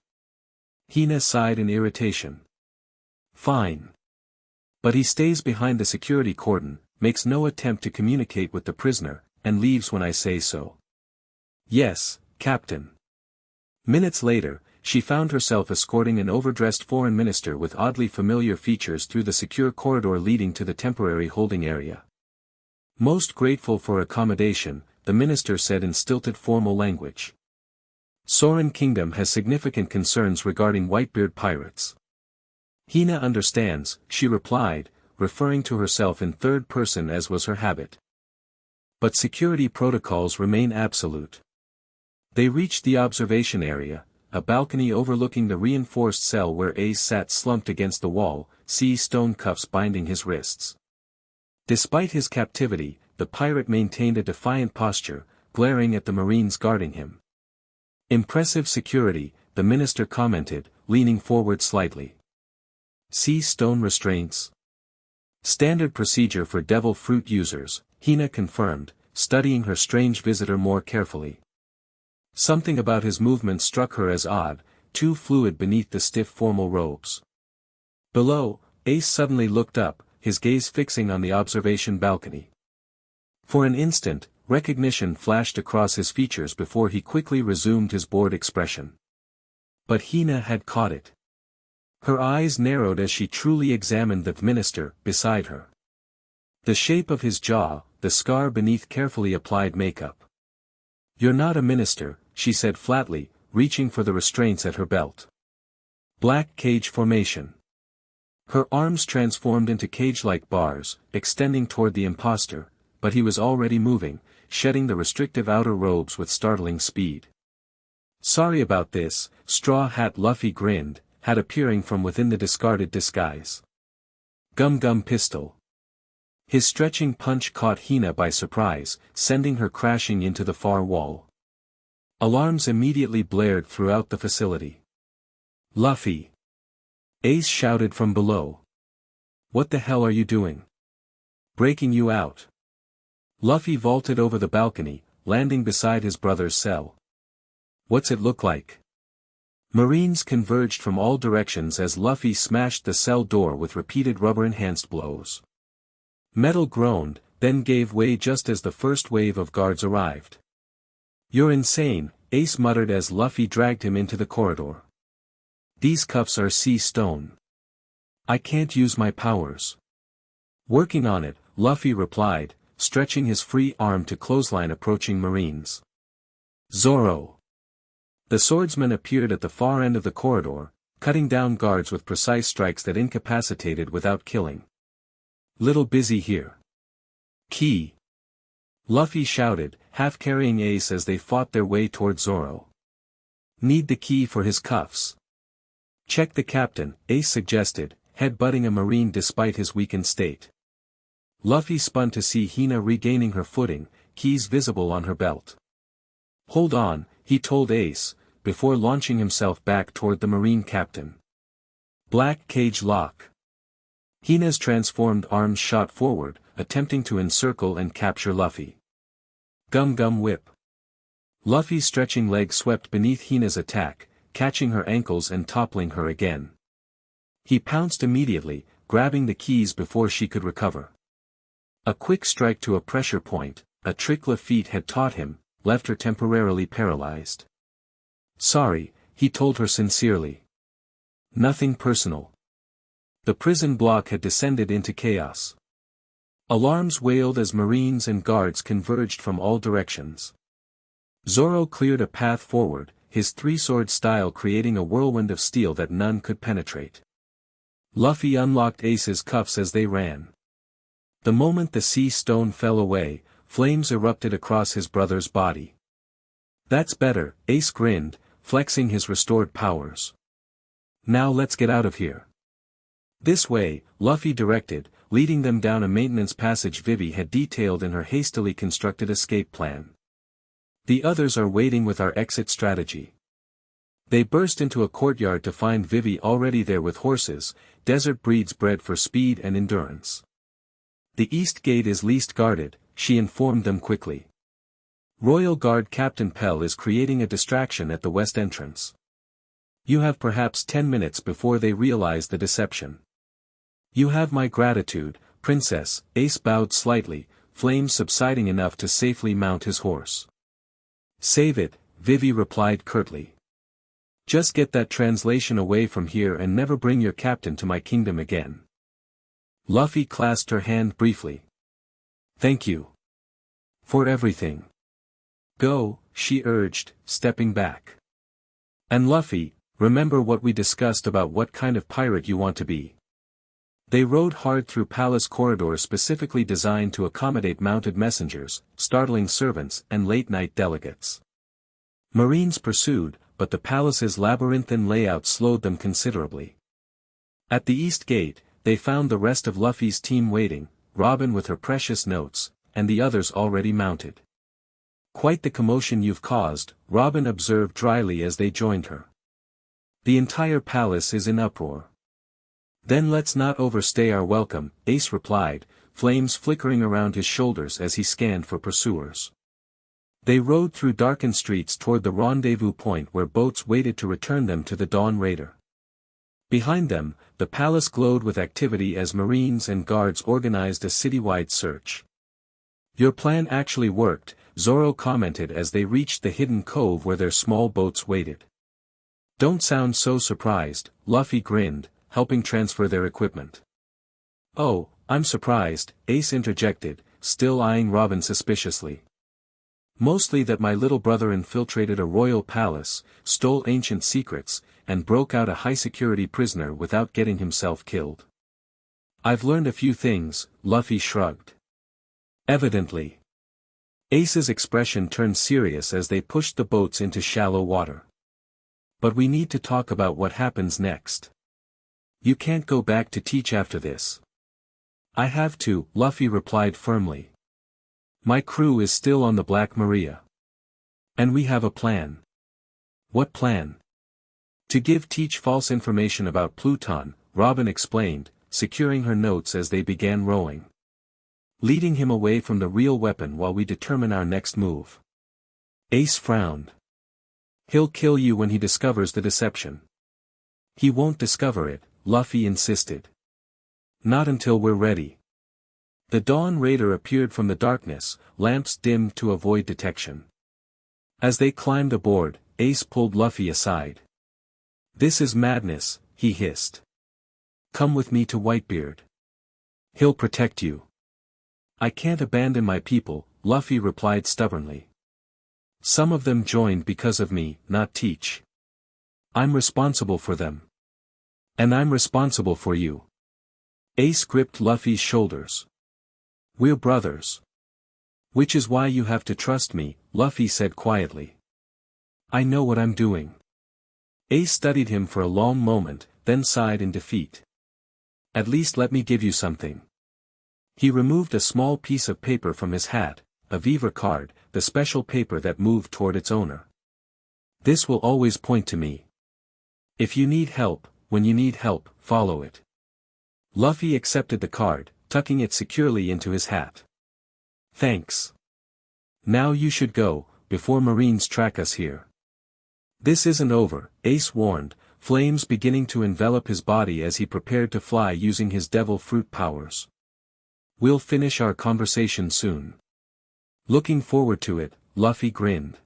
Hina sighed in irritation. "Fine. But he stays behind the security cordon, makes no attempt to communicate with the prisoner, and leaves when I say so." "Yes, Captain." Minutes later, she found herself escorting an overdressed foreign minister with oddly familiar features through the secure corridor leading to the temporary holding area. "Most grateful for accommodation," the minister said in stilted formal language. "Soren Kingdom has significant concerns regarding Whitebeard pirates." "Hina understands," she replied, referring to herself in third person as was her habit. "But security protocols remain absolute." They reached the observation area, a balcony overlooking the reinforced cell where Ace sat slumped against the wall, stone cuffs binding his wrists. Despite his captivity, the pirate maintained a defiant posture, glaring at the Marines guarding him. "Impressive security," the minister commented, leaning forward slightly. "See stone restraints." "Standard procedure for devil fruit users," Hina confirmed, studying her strange visitor more carefully. Something about his movement struck her as odd, too fluid beneath the stiff formal robes. Below, Ace suddenly looked up, his gaze fixing on the observation balcony. For an instant, recognition flashed across his features before he quickly resumed his bored expression. But Hina had caught it. Her eyes narrowed as she truly examined the minister beside her. The shape of his jaw, the scar beneath carefully applied makeup. "You're not a minister," she said flatly, reaching for the restraints at her belt. Black cage formation. Her arms transformed into cage-like bars, extending toward the impostor, but he was already moving, shedding the restrictive outer robes with startling speed. "Sorry about this," Straw Hat Luffy grinned, hat appearing from within the discarded disguise. Gum Gum Pistol. His stretching punch caught Hina by surprise, sending her crashing into the far wall. Alarms immediately blared throughout the facility. "Luffy!" Ace shouted from below. "What the hell are you doing? Breaking you out." Luffy vaulted over the balcony, landing beside his brother's cell. "What's it look like?" Marines converged from all directions as Luffy smashed the cell door with repeated rubber-enhanced blows. Metal groaned, then gave way just as the first wave of guards arrived. "You're insane," Ace muttered as Luffy dragged him into the corridor. "These cuffs are sea stone. I can't use my powers." "Working on it," Luffy replied, stretching his free arm to clothesline approaching Marines. "Zoro!" The swordsman appeared at the far end of the corridor, cutting down guards with precise strikes that incapacitated without killing. "Little busy here." "Key!" Luffy shouted, half carrying Ace as they fought their way toward Zoro. "Need the key for his cuffs." "Check the captain," Ace suggested, head-butting a Marine despite his weakened state. Luffy spun to see Hina regaining her footing, keys visible on her belt. "Hold on," he told Ace, before launching himself back toward the Marine captain. Black cage lock. Hina's transformed arms shot forward, attempting to encircle and capture Luffy. Gum Gum whip. Luffy's stretching leg swept beneath Hina's attack, catching her ankles and toppling her again. He pounced immediately, grabbing the keys before she could recover. A quick strike to a pressure point, a trick Lafitte had taught him, left her temporarily paralyzed. "Sorry," he told her sincerely. "Nothing personal." The prison block had descended into chaos. Alarms wailed as Marines and guards converged from all directions. Zoro cleared a path forward, his three-sword style creating a whirlwind of steel that none could penetrate. Luffy unlocked Ace's cuffs as they ran. The moment the sea stone fell away, flames erupted across his brother's body. "That's better," Ace grinned, flexing his restored powers. "Now let's get out of here." "This way," Luffy directed, leading them down a maintenance passage Vivi had detailed in her hastily constructed escape plan. "The others are waiting with our exit strategy." They burst into a courtyard to find Vivi already there with horses, desert breeds bred for speed and endurance. "The east gate is least guarded," she informed them quickly. "Royal Guard Captain Pell is creating a distraction at the west entrance. You have perhaps 10 minutes before they realize the deception." "You have my gratitude, Princess," Ace bowed slightly, flames subsiding enough to safely mount his horse. "Save it," Vivi replied curtly. "Just get that translation away from here and never bring your captain to my kingdom again." Luffy clasped her hand briefly. "Thank you. For everything." "Go," she urged, stepping back. "And Luffy, remember what we discussed about what kind of pirate you want to be." They rode hard through palace corridors specifically designed to accommodate mounted messengers, startling servants and late-night delegates. Marines pursued, but the palace's labyrinthine layout slowed them considerably. At the east gate, they found the rest of Luffy's team waiting, Robin with her precious notes, and the others already mounted. "Quite the commotion you've caused," Robin observed dryly as they joined her. "The entire palace is in uproar." "Then let's not overstay our welcome," Ace replied, flames flickering around his shoulders as he scanned for pursuers. They rode through darkened streets toward the rendezvous point where boats waited to return them to the Dawn Raider. Behind them, the palace glowed with activity as Marines and guards organized a citywide search. Your plan actually worked, Zoro commented as they reached the hidden cove where their small boats waited. Don't sound so surprised, Luffy grinned, helping transfer their equipment. Oh, I'm surprised, Ace interjected, still eyeing Robin suspiciously. Mostly that my little brother infiltrated a royal palace, stole ancient secrets, and broke out a high-security prisoner without getting himself killed. I've learned a few things, Luffy shrugged. Evidently. Ace's expression turned serious as they pushed the boats into shallow water. But we need to talk about what happens next. You can't go back to teach after this. I have to, Luffy replied firmly. My crew is still on the Black Maria. And we have a plan. What plan? To give Teach false information about Pluton, Robin explained, securing her notes as they began rowing. Leading him away from the real weapon while we determine our next move. Ace frowned. He'll kill you when he discovers the deception. He won't discover it, Luffy insisted. Not until we're ready. The Dawn Raider appeared from the darkness, lamps dimmed to avoid detection. As they climbed aboard, Ace pulled Luffy aside. This is madness, he hissed. Come with me to Whitebeard. He'll protect you. I can't abandon my people, Luffy replied stubbornly. Some of them joined because of me, not Teach. I'm responsible for them. And I'm responsible for you. Ace gripped Luffy's shoulders. We're brothers. Which is why you have to trust me, Luffy said quietly. I know what I'm doing. Ace studied him for a long moment, then sighed in defeat. At least let me give you something. He removed a small piece of paper from his hat, a Viva card, the special paper that moved toward its owner. This will always point to me. If you need help, when you need help, follow it. Luffy accepted the card, tucking it securely into his hat. Thanks. Now you should go, before Marines track us here. This isn't over, Ace warned, flames beginning to envelop his body as he prepared to fly using his devil fruit powers. We'll finish our conversation soon. Looking forward to it, Luffy grinned.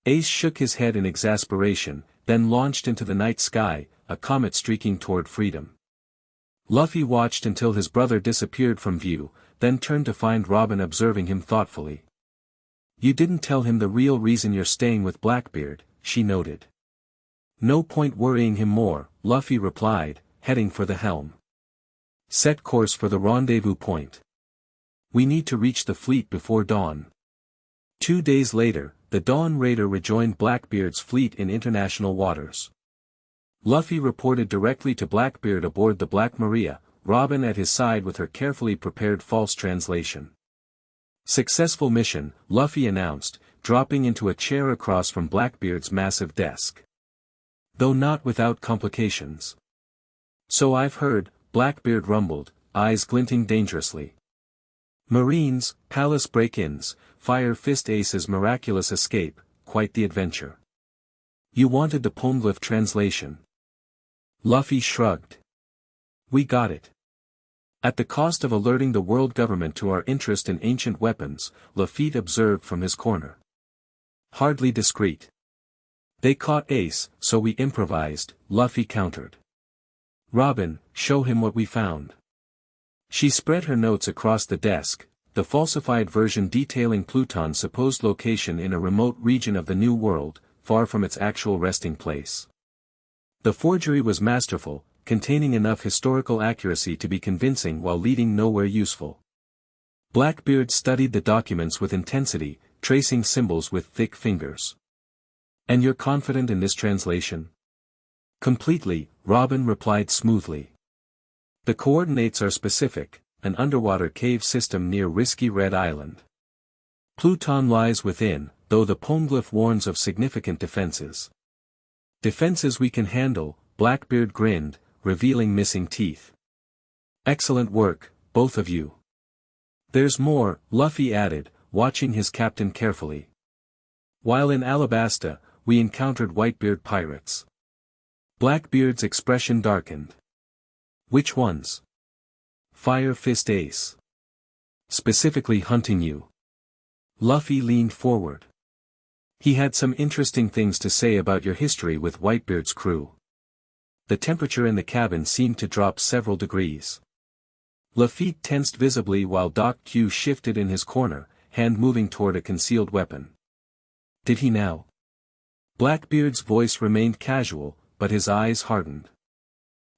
Ace shook his head in exasperation, then launched into the night sky, a comet streaking toward freedom. Luffy watched until his brother disappeared from view, then turned to find Robin observing him thoughtfully. You didn't tell him the real reason you're staying with Blackbeard, she noted. No point worrying him more, Luffy replied, heading for the helm. Set course for the rendezvous point. We need to reach the fleet before dawn. 2 days later, the Dawn Raider rejoined Blackbeard's fleet in international waters. Luffy reported directly to Blackbeard aboard the Black Maria, Robin at his side with her carefully prepared false translation. Successful mission, Luffy announced, dropping into a chair across from Blackbeard's massive desk. Though not without complications. So I've heard, Blackbeard rumbled, eyes glinting dangerously. Marines, palace break-ins, Fire Fist Ace's miraculous escape, quite the adventure. You wanted the Poneglyph translation. Luffy shrugged. We got it. At the cost of alerting the world government to our interest in ancient weapons, Lafitte observed from his corner. Hardly discreet. They caught Ace, so we improvised, Luffy countered. Robin, show him what we found. She spread her notes across the desk, the falsified version detailing Pluton's supposed location in a remote region of the New World, far from its actual resting place. The forgery was masterful, containing enough historical accuracy to be convincing while leading nowhere useful. Blackbeard studied the documents with intensity, tracing symbols with thick fingers. And you're confident in this translation? Completely, Robin replied smoothly. The coordinates are specific, an underwater cave system near Risky Red Island. Pluton lies within, though the Poneglyph warns of significant defenses. Defenses we can handle, Blackbeard grinned, revealing missing teeth. Excellent work, both of you. There's more, Luffy added, watching his captain carefully. While in Alabasta, we encountered Whitebeard pirates. Blackbeard's expression darkened. Which ones? Fire Fist Ace. Specifically hunting you. Luffy leaned forward. He had some interesting things to say about your history with Whitebeard's crew. The temperature in the cabin seemed to drop several degrees. Luffy tensed visibly while Doc Q shifted in his corner, hand moving toward a concealed weapon. Did he now? Blackbeard's voice remained casual, but his eyes hardened.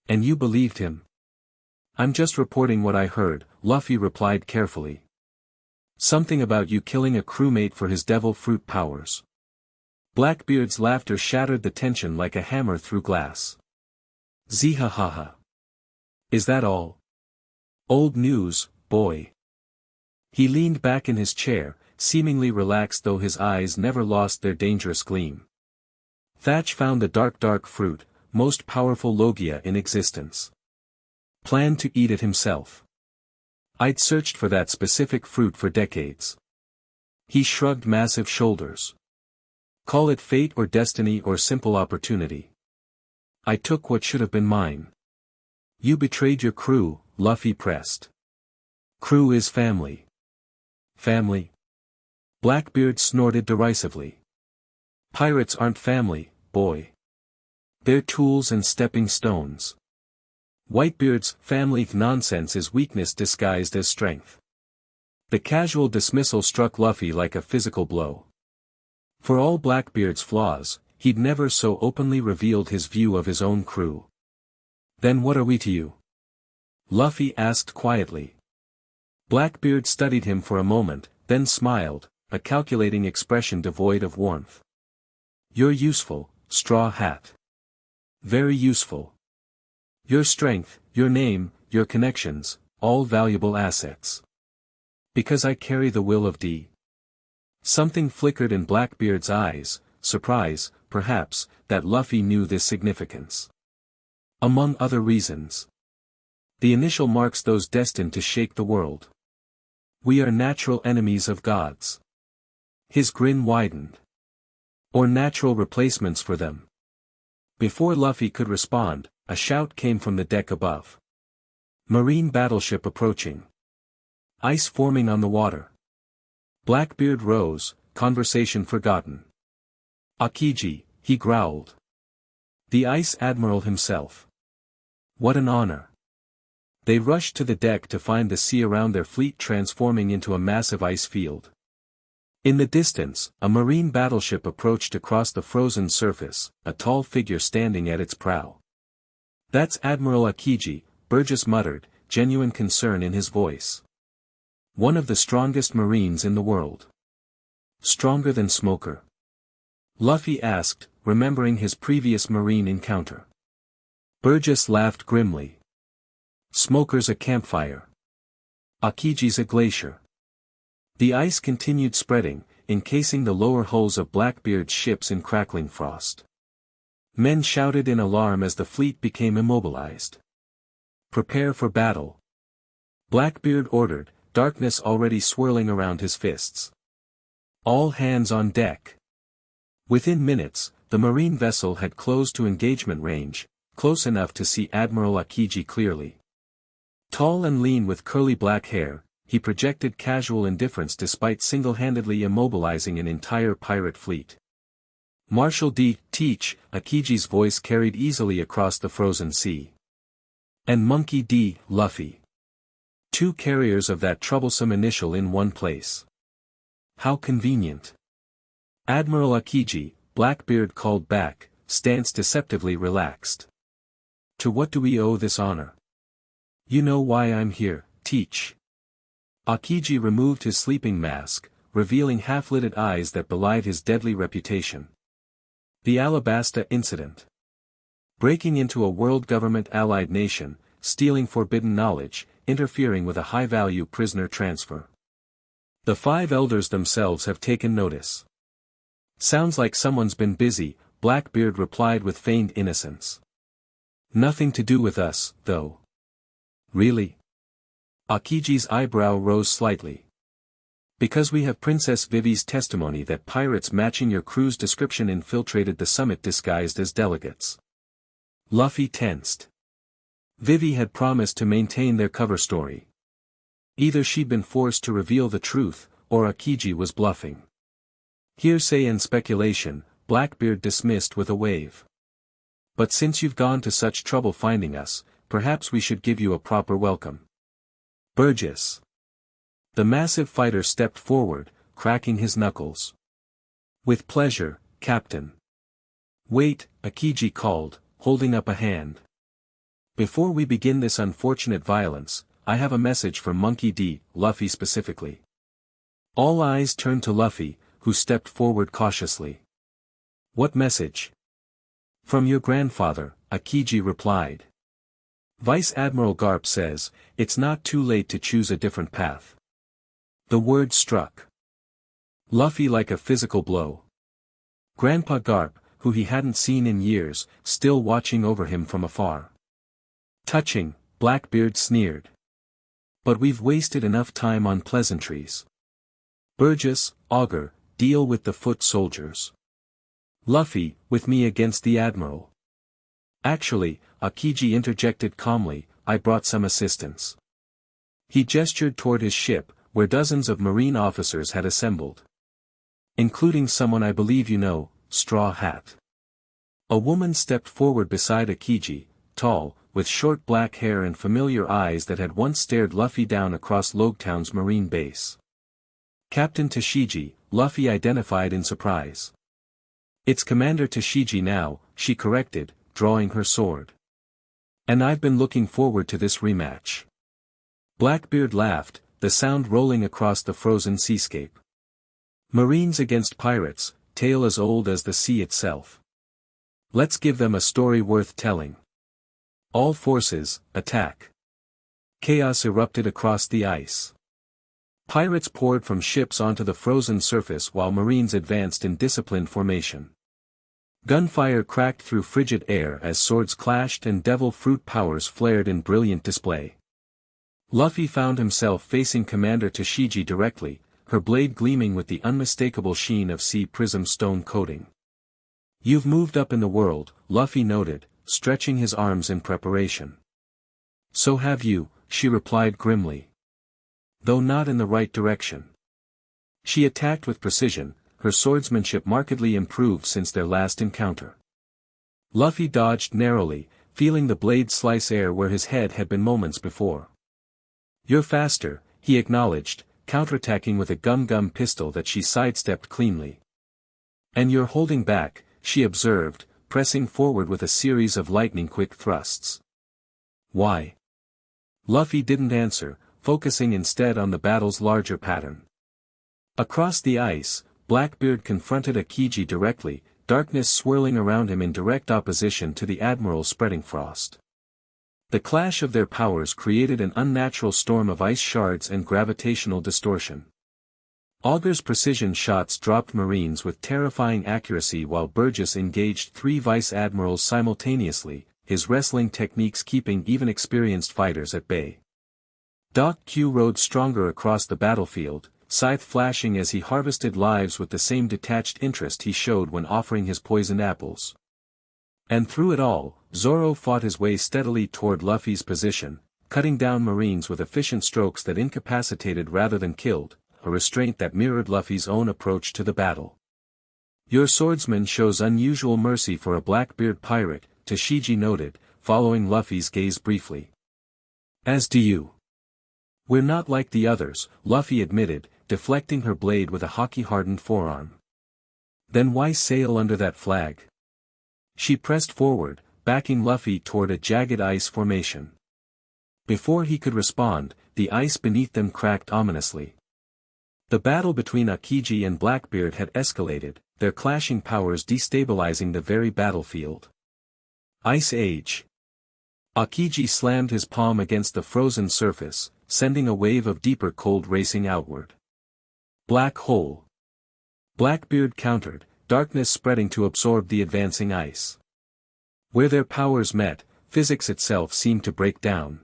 And you believed him? I'm just reporting what I heard, Luffy replied carefully. Something about you killing a crewmate for his devil fruit powers. Blackbeard's laughter shattered the tension like a hammer through glass. Zihahaha. Is that all? Old news, boy. He leaned back in his chair, seemingly relaxed though his eyes never lost their dangerous gleam. Thatch found the dark fruit, most powerful Logia in existence. Planned to eat it himself. I'd searched for that specific fruit for decades. He shrugged massive shoulders. Call it fate or destiny or simple opportunity. I took what should have been mine. You betrayed your crew, Luffy pressed. Crew is family. Family? Blackbeard snorted derisively. Pirates aren't family, boy. They're tools and stepping stones. Whitebeard's family nonsense is weakness disguised as strength. The casual dismissal struck Luffy like a physical blow. For all Blackbeard's flaws, he'd never so openly revealed his view of his own crew. Then what are we to you? Luffy asked quietly. Blackbeard studied him for a moment, then smiled, a calculating expression devoid of warmth. You're useful, Straw Hat. Very useful. Your strength, your name, your connections, all valuable assets. Because I carry the will of D. Something flickered in Blackbeard's eyes, surprise, perhaps, that Luffy knew this significance. Among other reasons. The initial marks those destined to shake the world. We are natural enemies of gods. His grin widened. Or natural replacements for them. Before Luffy could respond, a shout came from the deck above. Marine battleship approaching. Ice forming on the water. Blackbeard rose, conversation forgotten. Akiji, he growled. The Ice Admiral himself. What an honor. They rushed to the deck to find the sea around their fleet transforming into a massive ice field. In the distance, a marine battleship approached across the frozen surface, a tall figure standing at its prow. That's Admiral Akiji, Burgess muttered, genuine concern in his voice. One of the strongest marines in the world. Stronger than Smoker? Luffy asked, remembering his previous marine encounter. Burgess laughed grimly. Smoker's a campfire. Akiji's a glacier. The ice continued spreading, encasing the lower hulls of Blackbeard's ships in crackling frost. Men shouted in alarm as the fleet became immobilized. Prepare for battle. Blackbeard ordered, darkness already swirling around his fists. All hands on deck. Within minutes, the marine vessel had closed to engagement range, close enough to see Admiral Akiji clearly. Tall and lean with curly black hair, he projected casual indifference despite single-handedly immobilizing an entire pirate fleet. Marshal D. Teach, Akiji's voice carried easily across the frozen sea. And Monkey D. Luffy. Two carriers of that troublesome initial in one place. How convenient. Admiral Akiji, Blackbeard called back, stance deceptively relaxed. To what do we owe this honor? You know why I'm here, Teach. Akiji removed his sleeping mask, revealing half-lidded eyes that belied his deadly reputation. The Alabasta Incident. Breaking into a world government allied nation, stealing forbidden knowledge, interfering with a high-value prisoner transfer. The five elders themselves have taken notice. Sounds like someone's been busy, Blackbeard replied with feigned innocence. Nothing to do with us, though. Really? Akiji's eyebrow rose slightly. Because we have Princess Vivi's testimony that pirates matching your crew's description infiltrated the summit disguised as delegates. Luffy tensed. Vivi had promised to maintain their cover story. Either she'd been forced to reveal the truth, or Akiji was bluffing. Hearsay and speculation, Blackbeard dismissed with a wave. But since you've gone to such trouble finding us, perhaps we should give you a proper welcome. Burgess. The massive fighter stepped forward, cracking his knuckles. With pleasure, Captain. Wait, Akiji called, holding up a hand. Before we begin this unfortunate violence, I have a message for Monkey D, Luffy specifically. All eyes turned to Luffy, who stepped forward cautiously. What message? From your grandfather, Akiji replied. Vice Admiral Garp says, it's not too late to choose a different path. The word struck Luffy like a physical blow. Grandpa Garp, who he hadn't seen in years, still watching over him from afar. Touching, Blackbeard sneered. But we've wasted enough time on pleasantries. Burgess, Augur, deal with the foot soldiers. Luffy, with me against the Admiral. Actually, Akiji interjected calmly, I brought some assistance. He gestured toward his ship, where dozens of marine officers had assembled. Including someone I believe you know, Straw Hat. A woman stepped forward beside Akiji, tall, with short black hair and familiar eyes that had once stared Luffy down across Logetown's marine base. Captain Tashigi, Luffy identified in surprise. It's Commander Tashigi now, she corrected, drawing her sword. And I've been looking forward to this rematch. Blackbeard laughed, the sound rolling across the frozen seascape. Marines against pirates, tale as old as the sea itself. Let's give them a story worth telling. All forces, attack. Chaos erupted across the ice. Pirates poured from ships onto the frozen surface while Marines advanced in disciplined formation. Gunfire cracked through frigid air as swords clashed and devil fruit powers flared in brilliant display. Luffy found himself facing Commander Tashigi directly, her blade gleaming with the unmistakable sheen of sea prism stone coating. You've moved up in the world, Luffy noted, stretching his arms in preparation. So have you, she replied grimly. Though not in the right direction. She attacked with precision, her swordsmanship markedly improved since their last encounter. Luffy dodged narrowly, feeling the blade slice air where his head had been moments before. You're faster, he acknowledged, counterattacking with a gum-gum pistol that she sidestepped cleanly. And you're holding back, she observed, pressing forward with a series of lightning-quick thrusts. Why? Luffy didn't answer, focusing instead on the battle's larger pattern. Across the ice, Blackbeard confronted Akiji directly, darkness swirling around him in direct opposition to the Admiral's spreading frost. The clash of their powers created an unnatural storm of ice shards and gravitational distortion. Augur's precision shots dropped Marines with terrifying accuracy while Burgess engaged 3 Vice Admirals simultaneously, his wrestling techniques keeping even experienced fighters at bay. Doc Q rode stronger across the battlefield, scythe flashing as he harvested lives with the same detached interest he showed when offering his poisoned apples. And through it all, Zoro fought his way steadily toward Luffy's position, cutting down Marines with efficient strokes that incapacitated rather than killed, a restraint that mirrored Luffy's own approach to the battle. Your swordsman shows unusual mercy for a Blackbeard pirate, Tashigi noted, following Luffy's gaze briefly. As do you. We're not like the others, Luffy admitted, deflecting her blade with a hockey-hardened forearm. Then why sail under that flag? She pressed forward, backing Luffy toward a jagged ice formation. Before he could respond, the ice beneath them cracked ominously. The battle between Akiji and Blackbeard had escalated, their clashing powers destabilizing the very battlefield. Ice Age. Akiji slammed his palm against the frozen surface, sending a wave of deeper cold racing outward. Black Hole. Blackbeard countered, darkness spreading to absorb the advancing ice. Where their powers met, physics itself seemed to break down.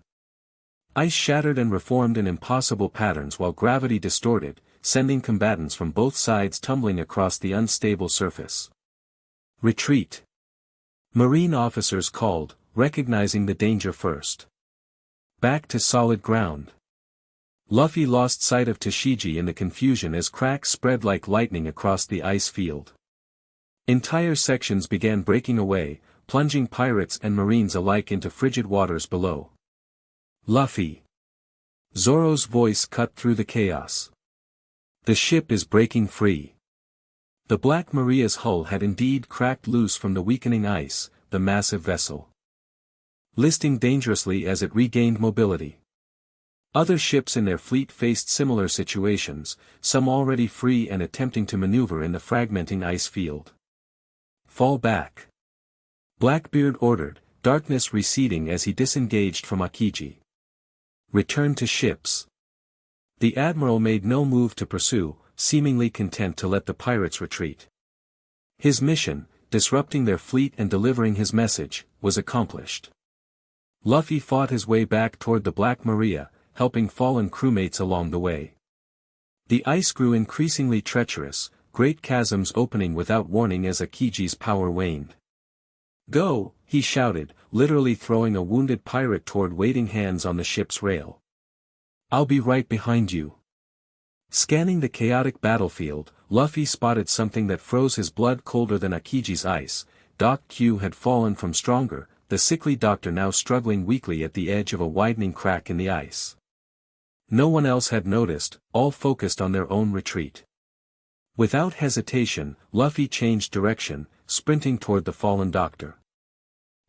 Ice shattered and reformed in impossible patterns while gravity distorted, sending combatants from both sides tumbling across the unstable surface. Retreat. Marine officers called, recognizing the danger first. Back to solid ground. Luffy lost sight of Tashigi in the confusion as cracks spread like lightning across the ice field. Entire sections began breaking away, plunging pirates and marines alike into frigid waters below. Luffy! Zoro's voice cut through the chaos. The ship is breaking free. The Black Maria's hull had indeed cracked loose from the weakening ice, the massive vessel listing dangerously as it regained mobility. Other ships in their fleet faced similar situations, some already free and attempting to maneuver in the fragmenting ice field. Fall back! Blackbeard ordered, darkness receding as he disengaged from Akiji. Return to ships. The admiral made no move to pursue, seemingly content to let the pirates retreat. His mission, disrupting their fleet and delivering his message, was accomplished. Luffy fought his way back toward the Black Maria, helping fallen crewmates along the way. The ice grew increasingly treacherous, great chasms opening without warning as Akiji's power waned. Go, he shouted, literally throwing a wounded pirate toward waiting hands on the ship's rail. I'll be right behind you. Scanning the chaotic battlefield, Luffy spotted something that froze his blood colder than Akiji's ice. Doc Q had fallen from stronger, the sickly doctor now struggling weakly at the edge of a widening crack in the ice. No one else had noticed, all focused on their own retreat. Without hesitation, Luffy changed direction, sprinting toward the fallen doctor.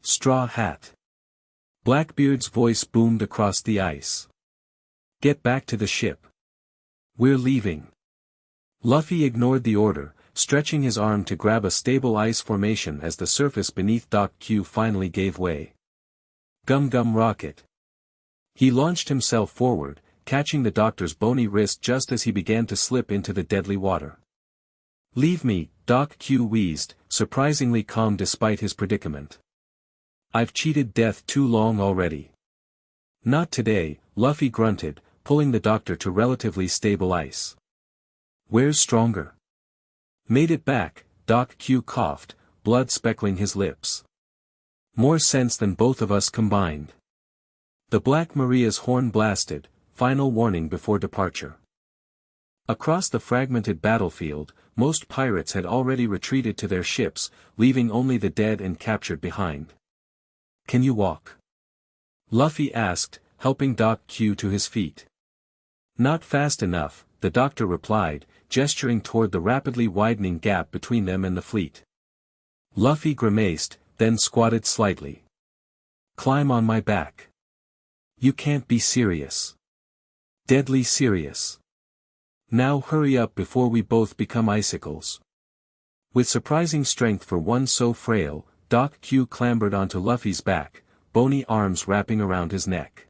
Straw Hat! Blackbeard's voice boomed across the ice. Get back to the ship. We're leaving. Luffy ignored the order, stretching his arm to grab a stable ice formation as the surface beneath Doc Q finally gave way. Gum Gum Rocket! He launched himself forward, catching the doctor's bony wrist just as he began to slip into the deadly water. Leave me, Doc Q wheezed, surprisingly calm despite his predicament. I've cheated death too long already. Not today, Luffy grunted, pulling the doctor to relatively stable ice. Where's stronger? Made it back, Doc Q coughed, blood speckling his lips. More sense than both of us combined. The Black Maria's horn blasted, final warning before departure. Across the fragmented battlefield, most pirates had already retreated to their ships, leaving only the dead and captured behind. Can you walk? Luffy asked, helping Doc Q to his feet. Not fast enough, the doctor replied, gesturing toward the rapidly widening gap between them and the fleet. Luffy grimaced, then squatted slightly. Climb on my back. You can't be serious. Deadly serious. Now hurry up before we both become icicles. With surprising strength for one so frail, Doc Q clambered onto Luffy's back, bony arms wrapping around his neck.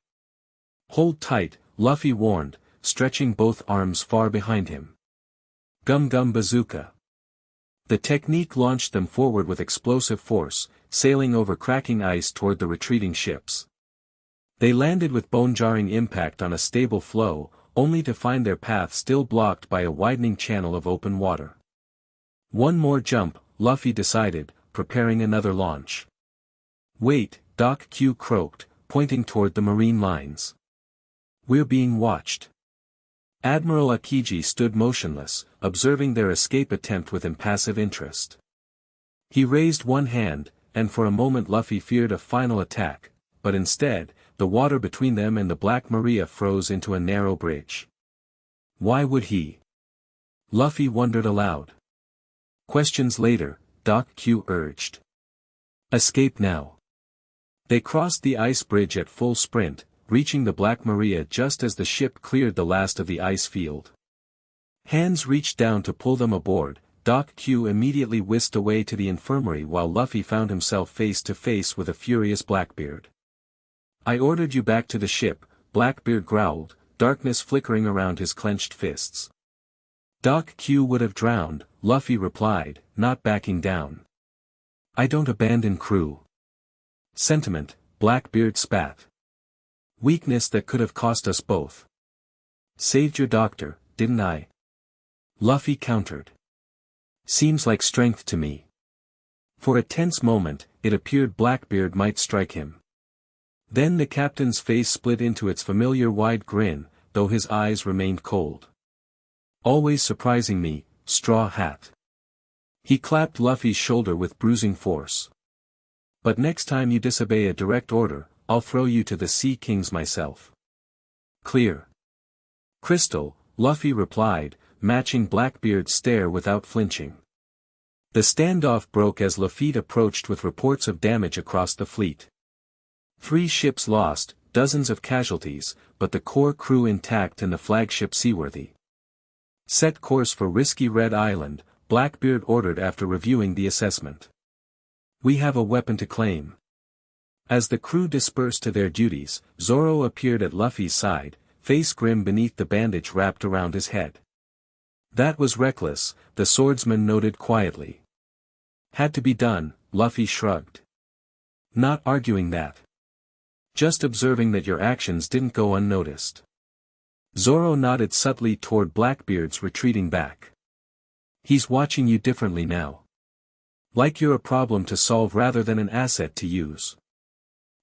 Hold tight, Luffy warned, stretching both arms far behind him. Gum Gum Bazooka. The technique launched them forward with explosive force, sailing over cracking ice toward the retreating ships. They landed with bone-jarring impact on a stable floe, only to find their path still blocked by a widening channel of open water. One more jump, Luffy decided, preparing another launch. Wait, Doc Q croaked, pointing toward the marine lines. We're being watched. Admiral Akiji stood motionless, observing their escape attempt with impassive interest. He raised one hand, and for a moment Luffy feared a final attack, but instead, the water between them and the Black Maria froze into a narrow bridge. Why would he? Luffy wondered aloud. Questions later, Doc Q urged. Escape now. They crossed the ice bridge at full sprint, reaching the Black Maria just as the ship cleared the last of the ice field. Hands reached down to pull them aboard. Doc Q immediately whisked away to the infirmary while Luffy found himself face to face with a furious Blackbeard. I ordered you back to the ship, Blackbeard growled, darkness flickering around his clenched fists. Doc Q would have drowned, Luffy replied, not backing down. I don't abandon crew. Sentiment, Blackbeard spat. Weakness that could have cost us both. Saved your doctor, didn't I? Luffy countered. Seems like strength to me. For a tense moment, it appeared Blackbeard might strike him. Then the captain's face split into its familiar wide grin, though his eyes remained cold. Always surprising me, Straw Hat. He clapped Luffy's shoulder with bruising force. But next time you disobey a direct order, I'll throw you to the Sea Kings myself. Clear. Crystal, Luffy replied, matching Blackbeard's stare without flinching. The standoff broke as Luffy approached with reports of damage across the fleet. 3 ships lost, dozens of casualties, but the core crew intact and the flagship seaworthy. Set course for risky Red Island, Blackbeard ordered after reviewing the assessment. We have a weapon to claim. As the crew dispersed to their duties, Zoro appeared at Luffy's side, face grim beneath the bandage wrapped around his head. That was reckless, the swordsman noted quietly. Had to be done, Luffy shrugged. Not arguing that. Just observing that your actions didn't go unnoticed. Zoro nodded subtly toward Blackbeard's retreating back. He's watching you differently now. Like you're a problem to solve rather than an asset to use.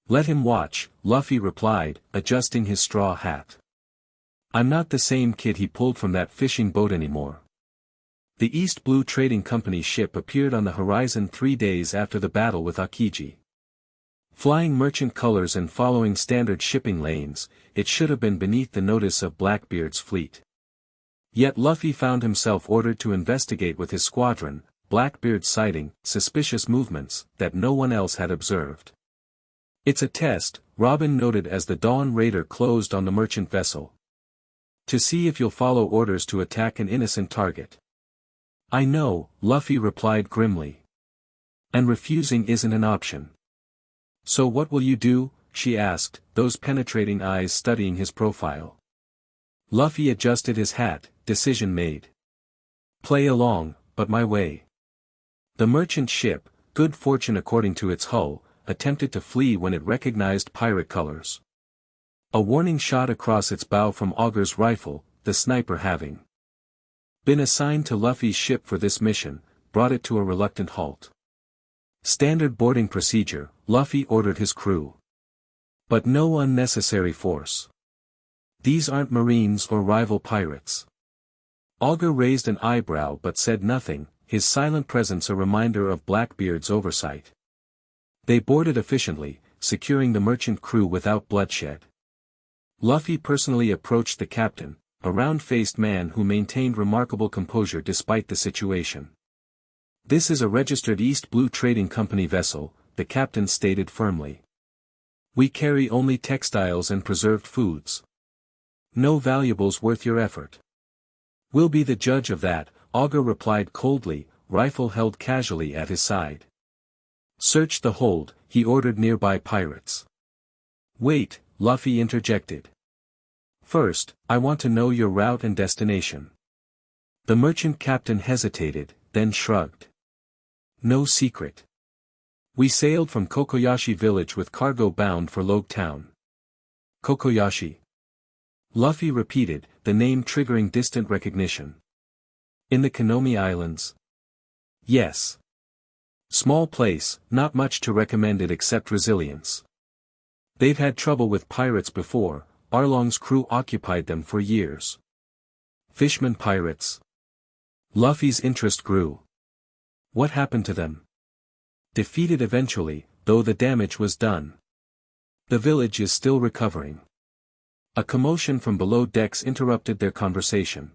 Let him watch, Luffy replied, adjusting his straw hat. I'm not the same kid he pulled from that fishing boat anymore. The East Blue Trading Company ship appeared on the horizon 3 days after the battle with Akiji. Flying merchant colors and following standard shipping lanes, it should have been beneath the notice of Blackbeard's fleet. Yet Luffy found himself ordered to investigate with his squadron, Blackbeard citing suspicious movements that no one else had observed. It's a test, Robin noted as the Dawn Raider closed on the merchant vessel. To see if you'll follow orders to attack an innocent target. I know, Luffy replied grimly. And refusing isn't an option. So what will you do? She asked, those penetrating eyes studying his profile. Luffy adjusted his hat, decision made. Play along, but my way. The merchant ship, good fortune according to its hull, attempted to flee when it recognized pirate colors. A warning shot across its bow from Augur's rifle, the sniper having been assigned to Luffy's ship for this mission, brought it to a reluctant halt. Standard boarding procedure, Luffy ordered his crew. But no unnecessary force. These aren't Marines or rival pirates. Augur raised an eyebrow but said nothing, his silent presence a reminder of Blackbeard's oversight. They boarded efficiently, securing the merchant crew without bloodshed. Luffy personally approached the captain, a round-faced man who maintained remarkable composure despite the situation. This is a registered East Blue Trading Company vessel, the captain stated firmly. We carry only textiles and preserved foods. No valuables worth your effort. We'll be the judge of that, Augur replied coldly, rifle held casually at his side. Search the hold, he ordered nearby pirates. Wait, Luffy interjected. First, I want to know your route and destination. The merchant captain hesitated, then shrugged. No secret. We sailed from Kokoyashi village with cargo bound for Logue Town. Kokoyashi. Luffy repeated, the name triggering distant recognition. In the Konomi Islands? Yes. Small place, not much to recommend it except resilience. They've had trouble with pirates before, Arlong's crew occupied them for years. Fishman pirates. Luffy's interest grew. What happened to them? Defeated eventually, though the damage was done. The village is still recovering. A commotion from below decks interrupted their conversation.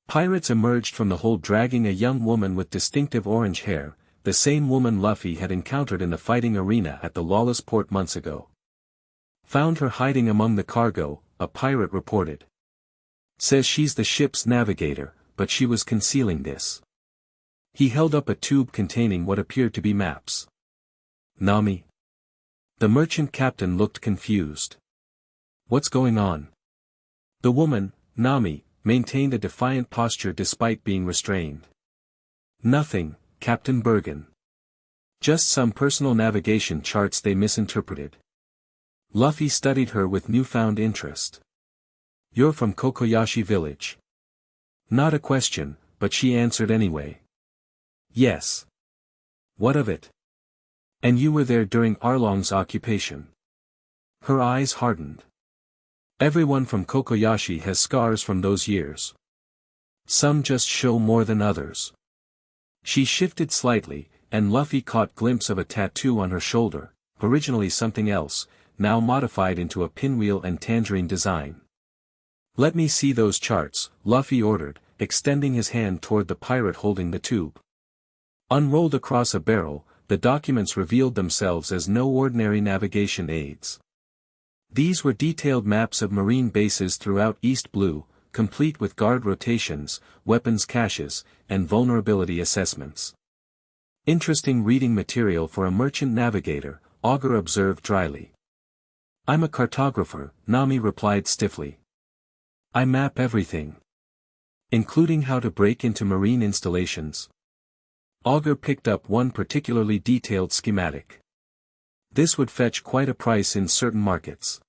Pirates emerged from the hold dragging a young woman with distinctive orange hair, the same woman Luffy had encountered in the fighting arena at the lawless port months ago. Found her hiding among the cargo, a pirate reported. Says she's the ship's navigator, but she was concealing this. He held up a tube containing what appeared to be maps. Nami? The merchant captain looked confused. What's going on? The woman, Nami, maintained a defiant posture despite being restrained. Nothing, Captain Bergen. Just some personal navigation charts they misinterpreted. Luffy studied her with newfound interest. You're from Kokoyashi village. Not a question, but she answered anyway. Yes. What of it? And you were there during Arlong's occupation. Her eyes hardened. Everyone from Kokoyashi has scars from those years. Some just show more than others. She shifted slightly, and Luffy caught glimpse of a tattoo on her shoulder, originally something else, now modified into a pinwheel and tangerine design. "Let me see those charts," Luffy ordered, extending his hand toward the pirate holding the tube. Unrolled across a barrel, the documents revealed themselves as no ordinary navigation aids. These were detailed maps of marine bases throughout East Blue, complete with guard rotations, weapons caches, and vulnerability assessments. "Interesting reading material for a merchant navigator," Augur observed dryly. "I'm a cartographer," Nami replied stiffly. "I map everything. Including how to break into marine installations." Augur picked up one particularly detailed schematic. "This would fetch quite a price in certain markets.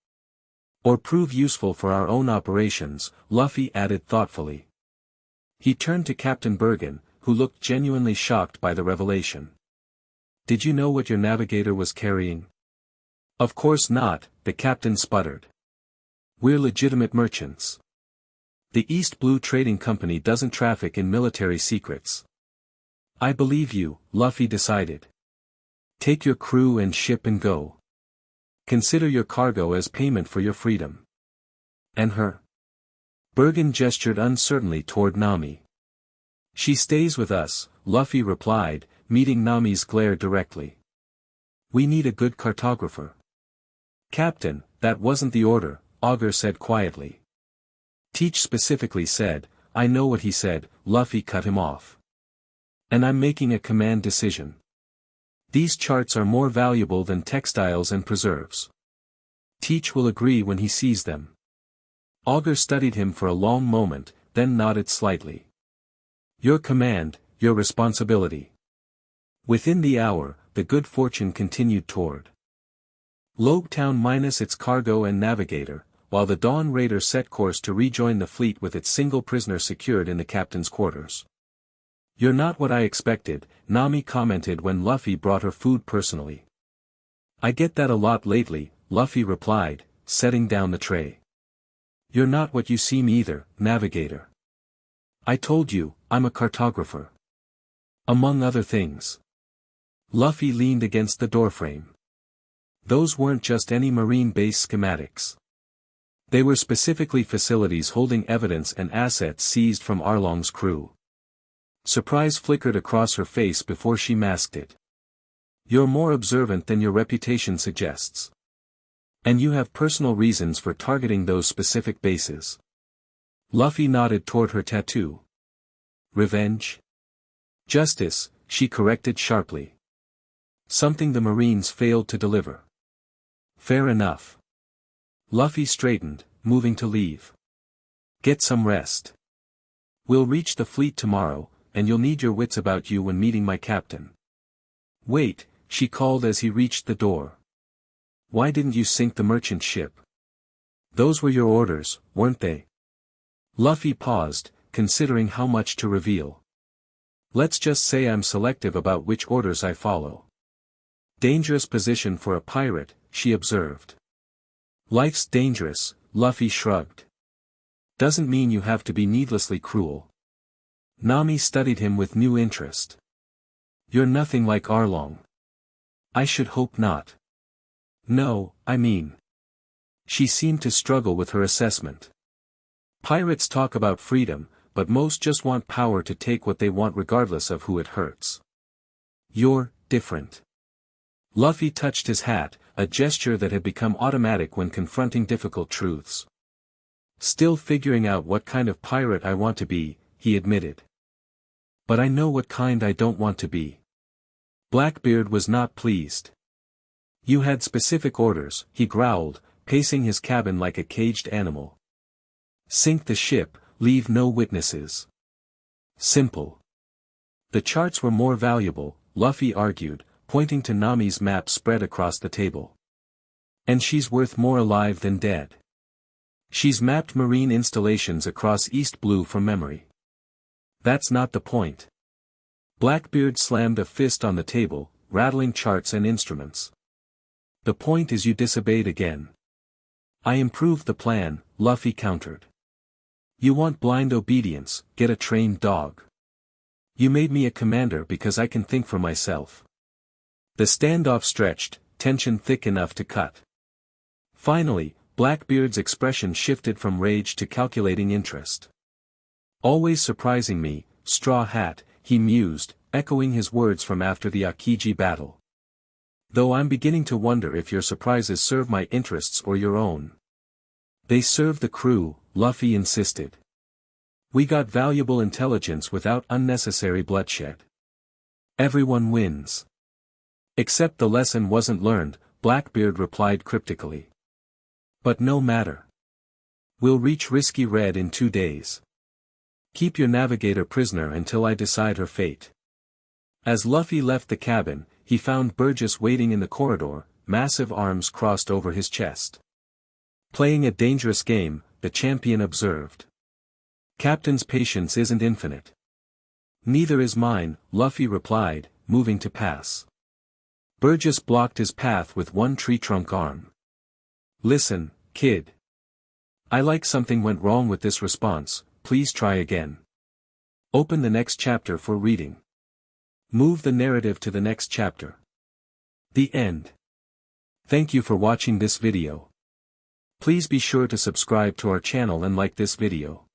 Or prove useful for our own operations," Luffy added thoughtfully. He turned to Captain Bergen, who looked genuinely shocked by the revelation. "Did you know what your navigator was carrying?" "Of course not," the captain sputtered. "We're legitimate merchants. The East Blue Trading Company doesn't traffic in military secrets." "I believe you," Luffy decided. "Take your crew and ship and go. Consider your cargo as payment for your freedom." "And her?" Bergen gestured uncertainly toward Nami. "She stays with us," Luffy replied, meeting Nami's glare directly. "We need a good cartographer." "Captain, that wasn't the order," Augur said quietly. "Teach specifically said," "I know what he said," Luffy cut him off. "And I'm making a command decision. These charts are more valuable than textiles and preserves. Teach will agree when he sees them." Augur studied him for a long moment, then nodded slightly. "Your command, your responsibility." Within the hour, the good fortune continued toward Logue Town minus its cargo and navigator, while the Dawn Raider set course to rejoin the fleet with its single prisoner secured in the captain's quarters. "You're not what I expected," Nami commented when Luffy brought her food personally. "I get that a lot lately," Luffy replied, setting down the tray. "You're not what you seem either, navigator. I told you, I'm a cartographer. Among other things." Luffy leaned against the doorframe. Those weren't just any marine base schematics. They were specifically facilities holding evidence and assets seized from Arlong's crew. Surprise flickered across her face before she masked it. "You're more observant than your reputation suggests. And you have personal reasons for targeting those specific bases." Luffy nodded toward her tattoo. "Revenge?" "Justice," she corrected sharply. "Something the Marines failed to deliver." "Fair enough." Luffy straightened, moving to leave. "Get some rest. We'll reach the fleet tomorrow, and you'll need your wits about you when meeting my captain." "Wait," she called as he reached the door. "Why didn't you sink the merchant ship? Those were your orders, weren't they?" Luffy paused, considering how much to reveal. "Let's just say I'm selective about which orders I follow." "Dangerous position for a pirate," she observed. "Life's dangerous," Luffy shrugged. "Doesn't mean you have to be needlessly cruel." Nami studied him with new interest. "You're nothing like Arlong." "I should hope not." "No, I mean." She seemed to struggle with her assessment. "Pirates talk about freedom, but most just want power to take what they want regardless of who it hurts. You're different." Luffy touched his hat, a gesture that had become automatic when confronting difficult truths. "Still figuring out what kind of pirate I want to be," he admitted. "But I know what kind I don't want to be." Blackbeard was not pleased. "You had specific orders," he growled, pacing his cabin like a caged animal. "Sink the ship, leave no witnesses. Simple." "The charts were more valuable," Luffy argued, pointing to Nami's map spread across the table. "And she's worth more alive than dead. She's mapped marine installations across East Blue from memory." "That's not the point." Blackbeard slammed a fist on the table, rattling charts and instruments. "The point is you disobeyed again. I improved the plan, Luffy countered. You want blind obedience, get a trained dog. You made me a commander because I can think for myself. The standoff stretched, tension thick enough to cut. Finally, Blackbeard's expression shifted from rage to calculating interest. Always surprising me, Straw Hat, he mused, echoing his words from after the Akiji battle. Though I'm beginning to wonder if your surprises serve my interests or your own. They serve the crew, Luffy insisted. We got valuable intelligence without unnecessary bloodshed. Everyone wins. Except the lesson wasn't learned, Blackbeard replied cryptically. But no matter. We'll reach Risky Red in 2 days. Keep your navigator prisoner until I decide her fate. As Luffy left the cabin, he found Burgess waiting in the corridor, massive arms crossed over his chest. Playing a dangerous game, the champion observed. Captain's patience isn't infinite. Neither is mine, Luffy replied, moving to pass. Burgess blocked his path with one tree trunk arm. Listen, kid. I like something went wrong with this response, please try again. Open the next chapter for reading. Move the narrative to the next chapter. The end. Thank you for watching this video. Please be sure to subscribe to our channel and like this video.